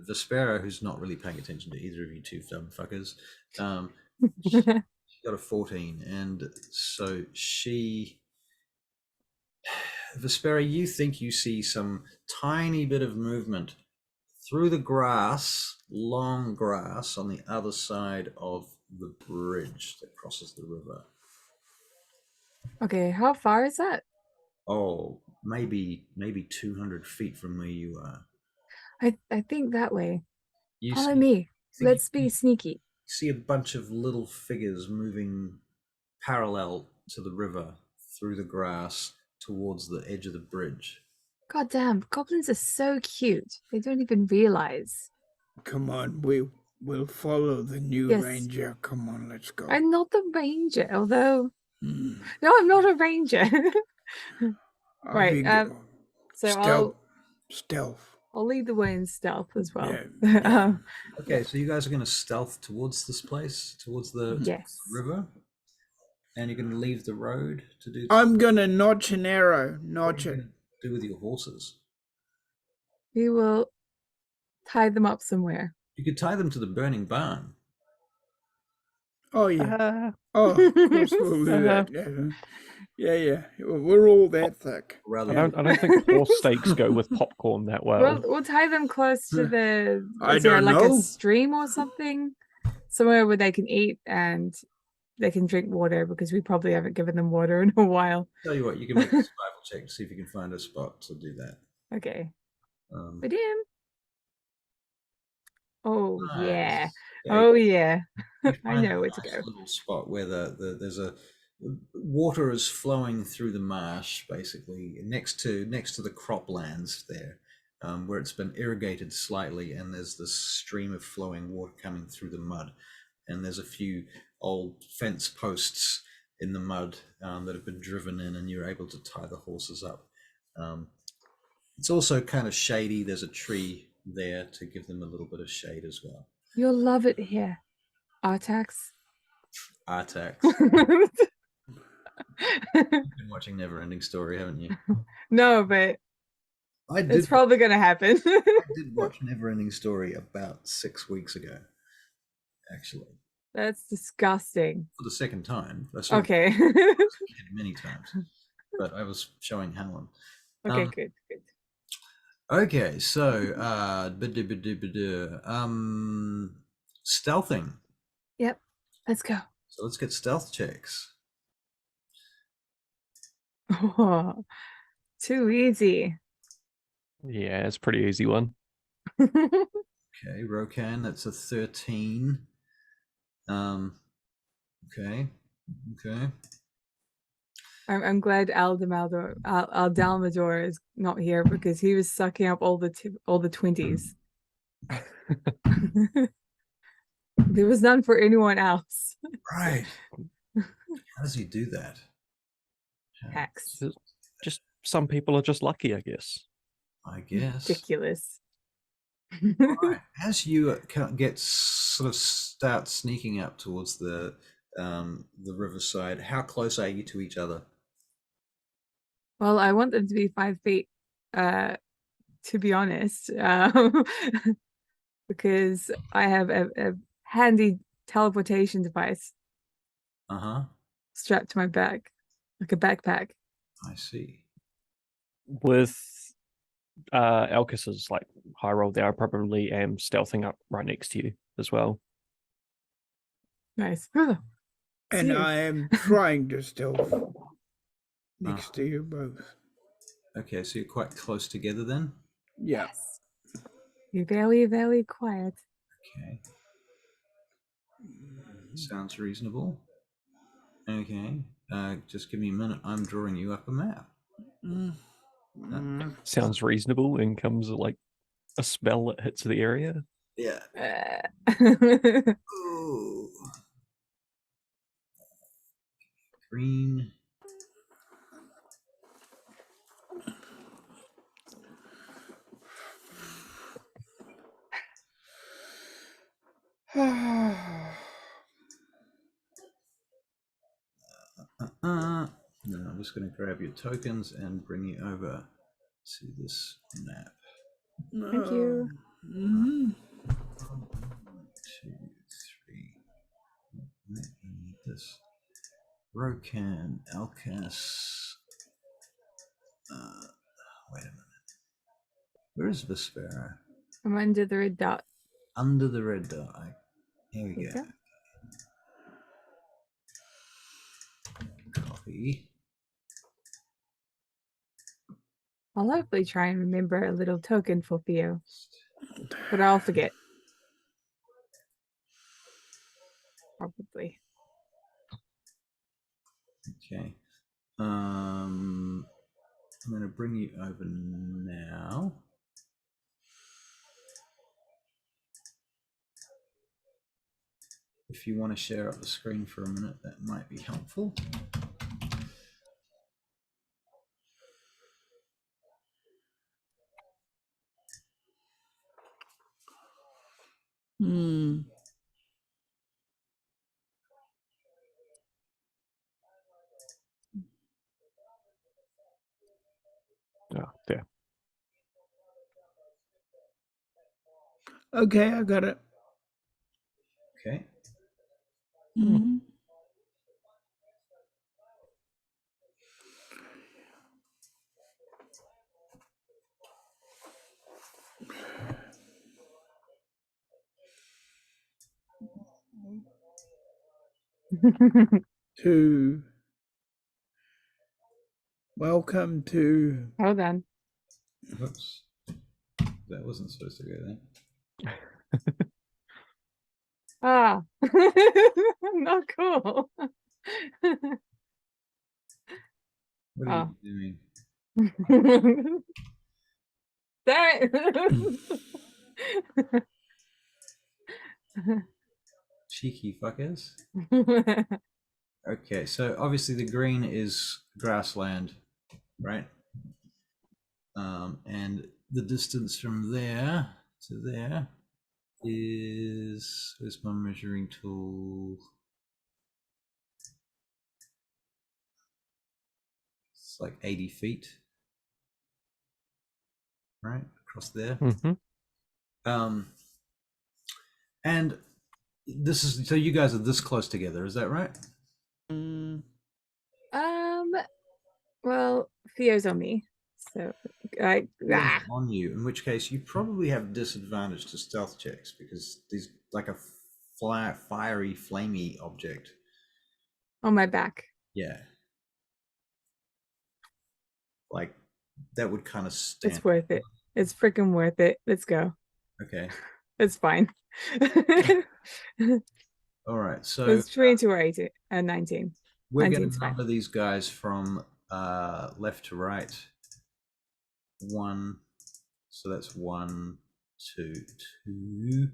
Vespera, who's not really paying attention to either of you two dumb fuckers, she got a 14, and so Vespera, you think you see some tiny bit of movement through the grass, long grass, on the other side of the bridge that crosses the river. Okay, how far is that? Oh, maybe 200 feet from where you are. I think that way. Follow me. Let's be sneaky. See a bunch of little figures moving parallel to the river through the grass towards the edge of the bridge. God damn, goblins are so cute. They don't even realize. Come on, we'll follow the new ranger. Come on, let's go. I'm not the ranger, although no, I'm not a ranger. Right. So stealth. I'll lead the way in stealth as well. Yeah. Okay, so you guys are going to stealth towards this place, towards the river, and you're going to leave the road to do. I'm going to notch an arrow. Notch it. Do with your horses. We will tie them up somewhere. You could tie them to the burning barn. Oh yeah. Of course we'll do that. Yeah. We're all that thick. I don't think horse steaks go with popcorn that well. We'll tie them close to the. Is there like a stream or something, somewhere where they can eat and they can drink water, because we probably haven't given them water in a while. Tell you what, you can make a survival check to see if you can find a spot to do that. Okay. Oh yeah. Nice. Oh yeah. You I find know a where to nice go. little spot where there's a water is flowing through the marsh, basically next to the croplands there, where it's been irrigated slightly, and there's this stream of flowing water coming through the mud, and there's a few old fence posts in the mud that have been driven in, and you're able to tie the horses up. It's also kind of shady. There's a tree there to give them a little bit of shade as well. You'll love it here. Artax. Artax. You've been watching Neverending Story, haven't you? No, but I did. it's probably going to happen. I did watch Neverending Story about 6 weeks ago, actually, That's disgusting. for the second time. I saw Okay. it many times, but I was showing Helen. Okay, good. Okay, so stealthing. Yep. Let's go. So let's get stealth checks. Oh, too easy. Yeah, it's a pretty easy one. Okay, Rokan, that's a 13. Okay. I'm glad Aldalmador is not here because he was sucking up all the 20s. There was none for anyone else. Right. How does he do that? Hacks. Just some people are just lucky, I guess. I guess. Ridiculous. Right. As you start sneaking up towards the riverside, how close are you to each other? Well, I want them to be 5 feet, to be honest, because I have a handy teleportation device strapped to my back, like a backpack. I see. With Elkis's like high roll there, I probably am stealthing up right next to you as well. Nice. And I am trying to stealth next to you both. Okay, so you're quite close together then? Yeah. Yes. You're very, very quiet. Okay. Sounds reasonable. Okay. Just give me a minute. I'm drawing you up a map. Sounds reasonable, and comes like a spell that hits the area. Yeah. Ooh. Green. No, I'm just going to grab your tokens and bring you over to this map. Thank you. 1, 2, 3. Let me need this. Rokan, Alkas. Wait a minute. Where is Vespera? I'm under the red dot. Under the red dot. Here we go. Copy. I'll hopefully try and remember a little token for Theo, but I'll forget. Probably. Okay. I'm going to bring you over now. If you want to share up the screen for a minute, that might be helpful. Oh, there. Okay, I got it. Okay. 2. Welcome to. Hold on. Oops. That wasn't supposed to go there. Ah, not cool. What are you Oh. doing? Damn it. Cheeky fuckers. Okay, so obviously the green is grassland, right? And the distance from there to there is, where's my measuring tool? It's like 80 feet, right? Across there. And this is, so you guys are this close together, is that right? Well, Theo's on me, so Theo's on you, in which case you probably have disadvantage to stealth checks because these like a fiery, flamey object on my back. Yeah. Like that would kind of stand. It's worth it. It's freaking worth it. Let's go. Okay. It's fine. All right. So it's 22 or 18 and 19. We're going to number these guys from left to right. 1. So that's 1, 2, 2,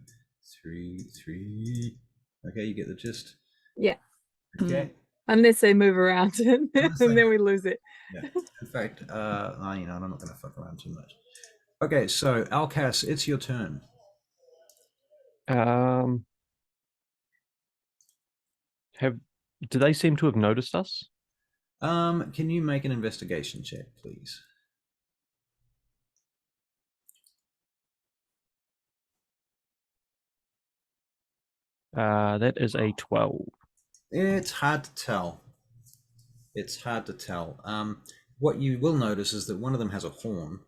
3, 3. Okay, you get the gist. Yeah. Okay. Unless they move around and then we lose it. Yeah. In fact, I'm not going to fuck around too much. Okay, so Alcas, it's your turn. Do they seem to have noticed us? Can you make an investigation check, please? That is a 12. It's hard to tell. It's hard to tell. What you will notice is that one of them has a horn.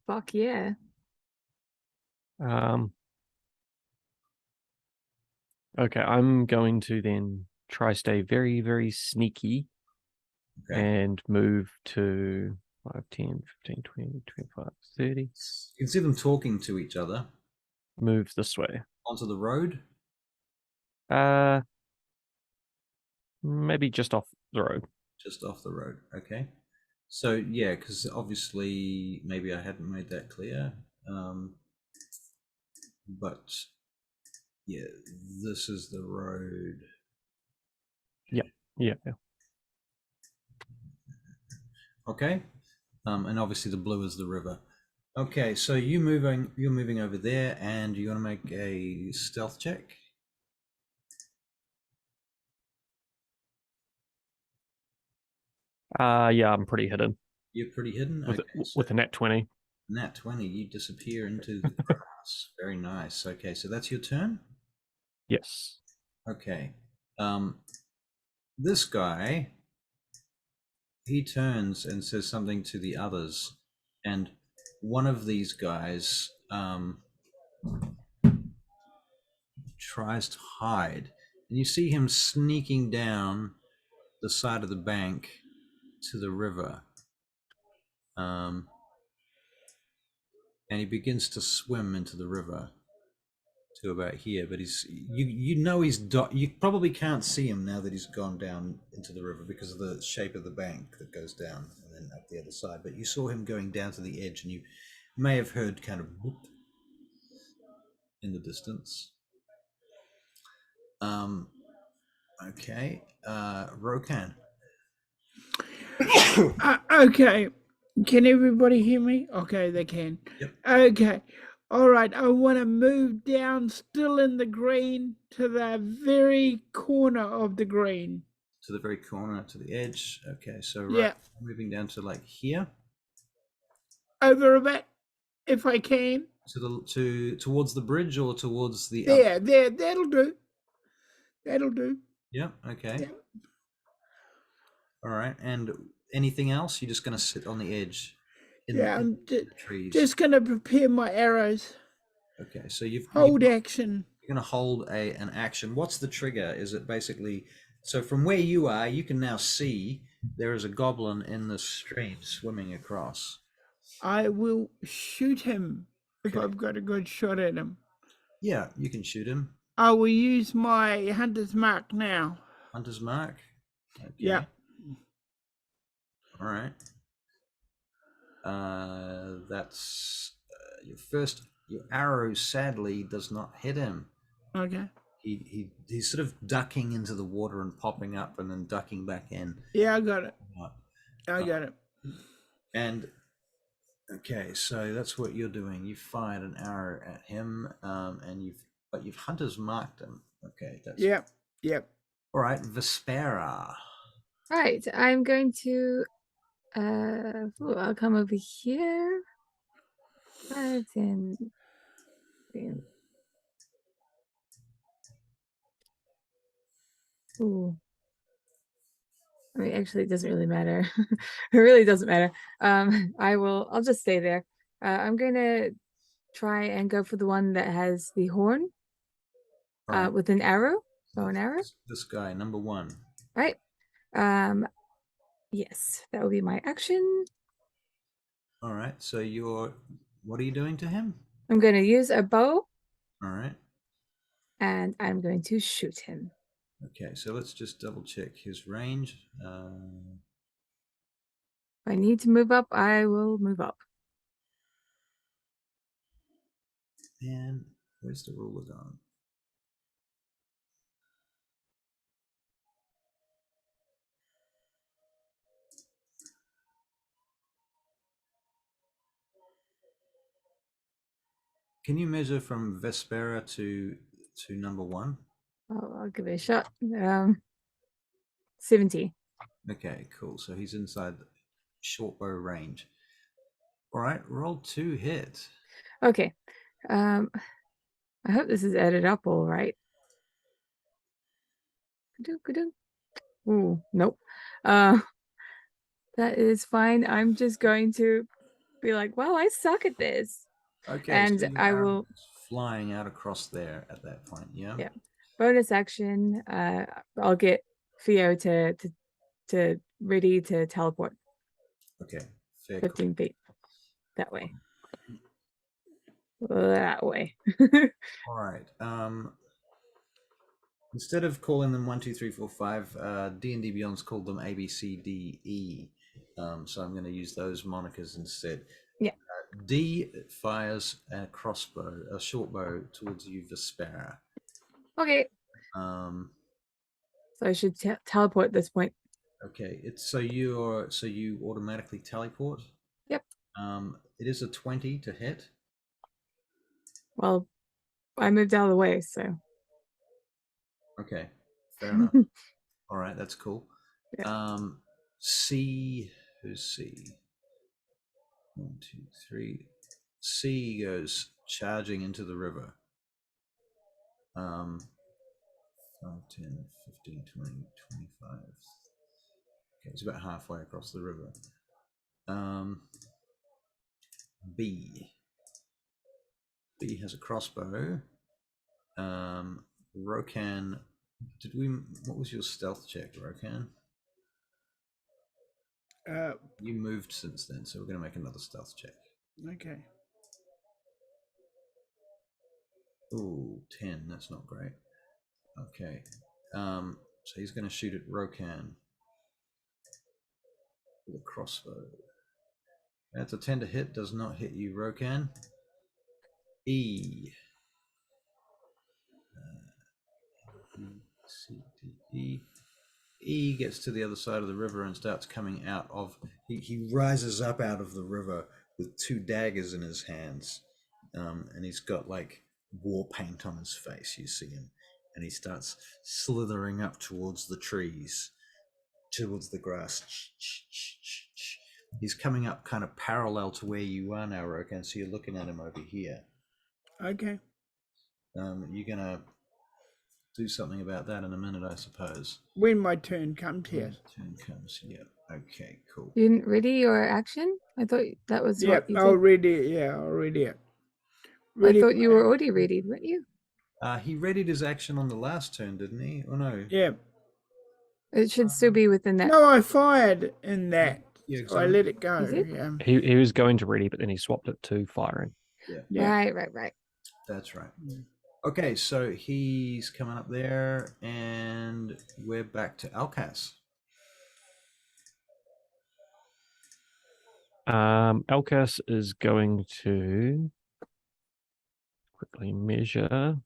Fuck yeah. Okay, I'm going to then try stay very, very sneaky and move to 5, 10, 15, 20, 25, 30. You can see them talking to each other. Move this way. Onto the road? Maybe just off the road. Just off the road, okay. So, yeah, because obviously maybe I hadn't made that clear. But, yeah, this is the road. Yeah. Okay. And obviously the blue is the river. Okay, so you're moving over there, and you're gonna make a stealth check. Yeah, I'm pretty hidden. You're pretty hidden? With a nat 20. Nat 20, you disappear into the grass. Very nice. Okay, so that's your turn? Yes. Okay. This guy, he turns and says something to the others, and one of these guys tries to hide, and you see him sneaking down the side of the bank to the river, and he begins to swim into the river to about here. But you probably can't see him now that he's gone down into the river because of the shape of the bank that goes down and then up the other side. But you saw him going down to the edge, and you may have heard kind of whoop in the distance. Okay, Rokan. Okay, can everybody hear me? Okay, they can. Yep. Okay, all right, I want to move down, still in the green, to the very corner of the green. To the very corner, to the edge. Okay, so yeah, moving down to like here. Over a bit, if I can. Towards the bridge or towards the there, that'll do. That'll do. Yeah. Okay. Yeah. All right. And anything else? You're just going to sit on the edge. I'm trees. Just going to prepare my arrows. Okay. So you've action. You're going to hold an action. What's the trigger? Is it basically so from where you are? You can now see there is a goblin in the stream swimming across. I will shoot him if I've got a good shot at him. Yeah, you can shoot him. I will use my hunter's mark now. Hunter's mark. Okay. Yeah. All right. That's your first. Your arrow sadly does not hit him. Okay. He's sort of ducking into the water and popping up and then ducking back in. Yeah, I got it. I got it. And okay, so that's what you're doing. You fired an arrow at him, and you've hunter's marked him. Okay, that's Yep. all right. Vespera. Right, I'm going to I'll come over here. 5, 10, 15. Ooh. I mean, actually, it doesn't really matter. It really doesn't matter. I'll just stay there. I'm gonna try and go for the one that has the horn. Right. With an arrow. Bow and arrow. This guy, number 1. Right. Yes, that will be my action. All right. So what are you doing to him? I'm going to use a bow. All right. And I'm going to shoot him. Okay, so let's just double check his range. If I need to move up, I will move up. And where's the ruler gone? Can you measure from Vespera to number 1? I'll give it a shot. 70. Okay, cool. So he's inside the short bow range. All right, roll 2 hit. Okay. I hope this is added up all right. Ooh, nope. That is fine. I'm just going to be like, well, I suck at this. Okay, and so I will flying out across there at that point. Yeah. Yeah. Bonus action. I'll get Theo to ready to teleport. Okay. Fair 15 feet. That way. That way. All right. Instead of calling them 1, 2, 3, 4, 5, D&D Beyond's called them A, B, C, D, E. So I'm going to use those monikers instead. Yeah. D fires a crossbow, a short bow towards you, Vespera. Okay. So I should teleport at this point. Okay. So you automatically teleport. Yep. It is a 20 to hit. Well, I moved out of the way, so. Okay. Fair enough. All right, that's cool. Yeah. C, who's C? 1, 2, 3. C goes charging into the river. 5, 10, 15, 20, 25. Okay, it's about halfway across the river. B has a crossbow. Rokan, what was your stealth check, Rokan? You moved since then, so we're going to make another stealth check. Okay. Ooh, 10, that's not great. Okay. So he's going to shoot at Rokan with a crossbow. That's a 10 to hit, does not hit you, Rokan. E. C, D, E. E gets to the other side of the river and starts coming out of. He rises up out of the river with 2 daggers in his hands, and he's got like war paint on his face. You see him, and he starts slithering up towards the trees, towards the grass. He's coming up kind of parallel to where you are now, Rokan. So you're looking at him over here. Okay. You're gonna do something about that in a minute, I suppose. When my turn comes, yes. Turn comes, yeah. Okay, cool. You didn't ready your action? I thought that was what you did. I'll read it. I thought you were already ready, weren't you? He readied his action on the last turn, didn't he? Or no? Yeah. It should still be within that. No, I fired in that. Yeah, so I let it go. Yeah. He was going to ready, but then he swapped it to firing. Yeah. Right. That's right. Okay, so he's coming up there, and we're back to Alcas. Alcas is going to quickly measure.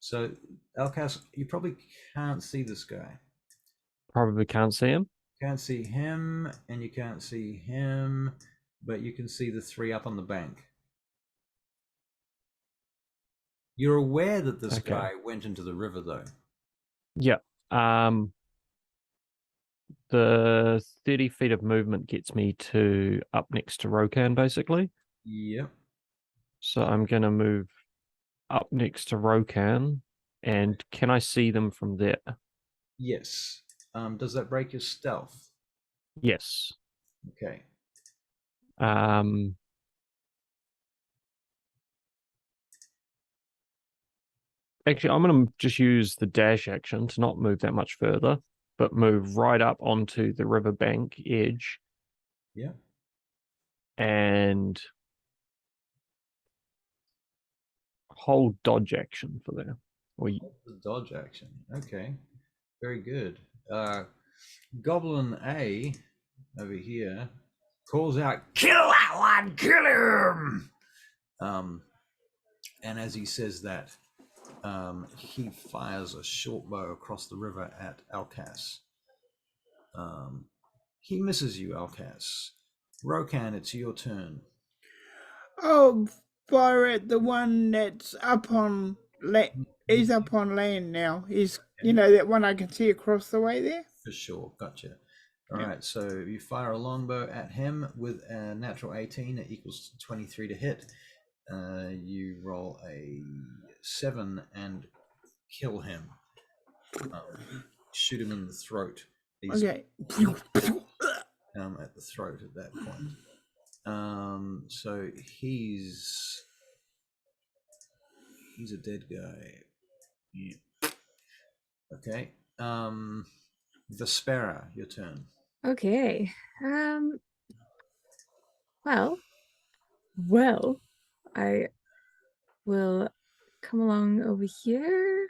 So, Alcas, you probably can't see this guy. Probably can't see him. Can't see him, and you can't see him, but you can see the three up on the bank. You're aware that this guy went into the river, though. Yeah. The 30 feet of movement gets me to up next to Rokan, basically. Yep. So I'm going to move up next to Rokan, and can I see them from there? Yes. Does that break your stealth? Yes. Okay. Actually, I'm going to just use the dash action to not move that much further, but move right up onto the riverbank edge. Yeah. And hold dodge action for that. The dodge action. Okay. Very good. Goblin A over here calls out, "Kill that one! Kill him!" And as he says that, he fires a short bow across the river at Alcas. He misses you, Alcas. Rokan, it's your turn. Oh, fire at the one that's up on land. He's up on land now. He's, you know, that one I can see across the way there. For sure, gotcha. All right, so you fire a longbow at him with a natural 18. It equals 23 to hit. You roll a 7 and kill him. Shoot him in the throat. He's Okay. at the throat at that point. So he's a dead guy. Yeah. Okay. Vespera, your turn. Okay. Well, I will come along over here.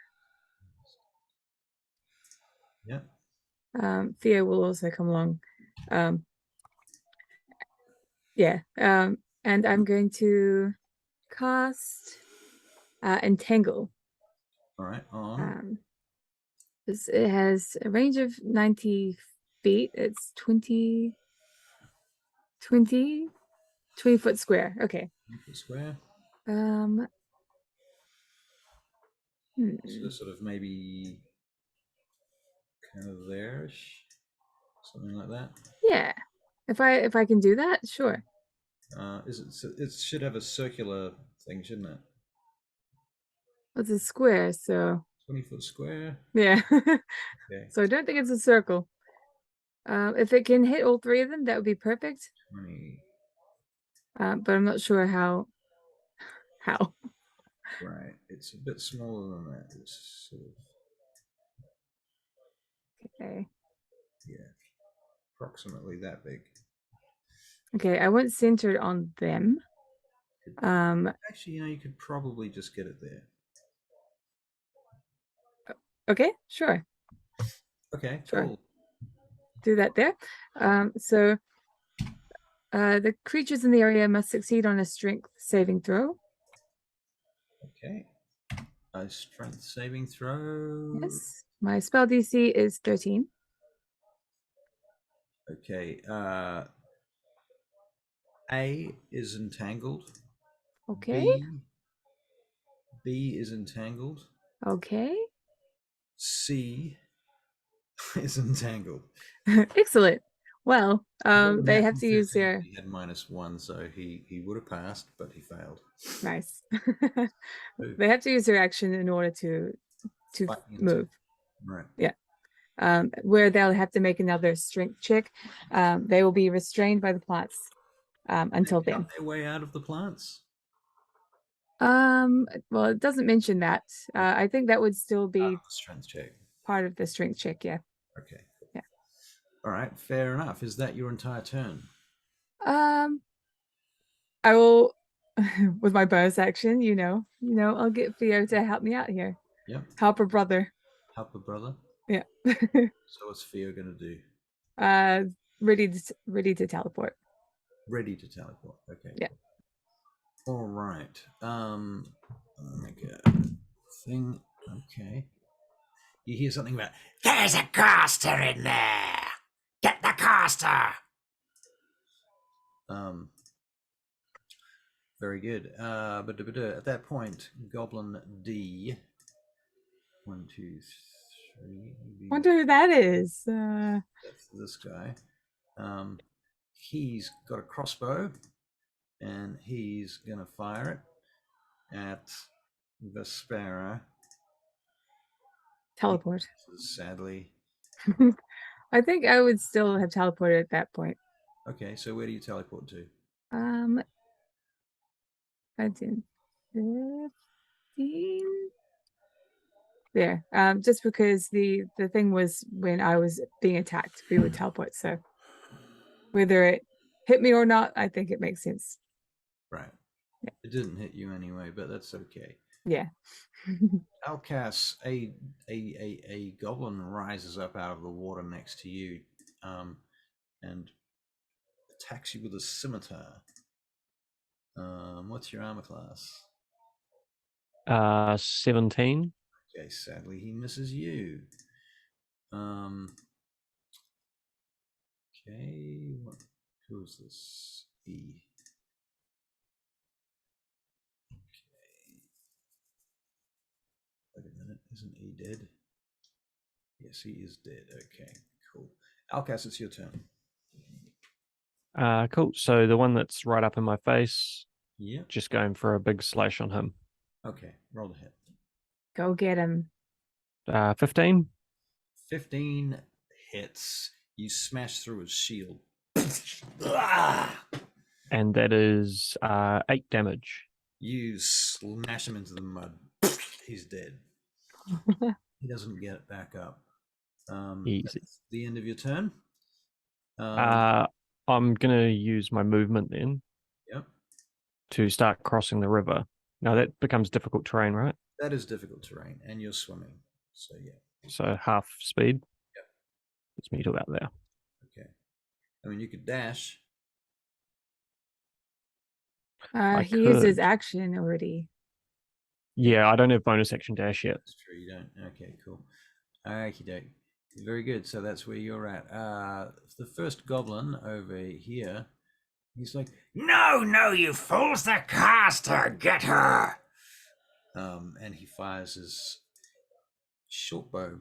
Yeah. Theo will also come along. Yeah. And I'm going to cast Entangle. All right. On. It has a range of 90 feet. It's 20 foot square. Okay. 20 foot square. So sort of maybe kind of there-ish, something like that. Yeah. If I can do that, sure. It should have a circular thing, shouldn't it? It's a square, so 20-foot square. yeah. Okay. So I don't think it's a circle. If it can hit all three of them, that would be perfect. 20. But I'm not sure how. Right. It's a bit smaller than that. It's sort of. Okay. Yeah. Approximately that big. Okay, I won't center it on them. Actually, you could probably just get it there. Okay, sure. Okay, sure. cool. Do that there. So the creatures in the area must succeed on a strength saving throw. Okay. A strength saving throw. Yes. My spell DC is 13. Okay. A is entangled. Okay. B is entangled. Okay. C is entangled. Excellent. Well, they have to use their. He had -1, so he would have passed, but he failed. Nice. They have to use their action in order to move. Right. Yeah. Where they'll have to make another strength check. They will be restrained by the plants until then. Their way out of the plants. Well, it doesn't mention that. I think that would still be strength check. Part of the strength check. Yeah. Okay. Yeah. All right. Fair enough. Is that your entire turn? I will. with my bonus action, I'll get Theo to help me out here. Yep. Help a brother. Help a brother. Yeah. So what's Theo gonna do? Ready to teleport. Ready to teleport. Okay. Yeah. All right. Make a thing. Okay. You hear something about there's a caster in there. Get the caster. Very good. But at that point, Goblin D. 1, 2, 3. Wonder who that is. That's this guy. He's got a crossbow, and he's gonna fire it at Vespera. Teleport. Sadly. I think I would still have teleported at that point. Okay, so where do you teleport to? I did 15. There. Just because the thing was when I was being attacked, we would teleport. So whether it hit me or not, I think it makes sense. Right. Yeah. It didn't hit you anyway, but that's okay. Yeah. Alcas, a goblin rises up out of the water next to you, and attacks you with a scimitar. What's your armor class? 17. Okay, sadly he misses you. Okay, who is this? E. Okay. Wait a minute, isn't E dead? Yes, he is dead. Okay, cool. Alcas, it's your turn. Cool. So the one that's right up in my face. Yeah. Just going for a big slash on him. Okay, roll the hit. Go get him. 15. 15 hits. You smash through his shield. And that is 8 damage. You smash him into the mud. He's dead. He doesn't get it back up. Easy. The end of your turn. I'm gonna use my movement then. Yep. To start crossing the river. Now that becomes difficult terrain, right? That is difficult terrain, and you're swimming. So yeah. So half speed. Yep. It's me to about there. Okay. I mean, you could dash. He used his action already. Yeah, I don't have bonus action dash yet. That's true, you don't. Okay, cool. Okie doke. Very good. So that's where you're at. The first goblin over here, he's like, No, you fools, the caster, get her. And he fires his short bow.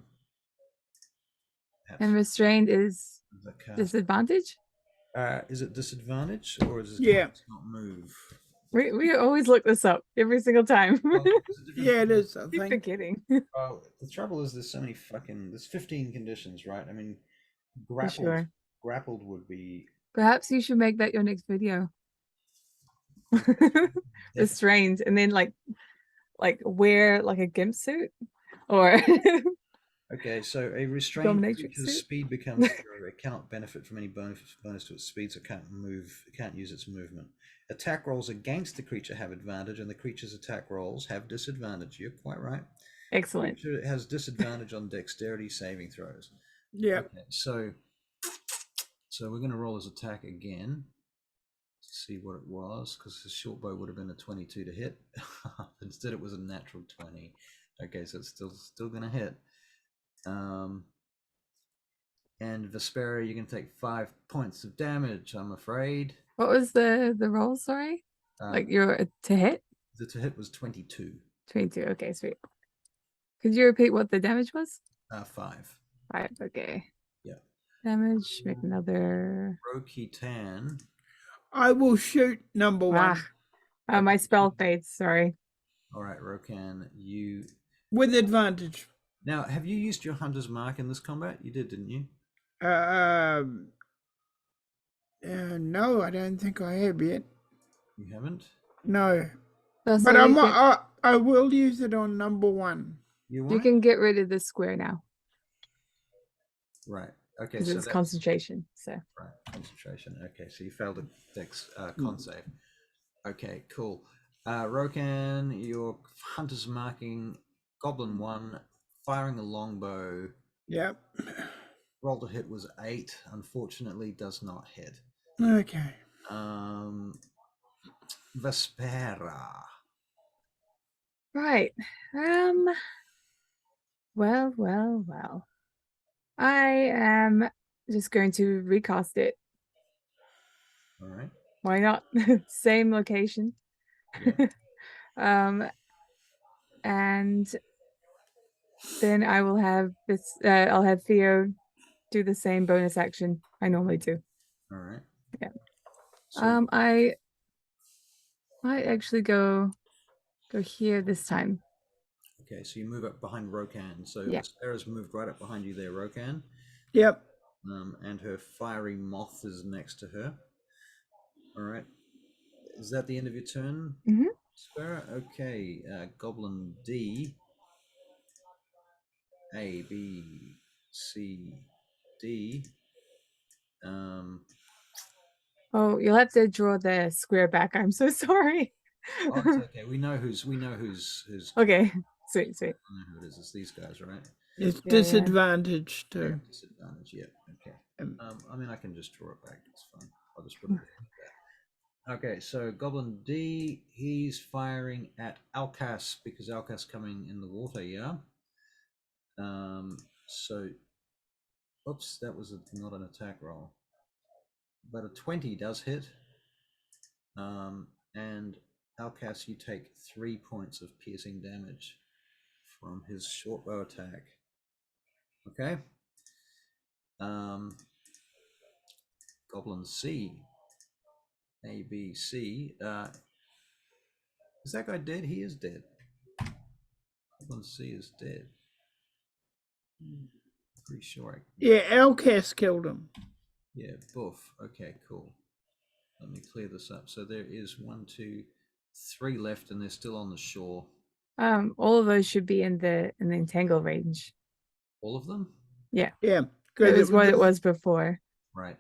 And restrained is disadvantage? Is it disadvantage or is it not move? We always look this up every single time. Well, yeah, it is. I keep think. forgetting. Well, the trouble is there's so many there's 15 conditions, right? I mean, grappled would be. Perhaps you should make that your next video. Restrained, and then like wear like a gimp suit or. Okay, so a restrained creature's speed becomes 0. It cannot benefit from any bonus to its speed, so it can't move. It can't use its movement. Attack rolls against the creature have advantage, and the creature's attack rolls have disadvantage. You're quite right. Excellent. It has disadvantage on dexterity saving throws. Yeah. Okay, so we're going to roll his attack again to see what it was, because his short bow would have been a 22 to hit. Instead, it was a natural 20. Okay, so it's still going to hit. And Vespera, you can take 5 points of damage, I'm afraid. What was the roll, sorry? Like your to hit? The to hit was 22. 22, okay, sweet. Could you repeat what the damage was? 5. 5, okay. Yeah. Damage, make another. Rokitan. I will shoot number 1. My spell fades, sorry. All right, Rokan, you. With advantage. Now, have you used your hunter's mark in this combat? You did, didn't you? No, I don't think I have yet. You haven't? No. So but I will use it on number 1. You can get rid of this square now. Right. Okay. So it's concentration. So. Right. Concentration. Okay. So you failed a dex con save. Okay, cool. Rokan, your hunter's marking Goblin 1, firing a longbow. Yep. Roll to hit was 8. Unfortunately, does not hit. Okay. Vespera. Right. Well. I am just going to recast it. All right. Why not? Same location. Yeah. And then I will have this. I'll have Theo do the same bonus action I normally do. All right. Yeah. So, I might actually go here this time. okay, so you move up behind Rokan. So Yeah. Vespera's moved right up behind you there, Rokan. Yep. And her fiery moth is next to her. All right. Is that the end of your turn? Mm-hmm. Vespera? Okay. Goblin D. A, B, C, D. Oh, you'll have to draw the square back. I'm so sorry. Oh, it's okay. We know who's. Okay. Sweet. I know who it is. It's these guys, right? It's Yeah, disadvantage too. Disadvantage. Yeah. Okay. I mean, I can just draw it back. It's fine. I'll just put it like that. Okay. So Goblin D, he's firing at Alcas because Alcas coming in the water. Yeah. So, oops, that was not an attack roll, but a 20 does hit. And Alcas, you take 3 points of piercing damage from his short bow attack. Okay. Goblin C. A, B, C. Is that guy dead? He is dead. Goblin C is dead. Pretty sure. Yeah, Alcas killed him. Yeah, boof. Okay, cool. Let me clear this up. So there is 1, 2, 3 left, and they're still on the shore. All of those should be in the entangle range. All of them? Yeah. Yeah. It was what it was before. Right.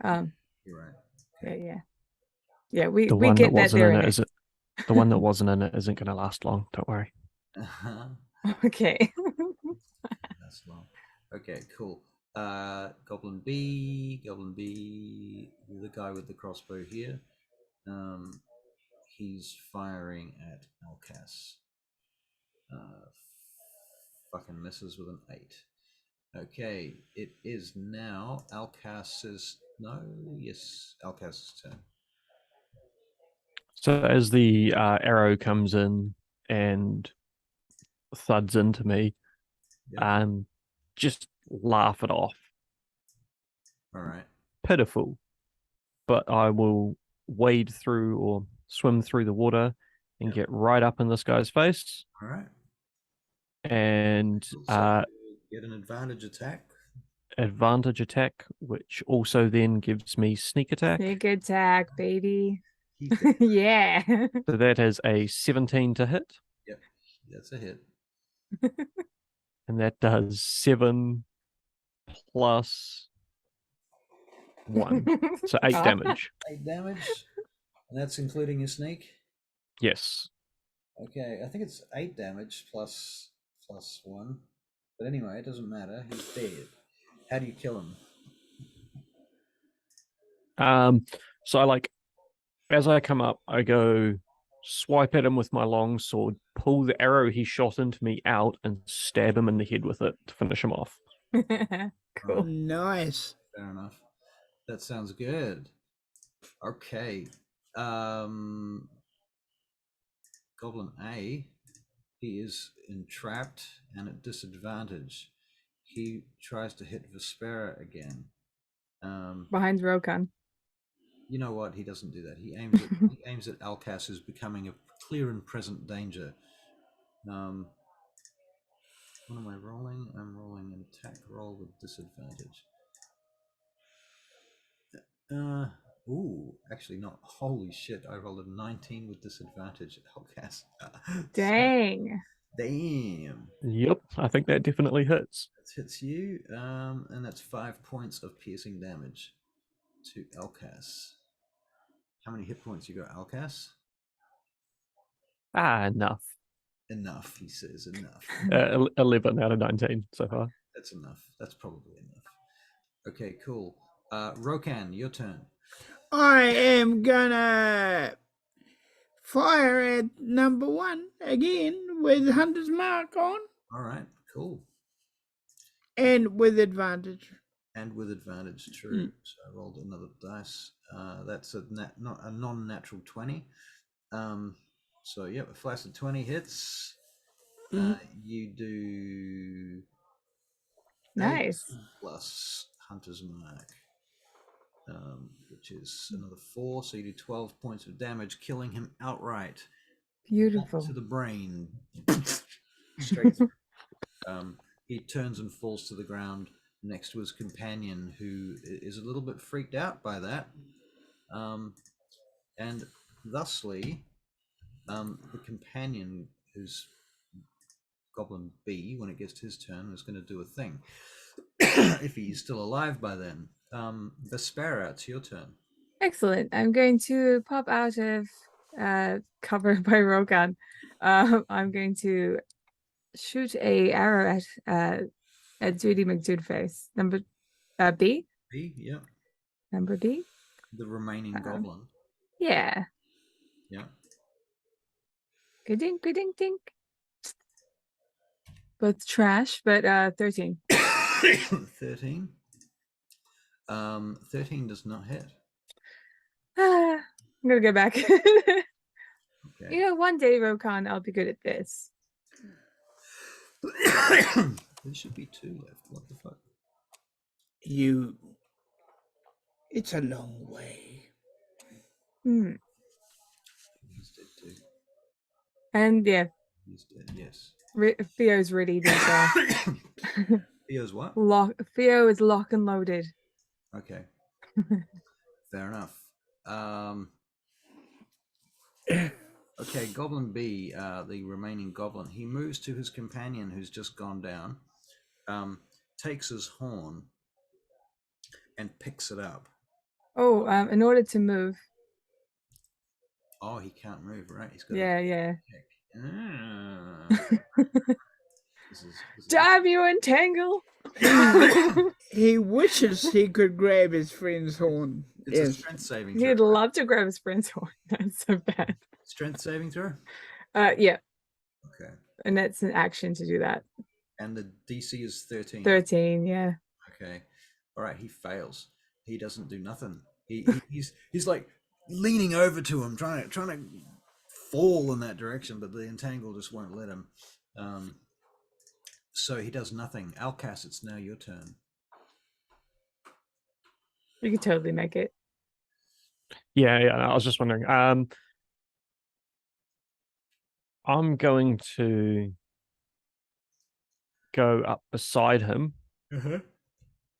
You're right. Okay. Yeah. We the one get that wasn't in it. Isn't the one that wasn't in it isn't going to last long. Don't worry. Okay. That's long. Okay, cool. Goblin B, the guy with the crossbow here. He's firing at Alcas. Fucking misses with an 8. Okay, it is now Alcas's. No, yes, Alcas's turn. So as the arrow comes in and thuds into me, just laugh it off. All right. Pitiful. But I will wade through or swim through the water and get right up in this guy's face. All right. And so get an advantage attack. Which also then gives me sneak attack. Sneak attack, baby. Yeah. So that is a 17 to hit. Yep, that's a hit. And that does 7 plus 1. So 8 damage. 8 damage? And that's including your sneak? Yes. Okay, I think it's 8 damage plus 1. But anyway, it doesn't matter. He's dead. How do you kill him? So as I come up, I go swipe at him with my long sword, pull the arrow he shot into me out, and stab him in the head with it to finish him off. Cool. Nice. Fair enough. That sounds good. Okay. Goblin A, he is entrapped and at disadvantage. He tries to hit Vespera again. Behind Rokan. You know what? He doesn't do that. He aims at Alcas, who's becoming a clear and present danger. What am I rolling? I'm rolling an attack roll with disadvantage. Ooh, actually not. Holy shit! I rolled a 19 with disadvantage. Alcas. Dang. Damn. Yep, I think that definitely hits. That hits you, and that's 5 points of piercing damage to Alcas. How many hit points you got, Alcas? Enough. Enough, he says, enough. 11 out of 19 so far. That's enough. That's probably enough. Okay, cool. Rokan, your turn. I am gonna fire at number 1 again with Hunter's Mark on. All right, cool. And with advantage. And with advantage, true. So I rolled another dice. That's a not a non-natural 20. So yep, a flaccid 20 hits. You do Nice. 8 plus Hunter's Mark, which is another 4. So you do 12 points of damage, killing him outright. Beautiful. To the brain. Straight through. He turns and falls to the ground next to his companion, who is a little bit freaked out by that. And thusly, the companion, who's Goblin B, when it gets to his turn, is going to do a thing. If he's still alive by then. Vespera, it's your turn. Excellent. I'm going to pop out of cover by Rogan. I'm going to shoot a arrow at Judy McDudeface. Number B. B, yeah. Number B. The remaining goblin. Yeah. Yeah. Good dink, good dink, dink. Both trash, but 13. 13. 13 does not hit. I'm gonna go back. Okay. You know, one day, Rokan, I'll be good at this. There should be 2 left. What the fuck? It's a long way. He's dead too. And yeah, He's dead, yes. Theo's ready to Theo's what? Theo is lock and loaded. Okay. Fair enough. Okay, Goblin B, the remaining goblin, he moves to his companion who's just gone down, takes his horn, and picks it up. Oh, in order to move. Oh, he can't move, right? He's got Yeah. This is Damn you, Entangle! He wishes he could grab his friend's horn. It's a strength saving throw. He'd love to grab his friend's horn. That's so bad. Strength saving throw? Yeah. Okay. And that's an action to do that. And the DC is 13. 13, yeah. Okay. All right, he fails. He doesn't do nothing. He's like leaning over to him, trying to fall in that direction, but the entangle just won't let him. So he does nothing. Alcas, it's now your turn. You could totally make it. Yeah, I was just wondering. I'm going to go up beside him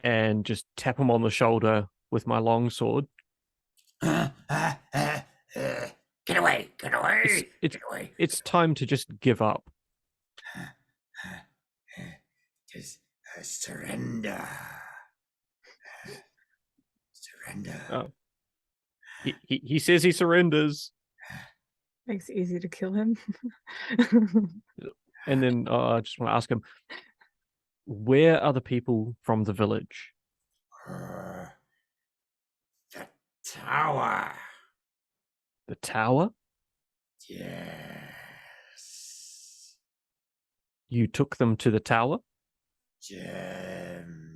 and just tap him on the shoulder with my longsword. Get away! Get away! Get away! It's time to just give up. Just surrender. Surrender. Oh. He says he surrenders. Makes it easy to kill him. And then I just want to ask him, where are the people from the village? The tower. The tower? Yes. You took them to the tower?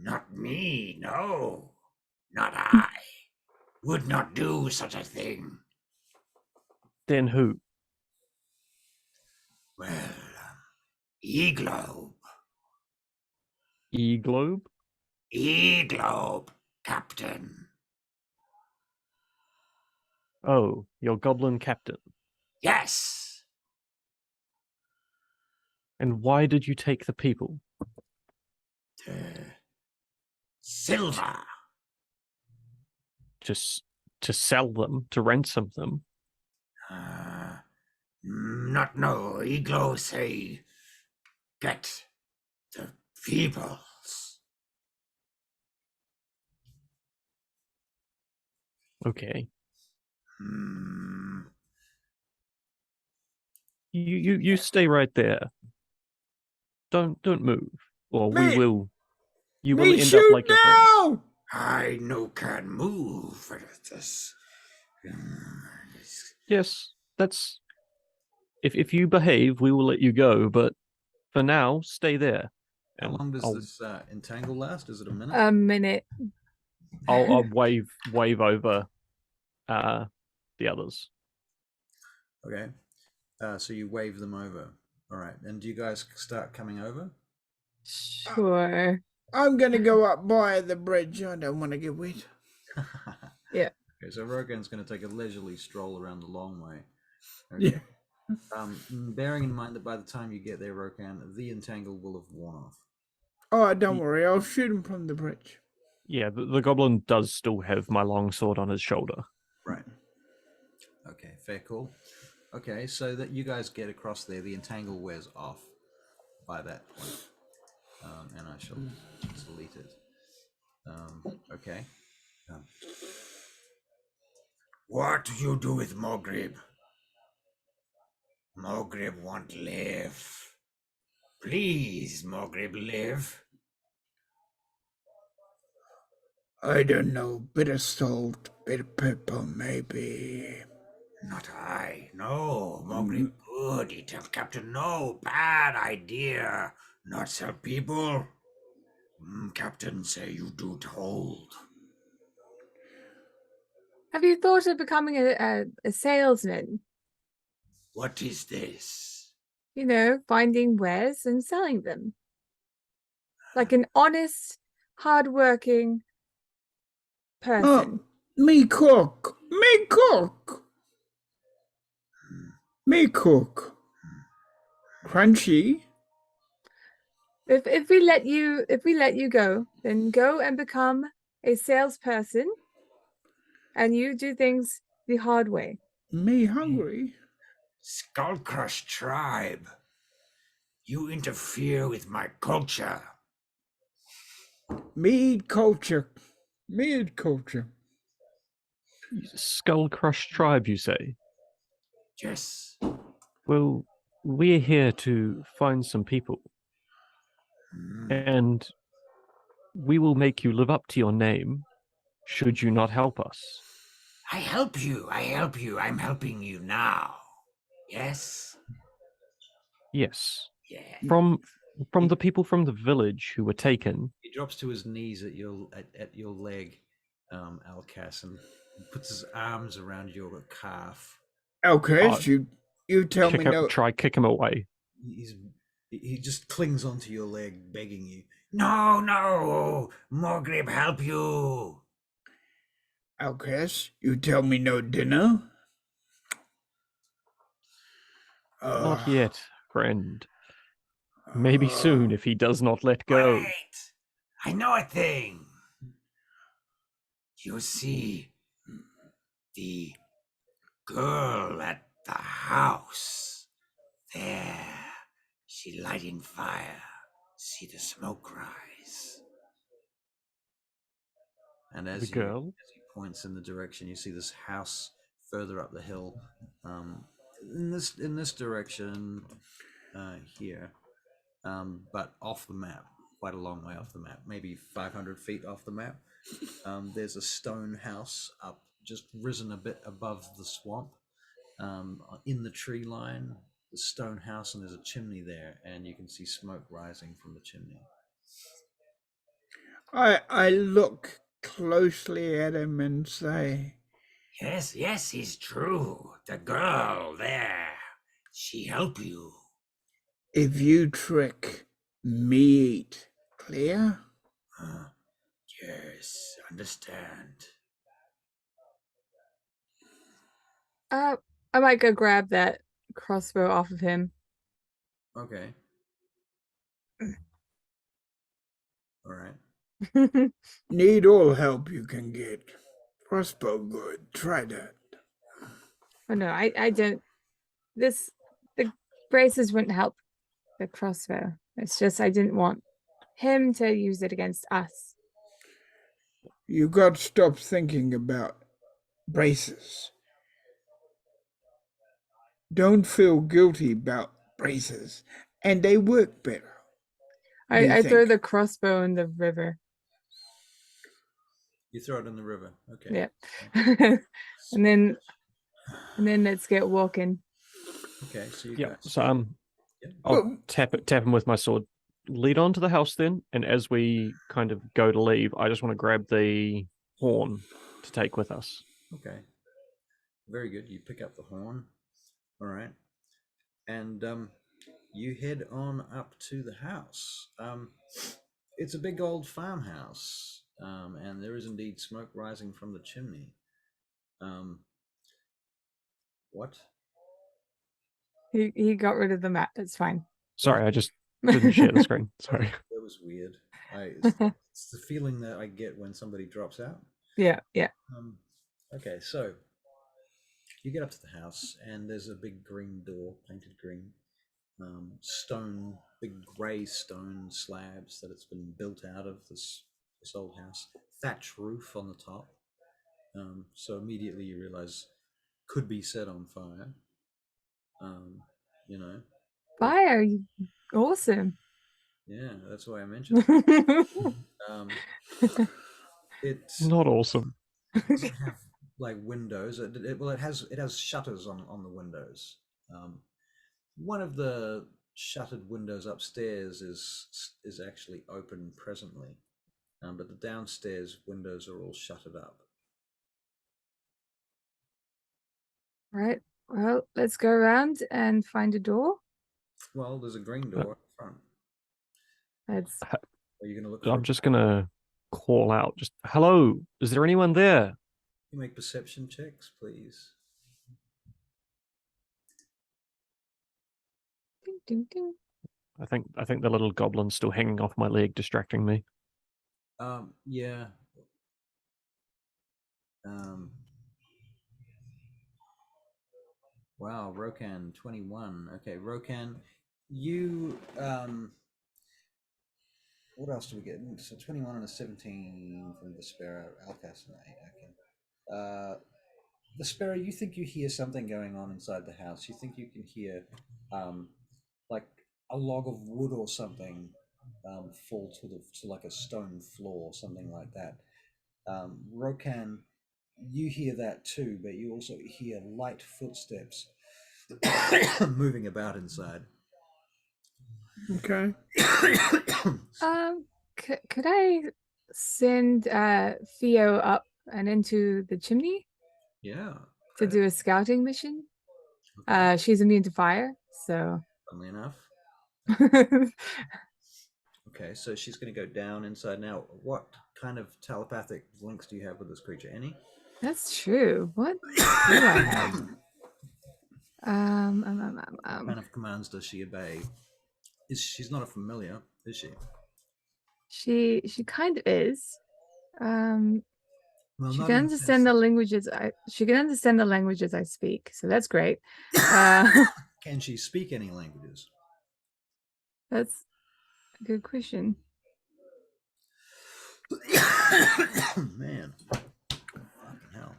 Not me, no. Not I. Would not do such a thing. Then who? Well, E-Globe. E-Globe? E-Globe, Captain. Oh, your goblin captain. Yes. And why did you take the people? Silver. To sell them, to ransom them? Not no. E-Globe say, get the peoples. Okay. You stay right there. Don't move, or we Me- will. You will Me end up shoot like your friends. now! I no can move. This. Yes, that's. If you behave, we will let you go. But for now, stay there. How And long does this entangle last? Is it a minute? A minute. I'll wave over the others. Okay. So you wave them over. All right. And do you guys start coming over? Sure. I'm gonna go up by the bridge. I don't want to get wet. Yeah. Okay, so Rogan's going to take a leisurely stroll around the long way. Okay. Yeah. Bearing in mind that by the time you get there, Rogan, the entangle will have worn off. Oh, don't worry. I'll shoot him from the bridge. Yeah, the goblin does still have my long sword on his shoulder. Right. Okay, fair call. Okay, so that you guys get across there, the entangle wears off by that point. And I shall delete it. Okay. What do you do with Mogrib? Mogrib won't live. Please, Mogrib, live. I don't know. Bit of salt, bit of pepper, maybe. Not I. No, Mogrib good. He tell Captain no. Bad idea. Not sell people. Captain say you do told. Have you thought of becoming a salesman? What is this? You know, finding wares and selling them. Like an honest, hard-working person. Me cook. Me cook. Me cook. Crunchy. If we let you go, then go and become a salesperson, and you do things the hard way. Me hungry. Skullcrush tribe. You interfere with my culture. Me eat culture. Me eat culture. Skull Crush tribe, you say? Yes. Well, we're here to find some people. And we will make you live up to your name, should you not help us. I help you. I'm helping you now. Yes? Yes. Yeah. From the people from the village who were taken. He drops to his knees at your leg, Alcas, and puts his arms around your calf. Alcas, you tell me no. Try kick him away. He just clings onto your leg, begging you. No. Mogrib help you. Alcas, you tell me no dinner? Not yet, friend. Maybe soon if he does not let go. Wait. I know a thing. You see, the girl at the house. There. She lighting fire. See the smoke rise. And as he points in the direction, you see this house further up the hill. In this direction, here, but off the map, quite a long way off the map, maybe 500 feet off the map. There's a stone house up, just risen a bit above the swamp. In the tree line, the stone house, and there's a chimney there, and you can see smoke rising from the chimney. I look closely at him and say, Yes, it's true. The girl there, she help you. If you trick, me eat. Clear? Yes, understand. I might go grab that crossbow off of him. Okay. All right. Need all help you can get. Crossbow good. Try that. Oh no, I don't. The braces wouldn't help the crossbow. It's just I didn't want him to use it against us. You got to stop thinking about braces. don't feel guilty about braces, and they work better. I throw the crossbow in the river. You throw it in the river. Okay. Yeah. and then let's get walking. Okay, so you Yeah. guys. So I'll tap him with my sword. Lead on to the house then, and as we kind of go to leave, I just want to grab the horn to take with us. Okay. Very good. You pick up the horn. All right. And you head on up to the house. It's a big old farmhouse, and there is indeed smoke rising from the chimney. What? He got rid of the map. It's fine. Sorry, I just didn't share the screen. Sorry. That was weird. It's the feeling that I get when somebody drops out. Yeah. Okay, so you get up to the house, and there's a big green door, painted green, stone, big grey stone slabs that it's been built out of, this old house. Thatch roof on the top. So immediately you realize could be set on fire. You know. Fire, awesome. Yeah, that's why I mentioned it. It's not awesome. It doesn't have like windows. It has shutters on the windows. One of the shuttered windows upstairs is actually open presently, but the downstairs windows are all shuttered up. Right. Well, let's go around and find a door. Well, there's a green door up front. Are you going to look? I'm just going to call out. Just hello. Is there anyone there? You make perception checks, please. Ding, ding, ding. I think the little goblin's still hanging off my leg, distracting me. Yeah. Wow, Rokan 21. Okay, Rokan, you what else do we get? So 21 and a 17 from Vespera, Alcas and 8. Okay. Vespera, you think you hear something going on inside the house. You think you can hear like a log of wood or something fall to like a stone floor, something like that. Rokan, you hear that too, but you also hear light footsteps moving about inside. Okay. Could I send Theo up and into the chimney? Yeah. To do a scouting mission. Okay. She's immune to fire, so. Funnily enough. Okay, so she's going to go down inside. Now, what kind of telepathic links do you have with this creature? Any? That's true. What do I have? What kind of commands does she obey? She's not a familiar, is she? She kind of is. Well, she can understand the languages. She can understand the languages I speak, so that's great. Can she speak any languages? That's a good question. Man, fucking hell.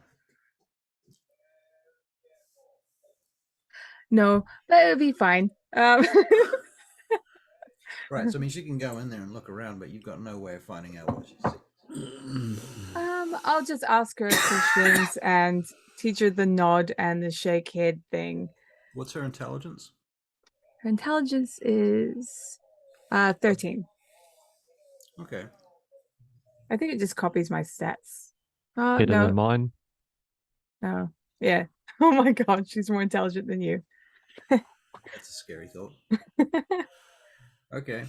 No, that would be fine. Right, so I mean, she can go in there and look around, but you've got no way of finding out what she's saying. I'll just ask her questions and teach her the nod and the shake head thing. What's her intelligence? Her intelligence is 13. Okay. I think it just copies my stats. Hidden no. in mine. Oh, yeah. Oh my god, she's more intelligent than you. That's a scary thought. Okay.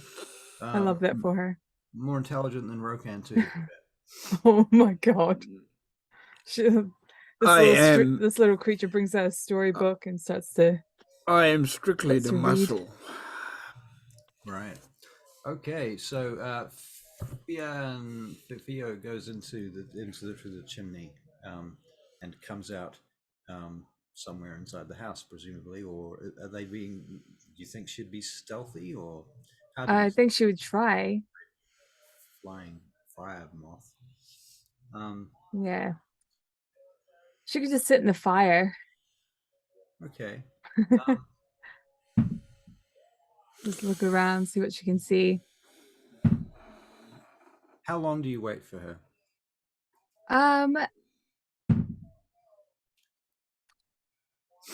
I love that for her. More intelligent than Rokan too. Oh my god. This little creature brings out a storybook and starts to. I am strictly the muscle. Right. Okay. So Theo goes into the chimney and comes out somewhere inside the house, presumably, or are they being? Do you think she'd be stealthy, or? I think she would try. Flying fire moth. Yeah. She could just sit in the fire. Okay. Just look around, see what you can see. How long do you wait for her?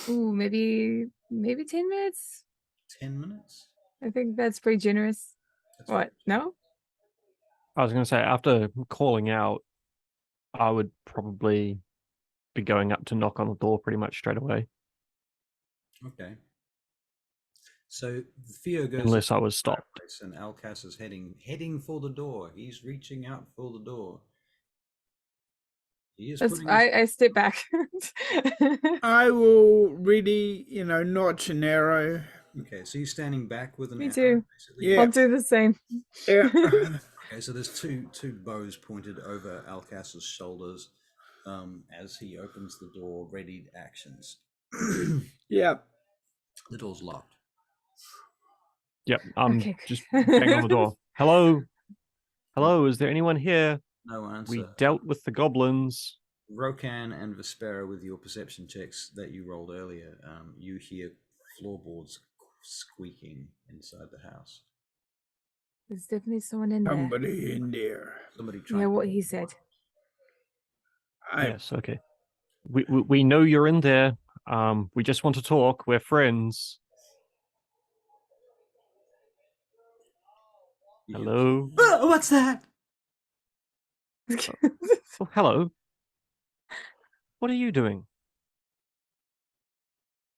Ooh, maybe 10 minutes. 10 minutes? I think that's pretty generous. That's What? No? I was going to say, after calling out, I would probably be going up to knock on the door pretty much straight away. Okay. So Theo goes, unless I was stopped. and Alcas is heading for the door. He's reaching out for the door. He is putting I step back. I will really, notch an arrow. Okay, so you're standing back with an Me arrow, too. basically? Yeah. I'll do the same. Yeah. Okay, so there's two bows pointed over Alcas's shoulders as he opens the door, readied actions. Yeah. The door's locked. Yep, I'm Okay. just banging on the door. Hello? Hello, is there anyone here? No answer. We dealt with the goblins. Rokan and Vespera, with your perception checks that you rolled earlier, you hear floorboards squeaking inside the house. There's definitely someone in there. Somebody in there. Somebody trying Yeah, to what he said. Yes, okay. We know you're in there. We just want to talk. We're friends. Hello? Oh, what's that? Oh, hello. What are you doing?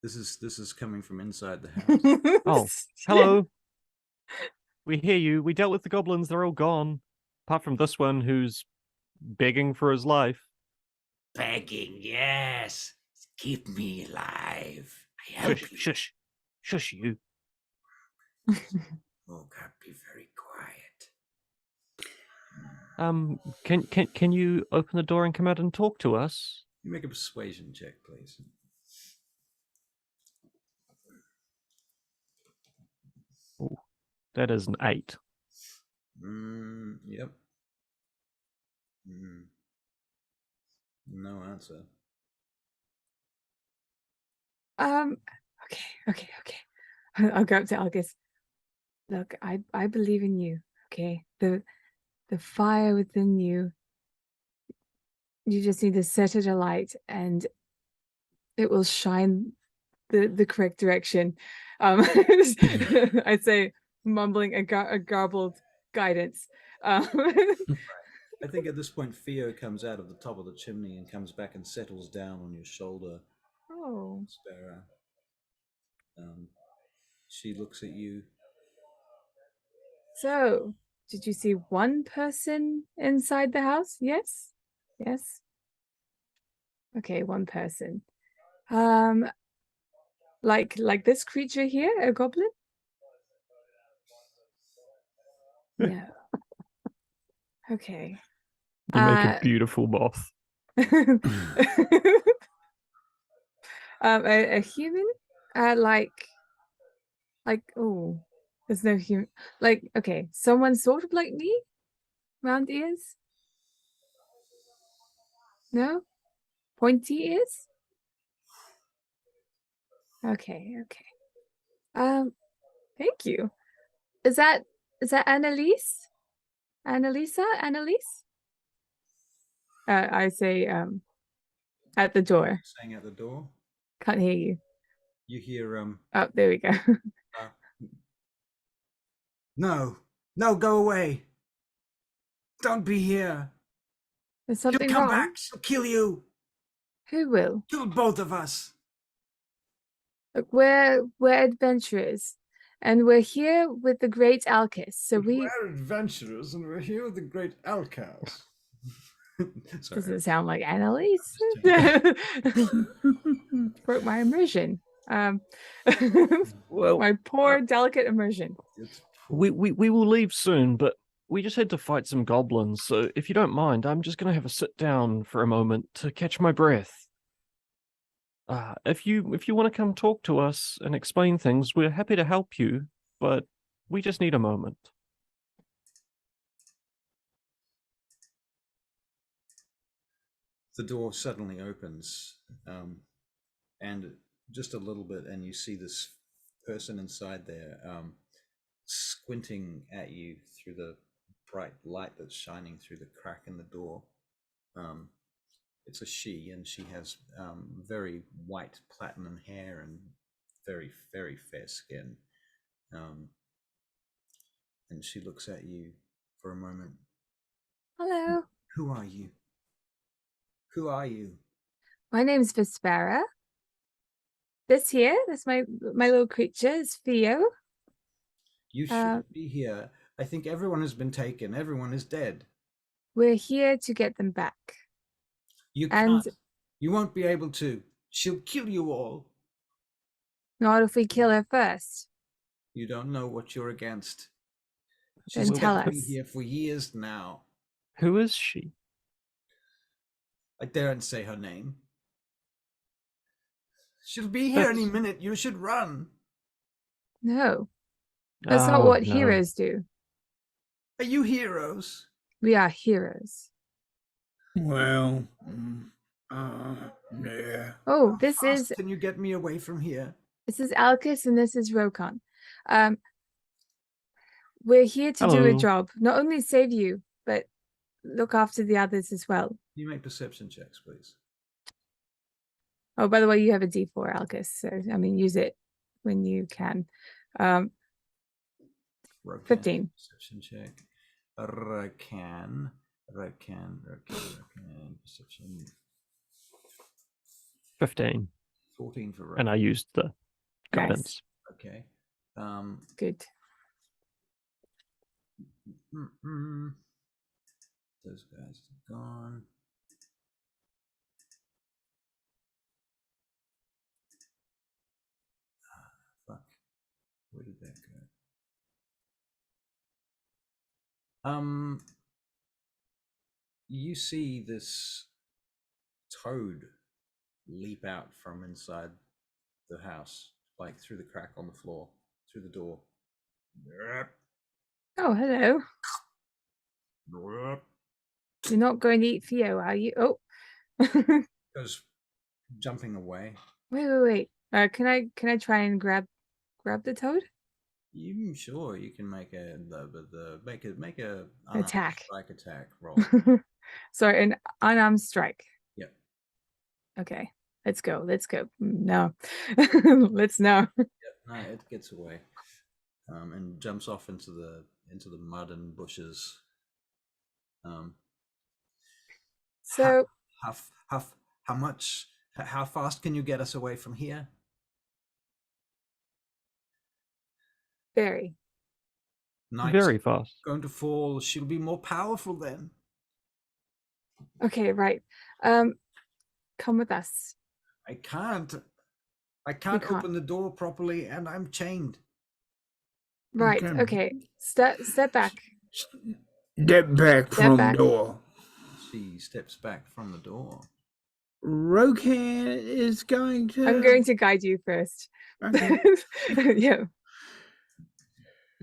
This is coming from inside the house. Oh, hello. We hear you. We dealt with the goblins. They're all gone. Apart from this one who's begging for his life. Begging, yes. Keep me alive. I help you. Shush. Shush you. Oh God, be very quiet. Can you open the door and come out and talk to us? You make a persuasion check, please. Ooh, that is an 8. Yep. No answer. Okay. I'll go up to Algus. Look, I believe in you. Okay, the fire within you. You just need to set it alight, and it will shine the correct direction. I'd say mumbling a garbled guidance. I think at this point, Theo comes out of the top of the chimney and comes back and settles down on your shoulder. Oh. Sparrow. She looks at you. So, did you see one person inside the house? Yes? Yes? Okay, one person. Like this creature here, a goblin? No. Okay. You make a beautiful moth. A human? Oh, there's no human. Like, okay, someone sort of like me? Round ears? No? Pointy ears? Okay. Thank you. Is that Annalise? Annalise? I say at the door. Saying at the door. Can't hear you. You hear Oh, there we go. No, go away. Don't be here. There's something She'll come wrong. back. She'll kill you. Who will? Kill both of us. Look, we're adventurers, and we're here with the great Alkis. So We're adventurers, and we're here with the great Alcaz. Doesn't sound like Annalise. Broke my immersion. Well, my poor delicate immersion. We will leave soon, but we just had to fight some goblins. So if you don't mind, I'm just gonna have a sit down for a moment to catch my breath. If you want to come talk to us and explain things, we're happy to help you, but we just need a moment. The door suddenly opens, and just a little bit, and you see this person inside there squinting at you through the bright light that's shining through the crack in the door. It's a she, and she has very white platinum hair and very, very fair skin. And she looks at you for a moment. Hello. Who are you? Who are you? My name's Vespera. This my little creature is Theo. You shouldn't be here. I think everyone has been taken. Everyone is dead. We're here to get them back. You can't. You won't be able to. She'll kill you all. Not if we kill her first. You don't know what you're against. Then She's tell kept me us. here for years now. Who is she? I daren't say her name. She'll be here any minute. You should run. No. That's not what heroes do. Are you heroes? We are heroes. Well, yeah. Oh, How fast can you get me away from here? This is Alcus and this is Rokon. We're here to do a job. Not only save you, but look after the others as well. Can you make perception checks, please? Oh, by the way, you have a D4, Alcus. So, I mean, use it when you can. 15. Perception check. Rakan. Perception. 15. 14 for Rakan. And I used the guidance. Nice. Okay. Good. Those guys are gone. Fuck. Where did that go? You see this toad leap out from inside the house, like through the crack on the floor, through the door. Oh, hello. You're not going to eat Theo, are you? Oh. Goes jumping away. Wait. Can I try and grab the toad? You sure you can make a Attack. strike attack roll. Sorry, an unarmed strike. Yep. Okay. Let's go. No. Let's know. Yep. No, it gets away. And jumps off into the mud and bushes. So how fast can you get us away from here? Very. Night's Very fast. going to fall. She'll be more powerful then. Okay, right. Come with us. I can't open the door properly, and I'm chained. Right. Okay. Step back. Step back from the door. She steps back from the door. Rokan is going to... I'm going to guide you first. Okay. Yeah.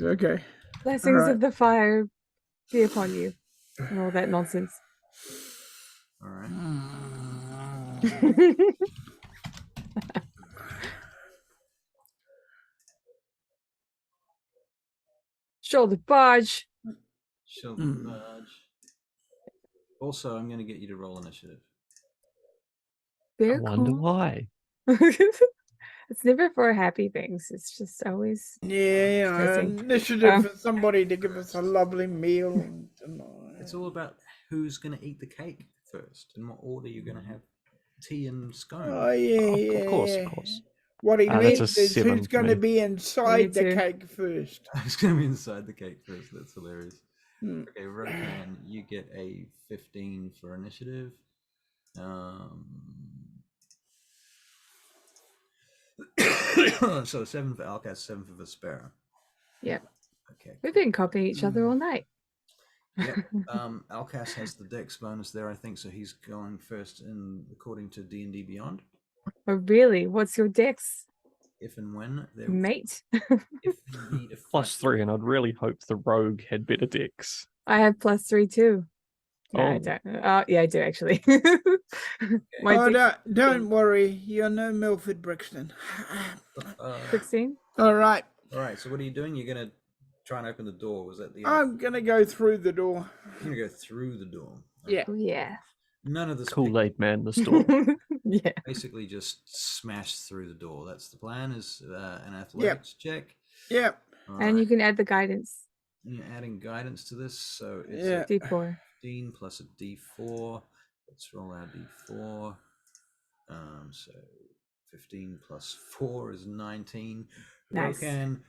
Okay. Blessings of the fire be upon you. And all that nonsense. All right. Shoulder barge. Shoulder barge. Also, I'm going to get you to roll initiative. Very I wonder cool. why. It's never for happy things. It's just always initiative for somebody to give us a lovely meal. It's all about who's going to eat the cake first, and what order you're going to have tea and scone. Oh yeah, of course. What he means is who's going to me. be inside the cake first. Who's going to be inside the cake first? That's hilarious. Okay, Rokan, you get a 15 for initiative. So 7 for Alcas, 7 for Vespera. Yep. Okay. We've been copying each other all night. Yep. Alcas has the dex bonus there, I think, so he's going first in according to D&D Beyond. Oh, really? What's your dex? If and when there Mate. if you need a +3, and I'd really hope the rogue had better decks. I have +3 too. No, I Oh. don't. Yeah, I do actually. Don't worry. You're no Milford Brixton. 16. All right. All right. So what are you doing? You're gonna try and open the door. Was that the? I'm going to go through the door. You're gonna go through the door. Yeah. Oh, yeah. None of this. Kool-Aid man, this door. Yeah. Basically, just smash through the door. That's the plan. Is an athletics check. Yep. All And you right. can add the guidance. You're adding guidance to this, so it's Yeah. D4. 15 plus a D4. Let's roll our D4. So 15 plus 4 is 19. Nice. Rokan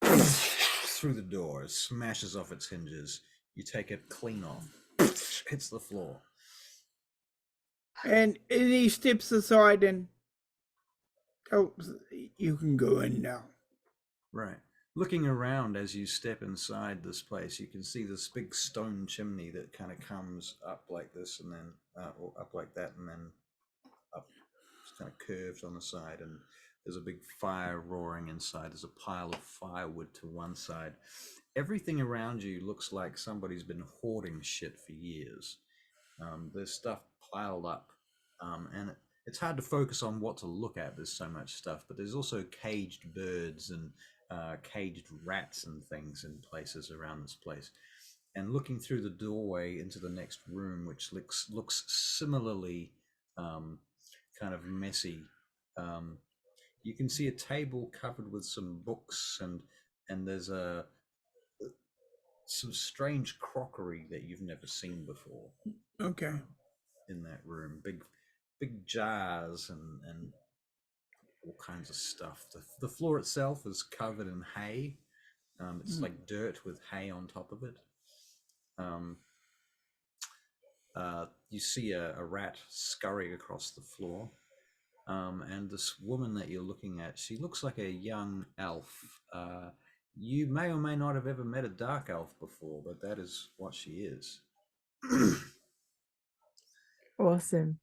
through the door, smashes off its hinges. You take it clean off. Hits the floor. And he steps aside and tells you can go in now. Right. Looking around as you step inside this place, you can see this big stone chimney that kind of comes up like this and then, or up like that and then up. It's kind of curved on the side, and there's a big fire roaring inside. There's a pile of firewood to one side. Everything around you looks like somebody's been hoarding shit for years. There's stuff piled up, and it's hard to focus on what to look at. There's so much stuff, but there's also caged birds and caged rats and things in places around this place. And looking through the doorway into the next room, which looks similarly kind of messy, you can see a table covered with some books, and there's some strange crockery that you've never seen before. Okay. In that room, big jars and all kinds of stuff. The floor itself is covered in hay. It's like dirt with hay on top of it. You see a rat scurrying across the floor. And this woman that you're looking at, she looks like a young elf. You may or may not have ever met a dark elf before, but that is what she is. Awesome.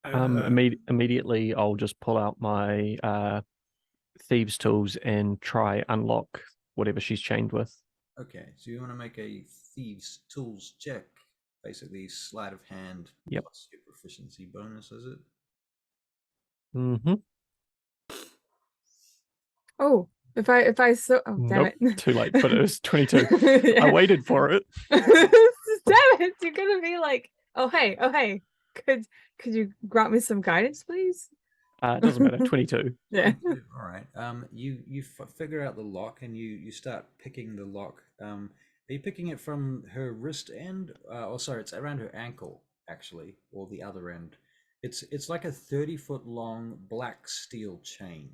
Immediately, I'll just pull out my thieves' tools and try unlock whatever she's chained with. Okay, so you want to make a thieves' tools check. Basically, sleight of hand plus your proficiency bonus, is it? Mm-hmm. Oh, if I saw, oh damn it. Too late, but it was 22. Yeah. I waited for it. Damn it! You're gonna be like, oh hey, could you grant me some guidance, please? It doesn't matter. 22. Yeah. All right. You figure out the lock and you start picking the lock. Are you picking it from her wrist end? Sorry, it's around her ankle actually, or the other end. It's like a 30-foot long black steel chain.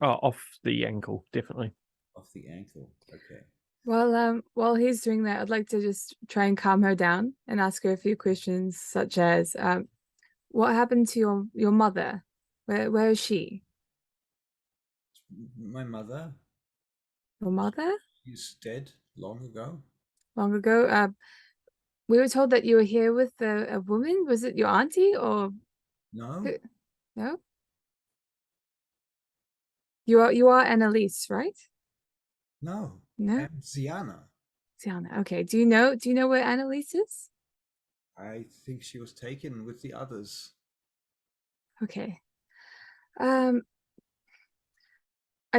Oh, off the ankle, definitely. Off the ankle. Okay. Well, while he's doing that, I'd like to just try and calm her down and ask her a few questions, such as, what happened to your mother? Where is she? My mother? Your mother? She's dead long ago. Long ago? We were told that you were here with a woman. Was it your auntie or No. no? You are Annalise, right? No. No? I'm Ziana. Tiana. Okay. Do you know where Annalise is? I think she was taken with the others. Okay. I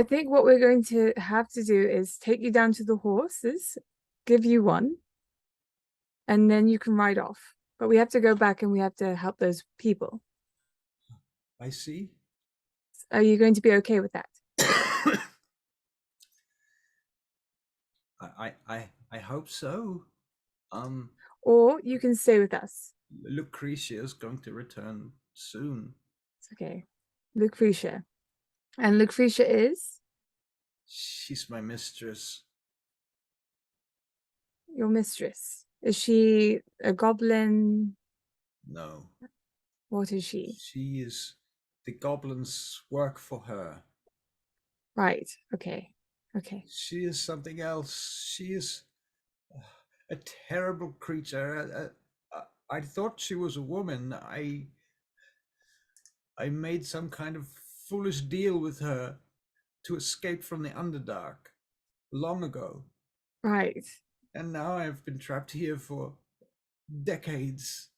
think what we're going to have to do is take you down to the horses, give you one, and then you can ride off. But we have to go back and we have to help those people. I see. Are you going to be okay with that? I hope so. Or you can stay with us. Lucretia is going to return soon. It's okay. Lucretia. And Lucretia is? She's my mistress. Your mistress. Is she a goblin? No. What is she? She is... The goblins work for her. Right. Okay. Okay. She is something else. She is a terrible creature. I thought she was a woman. I made some kind of foolish deal with her to escape from the Underdark long ago. Right. And now I've been trapped here for decades.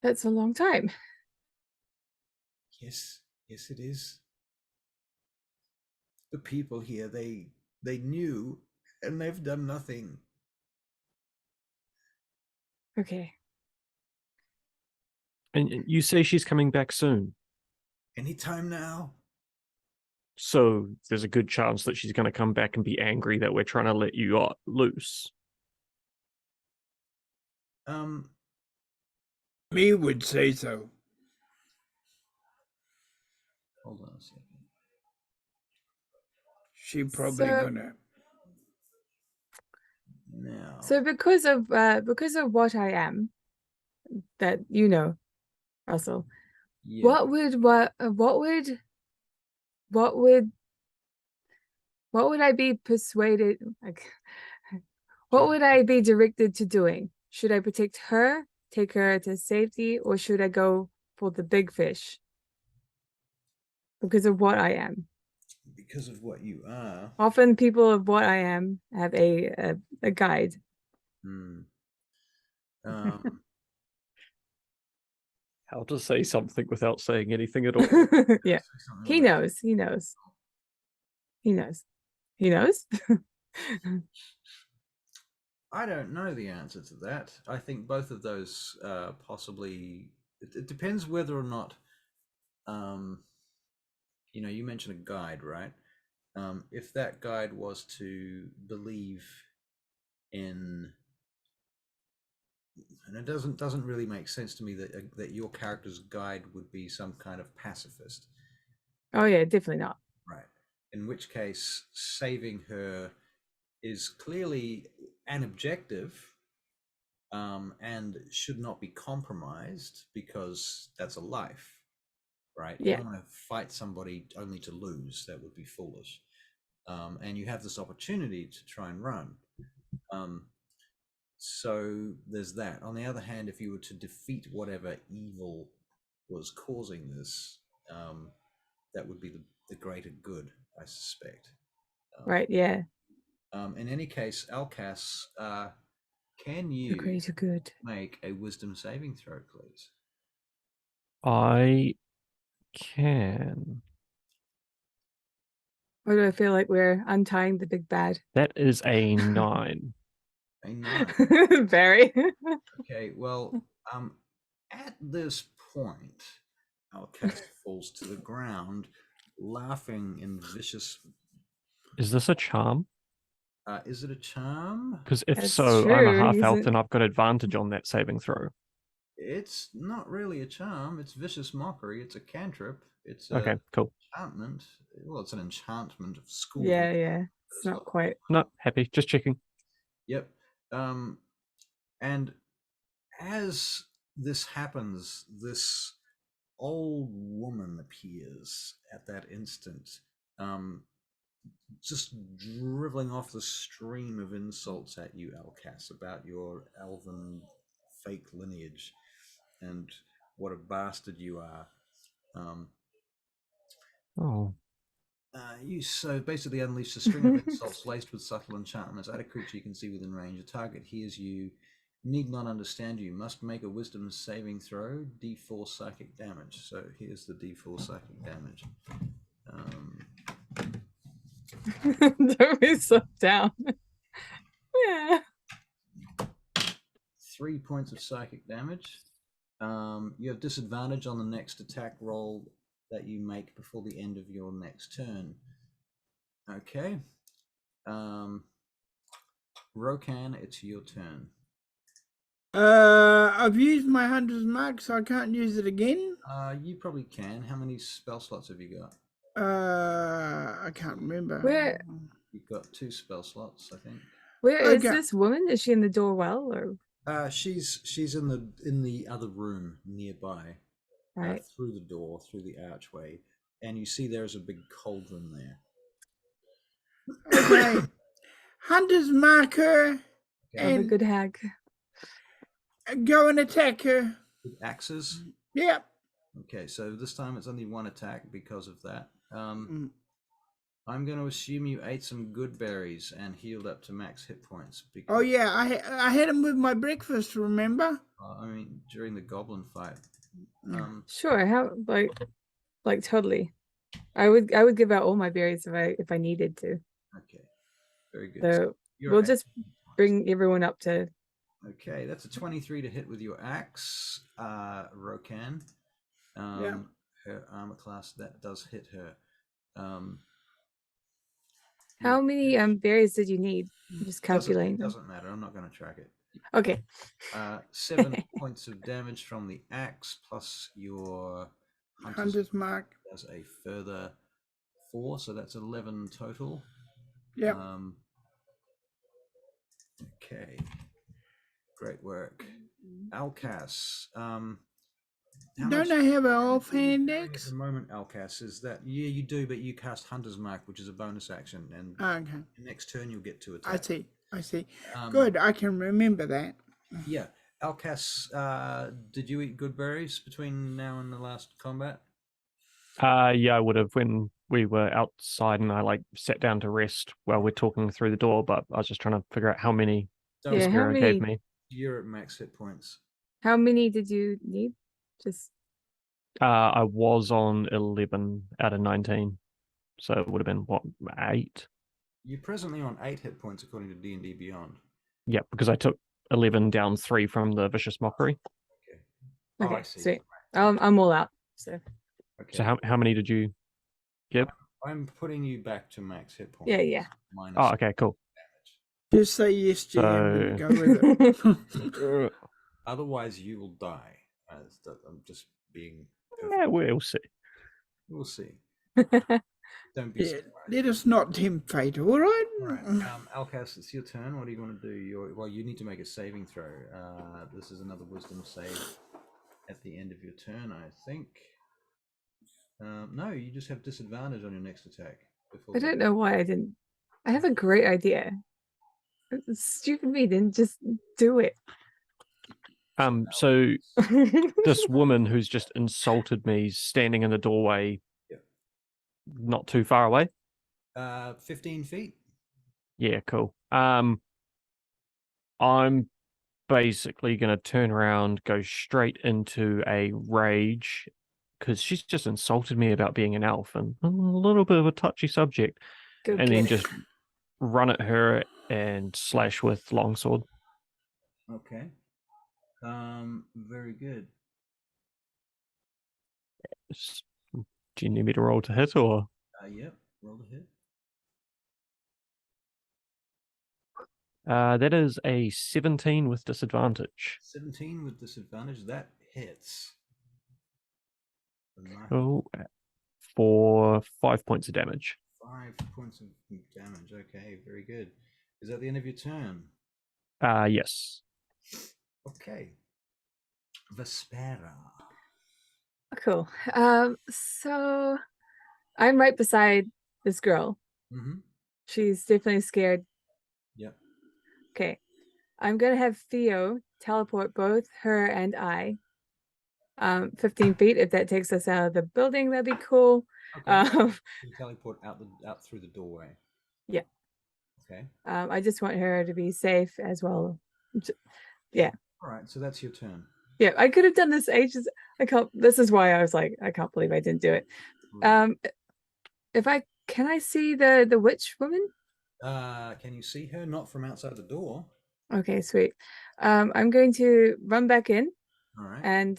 That's a long time. Yes, yes, it is. The people here, they knew, and they've done nothing. Okay. And you say she's coming back soon. Anytime now. So there's a good chance that she's going to come back and be angry that we're trying to let you loose. Me would say so. Hold on a second. She probably So- gonna. Now. So because of what I am, that you know, Russell, Yeah. what would I be persuaded, like, what would I be directed to doing? Should I protect her, take her to safety, or should I go for the big fish? Because of what I am. Because of what you are. Often people of what I am have a guide. How to say something without saying anything at all. Yeah. He knows. He knows. He knows. He knows. I don't know the answer to that. I think both of those possibly. It depends whether or not. You know, you mentioned a guide, right? If that guide was to believe in, and it doesn't really make sense to me that your character's guide would be some kind of pacifist. Oh yeah, definitely not. Right. In which case, saving her is clearly an objective, and should not be compromised because that's a life, right? Yeah. You don't want to fight somebody only to lose. That would be foolish. And you have this opportunity to try and run. So there's that. On the other hand, if you were to defeat whatever evil was causing this, that would be the greater good, I suspect. Right, yeah. In any case, Alcas, can The you greater good. make a wisdom saving throw, please? I can. Or do I feel like we're untying the big bad? That is a 9. A 9. Very. Okay, well, at this point, Alcas falls to the ground, laughing in vicious. Is this a charm? Is it a charm? Because if That's so, I'm a true, half-elf he's a- and I've got advantage on that saving throw. It's not really a charm. It's vicious mockery. It's a cantrip. It's Okay, a cool. enchantment. Well, it's an enchantment of school. Yeah, yeah. It's not quite. No, happy. Just checking. Yep. And as this happens, this old woman appears at that instant, just dribbling off the stream of insults at you, Alcas, about your elven fake lineage and what a bastard you are. You so basically unleash a string of insults laced with subtle enchantments at a creature you can see within range. The target hears you, need not understand you, must make a wisdom saving throw, d4 psychic damage. So here's the d4 psychic damage. Don't be so down. Yeah. 3 points of psychic damage. You have disadvantage on the next attack roll that you make before the end of your next turn. Okay. Rokan, it's your turn. I've used my hunter's mark, so I can't use it again. You probably can. How many spell slots have you got? I can't remember. Where You've got 2 spell slots, I think. is this woman? Is she in the doorwell or She's in the other room nearby, right? through the door, through the archway, and you see there's a big cauldron there. Okay. Hunter's marker, Of a and good hag. go and attack her. With axes. Yep. Okay, so this time it's only 1 attack because of that. I'm going to assume you ate some good berries and healed up to max hit points. Because, Oh yeah, I had them with my breakfast. Remember? I mean, during the goblin fight. Sure. How like totally. I would give out all my berries if I needed to. Okay, very good. So we'll just bring everyone up to. Okay, that's a 23 to hit with your axe, Rokan. Yeah. Her armor class, that does hit her. How many berries did you need? I'm just calculating. It doesn't matter. I'm not going to track it. Okay. 7 points of damage from the axe plus your Hunter's mark. Does a further 4, so that's 11 total. Yeah. Okay. Great work. Alcas. Don't I have an offhand At axe? the moment, Alcas, is that you do, but you cast Hunter's Mark, which is a bonus action, and Okay. next turn you'll get to attack. I see. Good, I can remember that. Yeah. Alcas, did you eat good berries between now and the last combat? Yeah, I would have when we were outside and I sat down to rest while we're talking through the door, but I was just trying to figure out how many how many gave me. You're at max hit points. How many did you need? Just I was on 11 out of 19. So it would have been what, 8? You're presently on 8 hit points according to D&D Beyond. Yeah, because I took 11 down 3 from the Vicious Mockery. Okay. Okay, sweet. I'm all out. So Okay. So how many did you give? I'm putting you back to max hit points. yeah. Minus Oh, okay, cool. Just say yes, GM, and go with it. Otherwise, you will die. I'm just being. Yeah, we'll see. We'll see. Don't be. Yeah, let us not tempt fate. All right. All right. Alcas, it's your turn. What do you want to do? You need to make a saving throw. This is another Wisdom save at the end of your turn, I think. No, you just have disadvantage on your next attack. I don't know why I didn't. I have a great idea. Stupid me didn't just do it. So this woman who's just insulted me is standing in the doorway, not too far away. 15 feet. Yeah, cool. I'm basically going to turn around, go straight into a rage, because she's just insulted me about being an elf, and a little bit of a touchy subject. And then just run at her and slash with longsword. Okay. Very good. Do you need me to roll to hit, or? Yep. Roll to hit. That is a 17 with disadvantage. 17 with disadvantage. That hits. Cool. For 5 points of damage. 5 points of damage. Okay, very good. Is that the end of your turn? Yes. Okay. Vespera. Cool. So I'm right beside this girl. Mm-hmm. She's definitely scared. Yep. Okay. I'm gonna have Theo teleport both her and I 15 feet. If that takes us out of the building, that'd be cool. Okay. You teleport out through the doorway. Yeah. Okay. I just want her to be safe as well. Yeah. All right, so that's your turn. Yeah, I could have done this ages. This is why I was like, I can't believe I didn't do it. Right. Can I see the witch woman? Can you see her? Not from outside the door. Okay, sweet. I'm going to run back in. All right. And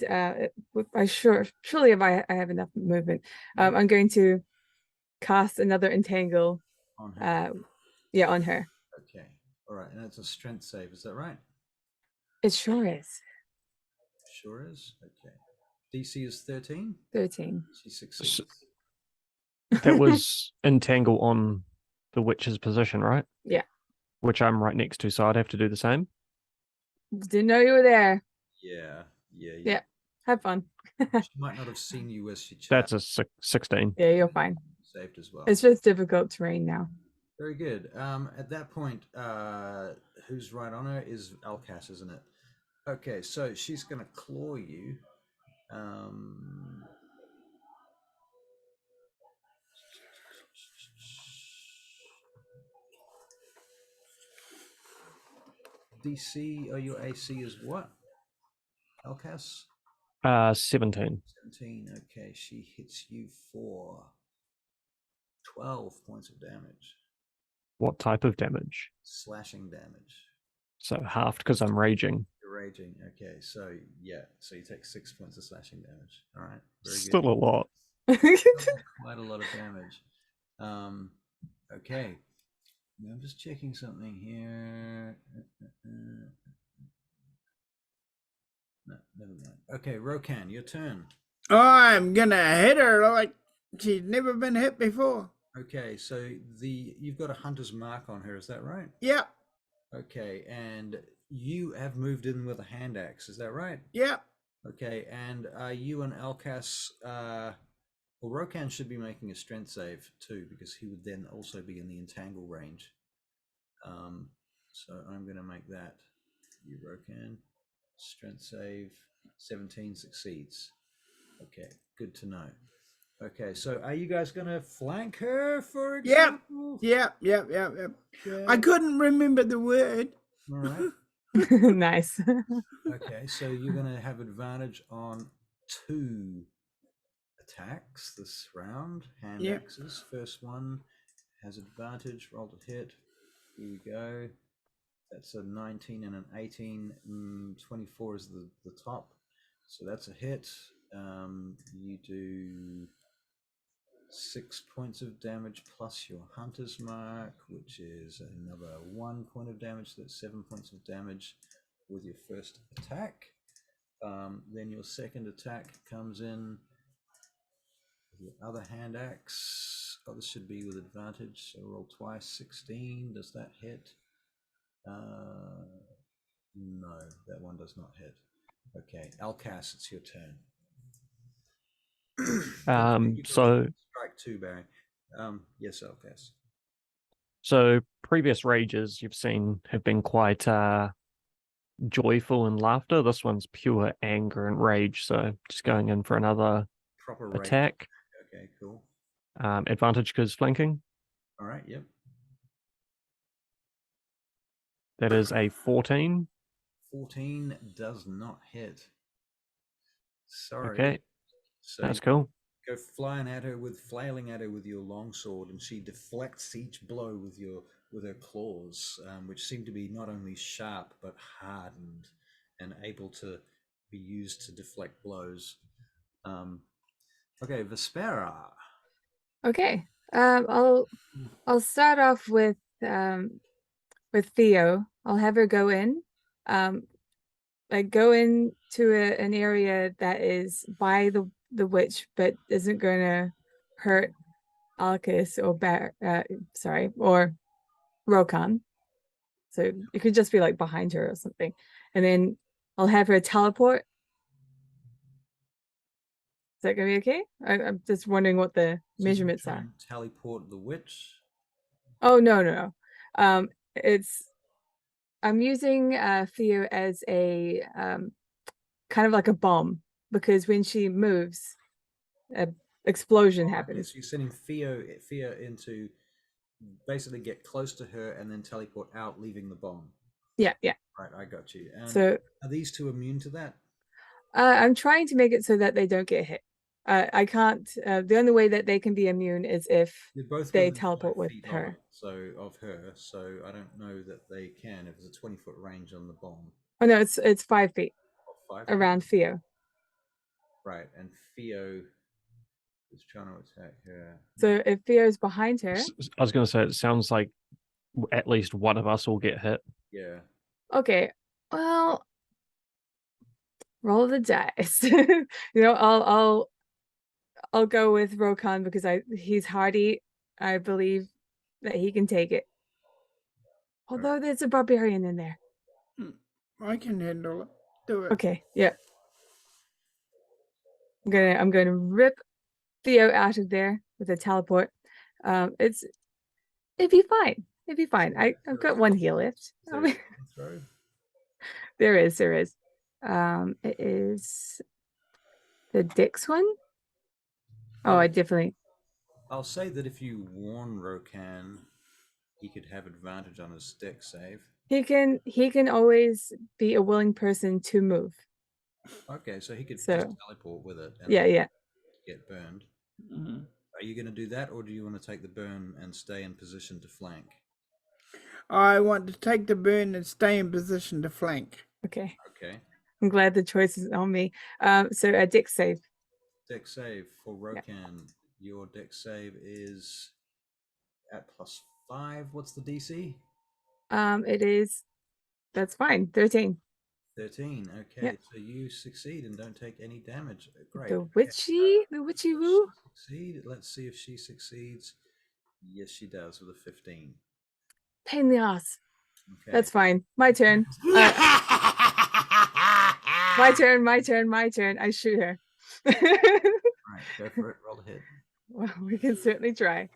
surely if I have enough movement, I'm going to cast another entangle on her. On her. Okay. All right, and it's a strength save, is that right? It sure is. Sure is. Okay. DC is 13. 13. She succeeds. That was entangle on the witch's position, right? Yeah. Which I'm right next to, so I'd have to do the same. Didn't know you were there. Yeah. Have fun. She might not have seen you as she chatted. That's a 16. Yeah, you're fine. Saved as well. It's just difficult terrain now. Very good. At that point, who's right on her is Alcas, isn't it? Okay, so she's going to claw you. DC or your AC is what? Elkas? 17. 17. Okay, she hits you for 12 points of damage. What type of damage? Slashing damage. So halved because I'm raging. You're raging. Okay, so yeah, so you take 6 points of slashing damage. All right, very Still good. a lot. Quite a lot of damage. Okay, now I'm just checking something here. No, never mind. Okay, Rokan, your turn. I'm gonna hit her like she's never been hit before. Okay, so you've got a hunter's mark on her, is that right? Yep. Okay, and you have moved in with a hand axe, is that right? Yep. Okay, and you and Alkas, well, Rokan should be making a strength save too, because he would then also be in the entangle range. So I'm going to make that for you, Rokan. Strength save, 17 succeeds. Okay, good to know. Okay, so are you guys going to flank her, for example? Yep. Okay. I couldn't remember the word. All right. Nice. Okay, so you're going to have advantage on 2 attacks this round. Hand axes. First one has advantage. Roll to hit. Here we go. That's a 19 and an 18. 24 is the top. So that's a hit. You do 6 points of damage plus your hunter's mark, which is another 1 point of damage. So that's 7 points of damage with your first attack. Then your second attack comes in with your other hand axe. Oh, this should be with advantage. So roll twice. 16. Does that hit? No, that one does not hit. Okay, Alkas, it's your turn. So strike 2, Barry. Yes, Alkas. So previous rages you've seen have been quite joyful and laughter. This one's pure anger and rage. So just going in for another proper attack. Rage. Okay, cool. Advantage because flanking. All right, yep. That is a 14. 14 does not hit. Sorry. Okay, so that's cool. Go flailing at her with your longsword, and she deflects each blow with her claws, which seem to be not only sharp but hardened and able to be used to deflect blows. Okay, Vespera. Okay. I'll start off with Theo. I'll have her go in. Like go into an area that is by the witch, but isn't going to hurt Alcus or or Rokan. So it could just be like behind her or something. And then I'll have her teleport. Is that gonna be okay? I'm just wondering what the measurements are. Teleport the witch. Oh no. I'm using Theo as a kind of like a bomb, because when she moves, an explosion happens. So you're sending Theo into basically get close to her and then teleport out, leaving the bomb. Yeah. Right, I got you. And so are these two immune to that? I'm trying to make it so that they don't get hit. I can't. The only way that they can be immune is if they teleport with her. Of her. So I don't know that they can if it's a 20-foot range on the bomb. Oh no, it's 5 feet around Theo. Right, and Theo is trying to attack her. So if Theo's behind her, I was going to say it sounds like at least one of us will get hit. Yeah. Okay. Well, roll the dice. I'll go with Rokan because he's hardy. I believe that he can take it. Although there's a barbarian in there. I can handle it. Do it. Okay, yeah. I'm gonna rip Theo out of there with a teleport. It'd be fine. It'd be fine. I've got 1 heal left. There is. It is the Dix one. Oh, I'll say that if you warn Rokan, he could have advantage on his dex save. He can always be a willing person to move. Okay, so he could So- just teleport with it and Yeah. get burned. Mhm. Are you going to do that, or do you want to take the burn and stay in position to flank? I want to take the burn and stay in position to flank. Okay. Okay. I'm glad the choice is on me. So a dex save. Dex save for Yeah. Rokan. Your dex save is at +5. What's the DC? It is. That's fine. 13. 13. Okay, Yep. so you succeed and don't take any damage. Great. The Okay. witchy Does woo. she succeed? Let's see if she succeeds. Yes, she does with a 15. Pain in the ass. Okay. That's fine. My turn. My turn. I shoot her. Right, go for it. Roll the hit. Well, we can certainly try.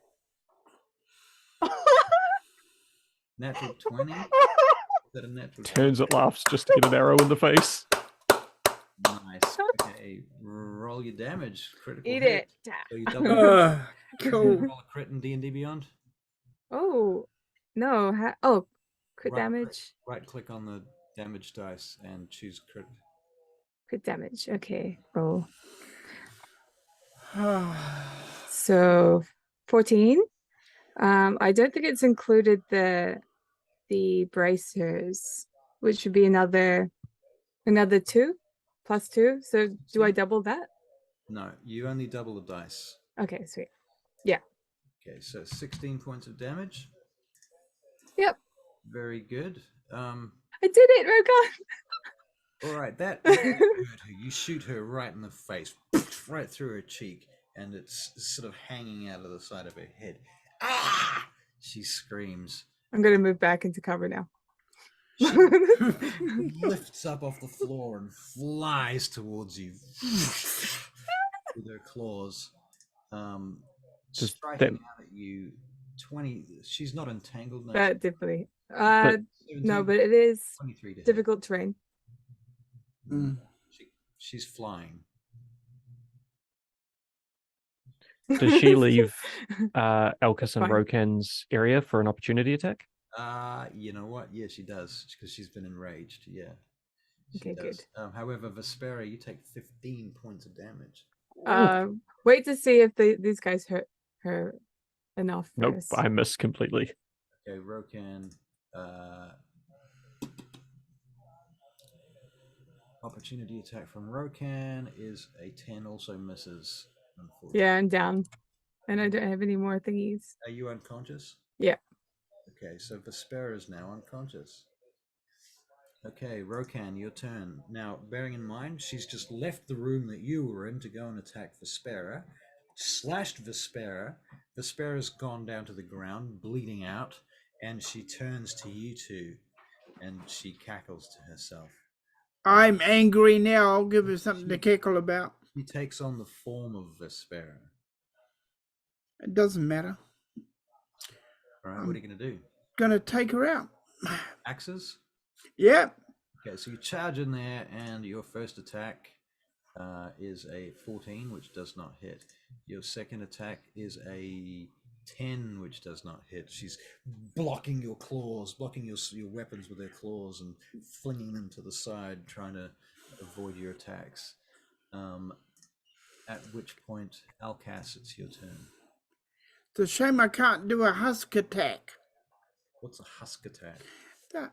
Natural 20. Is that a natural 20? Turns it, laughs just to get an arrow in the face. Nice. Okay, roll your damage. Critical Eat hit. it. So you double Cool. roll a crit in D&D Beyond. Oh no! Crit damage. Right click on the damage dice and choose crit. Crit damage. Okay. Roll. So 14. I don't think it's included the bracers, which would be another 2 plus 2. So do I double that? No, you only double the dice. Okay, sweet. Okay, so 16 points of damage. Yep. Very good. I did it, Rokan. All right, that hurt her. You shoot her right in the face, right through her cheek, and it's sort of hanging out of the side of her head. Ah! She screams. I'm gonna move back into cover now. She lifts up off the floor and flies towards you with her claws, Does striking out at you. 20. She's not entangled. No, That definitely. But- No, but it is 23 to hit. difficult terrain. She's flying. Does she leave Elkis and Fine. Rokan's area for an opportunity attack? You know what? Yeah, she does, because she's been enraged. Yeah. She Okay, does. However, Vespera, you take 15 points of damage. Wait to see if these guys hurt her enough Nope, first. I missed completely. Okay, Rokan. Opportunity attack from Rokan is a 10, also misses, unfortunately. Yeah, I'm down. And I don't have any more thingies. Are you unconscious? Yeah. Okay, so Vespera is now unconscious. Okay, Rokan, your turn. Now, bearing in mind, she's just left the room that you were in to go and attack Vespera, slashed Vespera. Vespera's gone down to the ground, bleeding out, and she turns to you two, and she cackles to herself. I'm angry now. I'll give her something to cackle about. She takes on the form of Vespera. It doesn't matter. All right, what are you going to do? Gonna take her out. Axes? Yep. Okay, so you charge in there, and your first attack is a 14, which does not hit. Your second attack is a 10, which does not hit. She's blocking your claws, blocking your weapons with her claws and flinging them to the side, trying to avoid your attacks. At which point, Alcas, it's your turn. It's a shame I can't do a husk attack. What's a husk attack?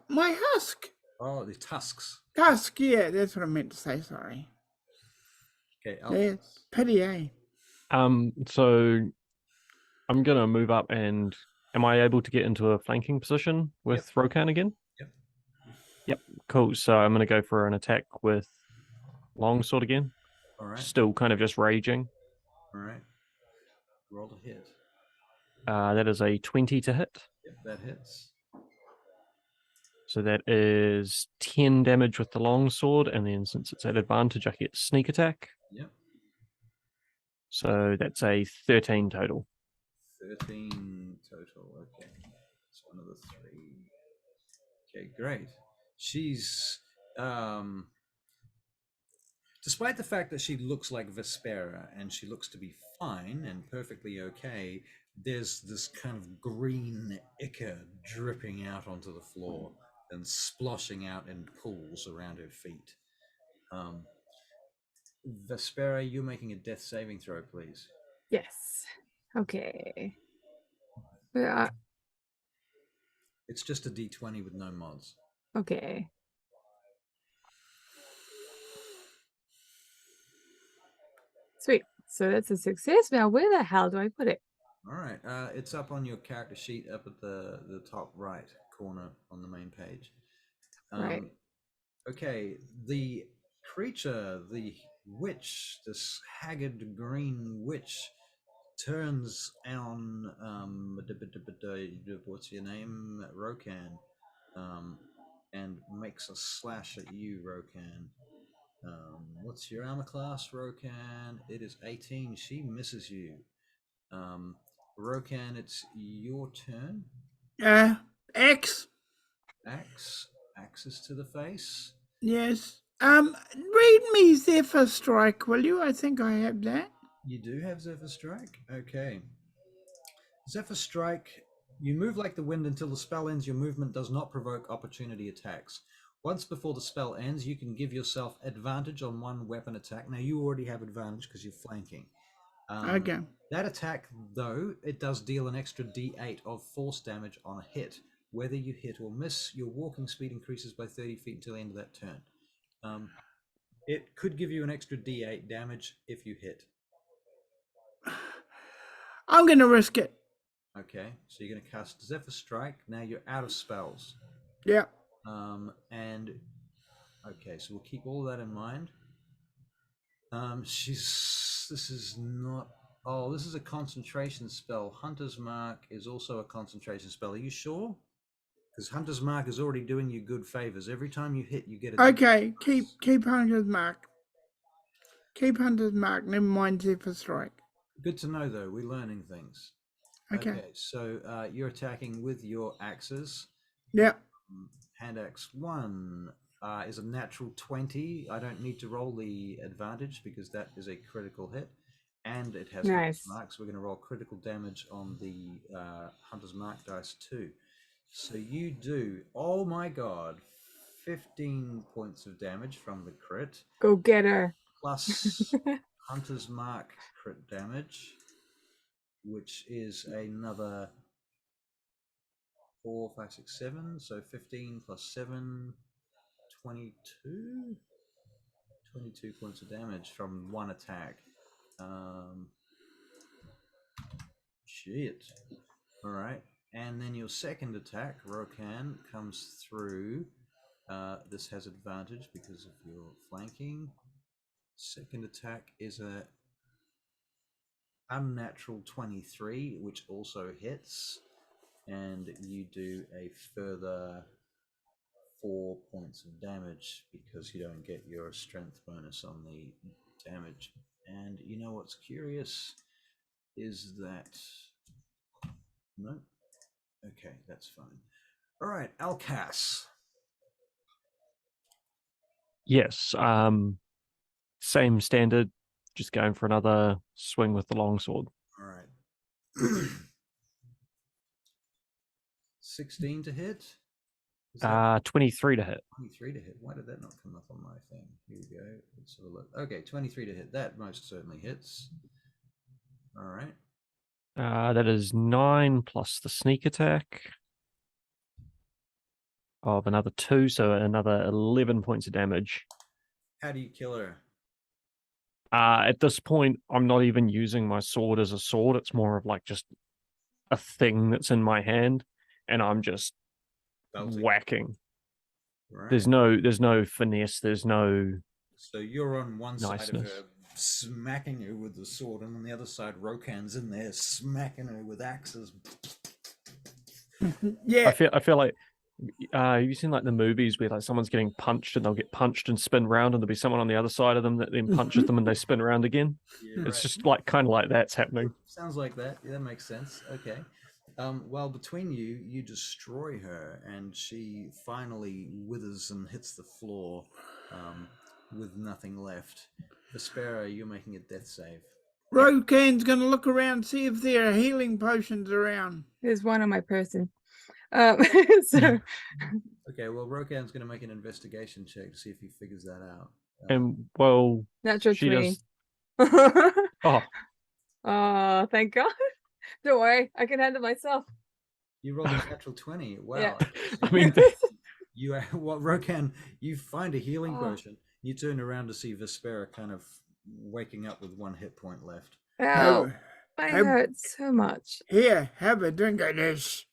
My husk. Oh, the tusks. Husk, yeah, that's what I meant to say, sorry. Okay, Yeah, Alcas. pity, eh? So I'm gonna move up, and am I able to get into a flanking position with Rokan again? Yep. Yep, cool. So I'm gonna go for an attack with longsword again. All right. Still kind of just raging. All right. Roll to hit. That is a 20 to hit. Yep, that hits. So that is 10 damage with the longsword, and then since it's at advantage, I get sneak attack. Yep. So that's a 13 total. 13 total. Okay. It's one of the three. Okay, great. She's despite the fact that she looks like Vespera and she looks to be fine and perfectly okay, there's this kind of green ichor dripping out onto the floor and sploshing out in pools around her feet. Vespera, you're making a death saving throw, please. Yes. Okay. It's just a d20 with no mods. Okay. Sweet. So that's a success. Now, where the hell do I put it? All right. It's up on your character sheet up at the top right corner on the main page. Right. Okay. The creature, the witch, this haggard green witch, turns on what's your name, Rokan, and makes a slash at you, Rokan. What's your armor class, Rokan? It is 18. She misses you. Rokan, it's your turn. X. Axes to the face. Yes. Read me Zephyr Strike, will you? I think I have that. You do have Zephyr Strike? Okay. Zephyr Strike, you move like the wind until the spell ends. Your movement does not provoke opportunity attacks. Once before the spell ends, you can give yourself advantage on one weapon attack. Now, you already have advantage because you're flanking. Okay. That attack, though, it does deal an extra d8 of force damage on a hit. Whether you hit or miss, your walking speed increases by 30 feet until the end of that turn. It could give you an extra d8 damage if you hit. I'm going to risk it. Okay, so you're going to cast Zephyr Strike. Now you're out of spells. Yeah. And okay, so we'll keep all that in mind. This is not. Oh, this is a concentration spell. Hunter's Mark is also a concentration spell. Are you sure? Because Hunter's Mark is already doing you good favors. Every time you hit, you get a. Okay, keep Hunter's Mark. Keep Hunter's Mark. Never mind Zephyr Strike. Good to know, though. We're learning things. Okay. So you're attacking with your axes. Yeah. Hand axe 1 is a natural 20. I don't need to roll the advantage because that is a critical hit. And it has Hunter's Mark, so we're going to roll critical damage on the Hunter's Mark dice too. So you do, oh my god, 15 points of damage from the crit. Go get her. Plus Hunter's Mark crit damage, which is another 4, 5, 6, 7. So 15 plus 7, 22? 22 points of damage from one attack. Shit. All right. And then your second attack, Rokan, comes through. This has advantage because of your flanking. Second attack is a unnatural 23, which also hits. And you do a further 4 points of damage because you don't get your strength bonus on the damage. And you know what's curious is that no. Okay, that's fine. All right, Alcas. Yes. Same standard. Just going for another swing with the longsword. All right. 16 to hit. 23 to hit. 23 to hit. Why did that not come up on my thing? Here we go. Let's have a look. Okay, 23 to hit. That most certainly hits. All right. That is 9 plus the sneak attack of another 2, so another 11 points of damage. How do you kill her? At this point, I'm not even using my sword as a sword. It's more of like just a thing that's in my hand, and I'm just whacking. Right. There's no finesse. There's no. So you're on one niceness. side of her, smacking her with the sword, and on the other side, Rokan's in there smacking her with axes. Yeah. I feel like. Have you seen like the movies where like someone's getting punched and they'll get punched and spin around, and there'll be someone on the other side of them that then punches them and they spin around again? Yeah, it's just like kind of like that's happening. Sounds like that. Yeah, that makes sense. Okay. Well, between you destroy her, and she finally withers and hits the floor with nothing left. Vespera, you're making a death save. Rokan's going to look around, see if there are healing potions around. There's one on my person. So Okay, well, Rokan's going to make an investigation check to see if he figures that out. And well, natural she 20. does. Oh, Oh, thank God. Don't worry, I can handle myself. You rolled a natural 20. Wow. Yeah. I mean, You well, Rokan, you find a healing Oh. potion. You turn around to see Vespera kind of waking up with 1 hit point left. Ow, I have- hurt so much. Here, have a drink of this.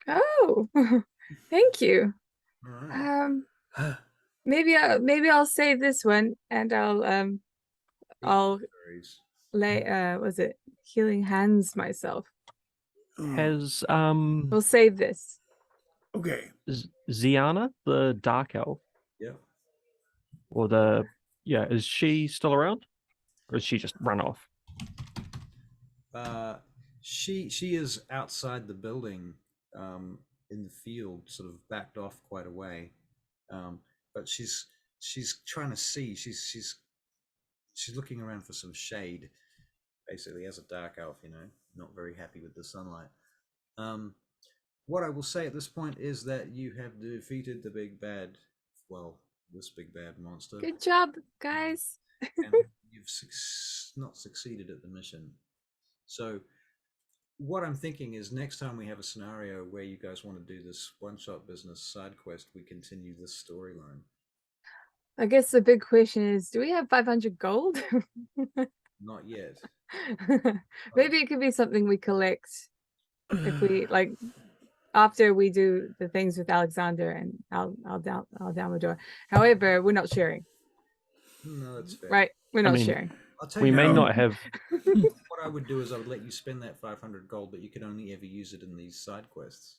Oh, thank you. All right. Maybe I'll save this one and I'll lay was it healing hands myself. has We'll save this. Okay. Ziana, the dark elf, Yep. or is she still around, or is she just run off? She is outside the building, in the field, sort of backed off quite a way, but she's trying to see. She's looking around for some shade, basically, as a dark elf, not very happy with the sunlight. What I will say at this point is that you have defeated the big bad, this big bad monster. Good job, guys. And you've not succeeded at the mission. So what I'm thinking is next time we have a scenario where you guys want to do this one-shot business side quest, we continue this storyline. I guess the big question is, do we have 500 gold? Not yet. Maybe it could be something we collect if we like after we do the things with Alexander and Aldamador. However, we're not sharing. No, that's fair. Right? We're not sharing. I'll tell We you may how- not have. What I would do is I would let you spend that 500 gold, but you could only ever use it in these side quests.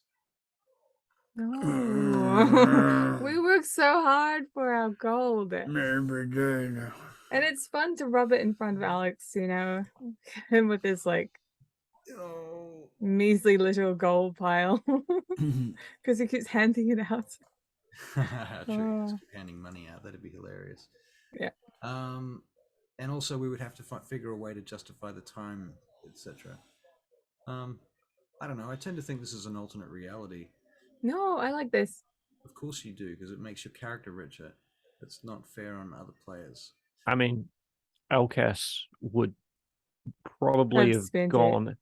No. We work so hard for our gold. Never did. And it's fun to rub it in front of Alex, him with his measly little gold pile. Because he keeps handing it out. True, just keep handing money out. That'd be hilarious. Yeah. And also we would have to figure a way to justify the time, etc. I don't know. I tend to think this is an alternate reality. No, I like this. Of course you do, because it makes your character richer. It's not fair on other players. I mean, Alcas would probably have spent it. gone.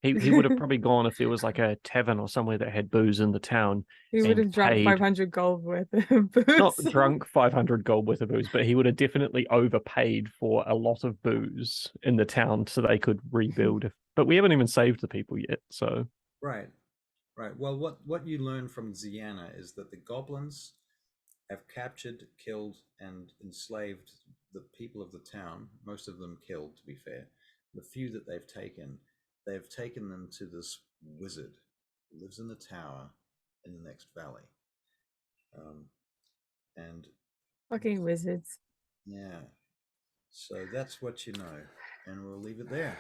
He would have probably gone if there was like a tavern or somewhere that had booze in the town. He would have drunk paid- 500 gold worth of booze. Not drunk 500 gold worth of booze, but he would have definitely overpaid for a lot of booze in the town so they could rebuild. But we haven't even saved the people yet, so. Right. Well, what you learn from Ziana is that the goblins have captured, killed, and enslaved the people of the town. Most of them killed, to be fair. The few that they've taken them to this wizard who lives in the tower in the next valley. And Fucking wizards. yeah, so that's what you know, and we'll leave it there.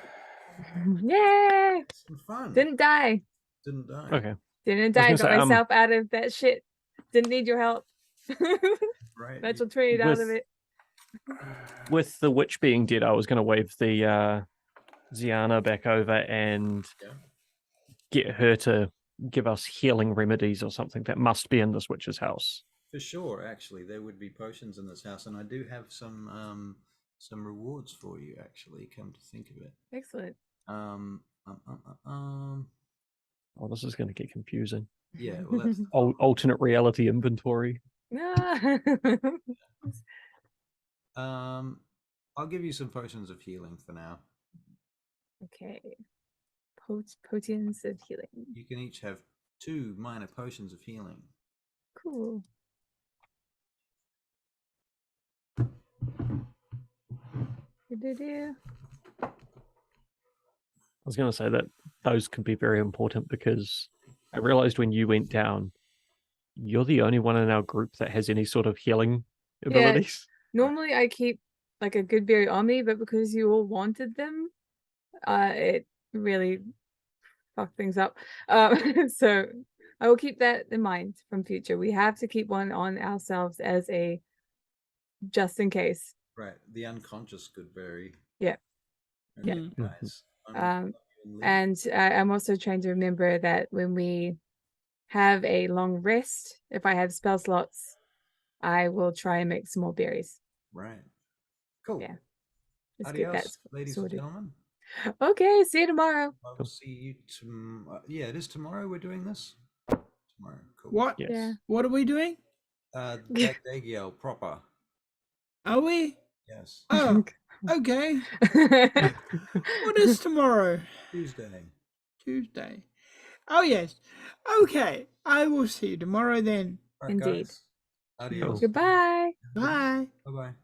Yay! Some fun. Didn't die. Didn't die. Okay. Didn't die. gonna Got say, myself out of that shit. Didn't need your help. Right. Natural 20 out of it. With the witch being dead, I was going to wave the Ziana back over and get her to give us healing remedies or something that must be in this witch's house. For sure, actually, there would be potions in this house, and I do have some rewards for you. Actually, come to think of it. Excellent. Oh, this is going to get confusing. Yeah, well, that's Alternate reality inventory. No. I'll give you some potions of healing for now. Okay. Potions of healing. You can each have 2 minor potions of healing. Cool. I was going to say that those can be very important because I realized when you went down, you're the only one in our group that has any sort of healing abilities. Normally I keep like a good berry on me, but because you all wanted them, it really fucked things up. So I will keep that in mind from future. We have to keep one on ourselves as a just in case. Right, the unconscious good berry. Yeah. Okay, Yeah. nice. And I'm also trying to remember that when we have a long rest. If I have spell slots, I will try and make some more berries. Right. Cool. Yeah. Let's get that Adios, ladies sorted. and gentlemen. Okay, see you tomorrow. I'll see you tomorrow. Yeah, it is tomorrow we're doing this. Tomorrow. Cool. What? Yes. Yeah. What are we doing? DAGDAGIEL proper. Are we? Yes. Oh, okay. What is tomorrow? Tuesday. Tuesday. Oh, yes. Okay. I will see you tomorrow then. All right, Indeed. guys. Adios. Goodbye. Bye. Bye-bye.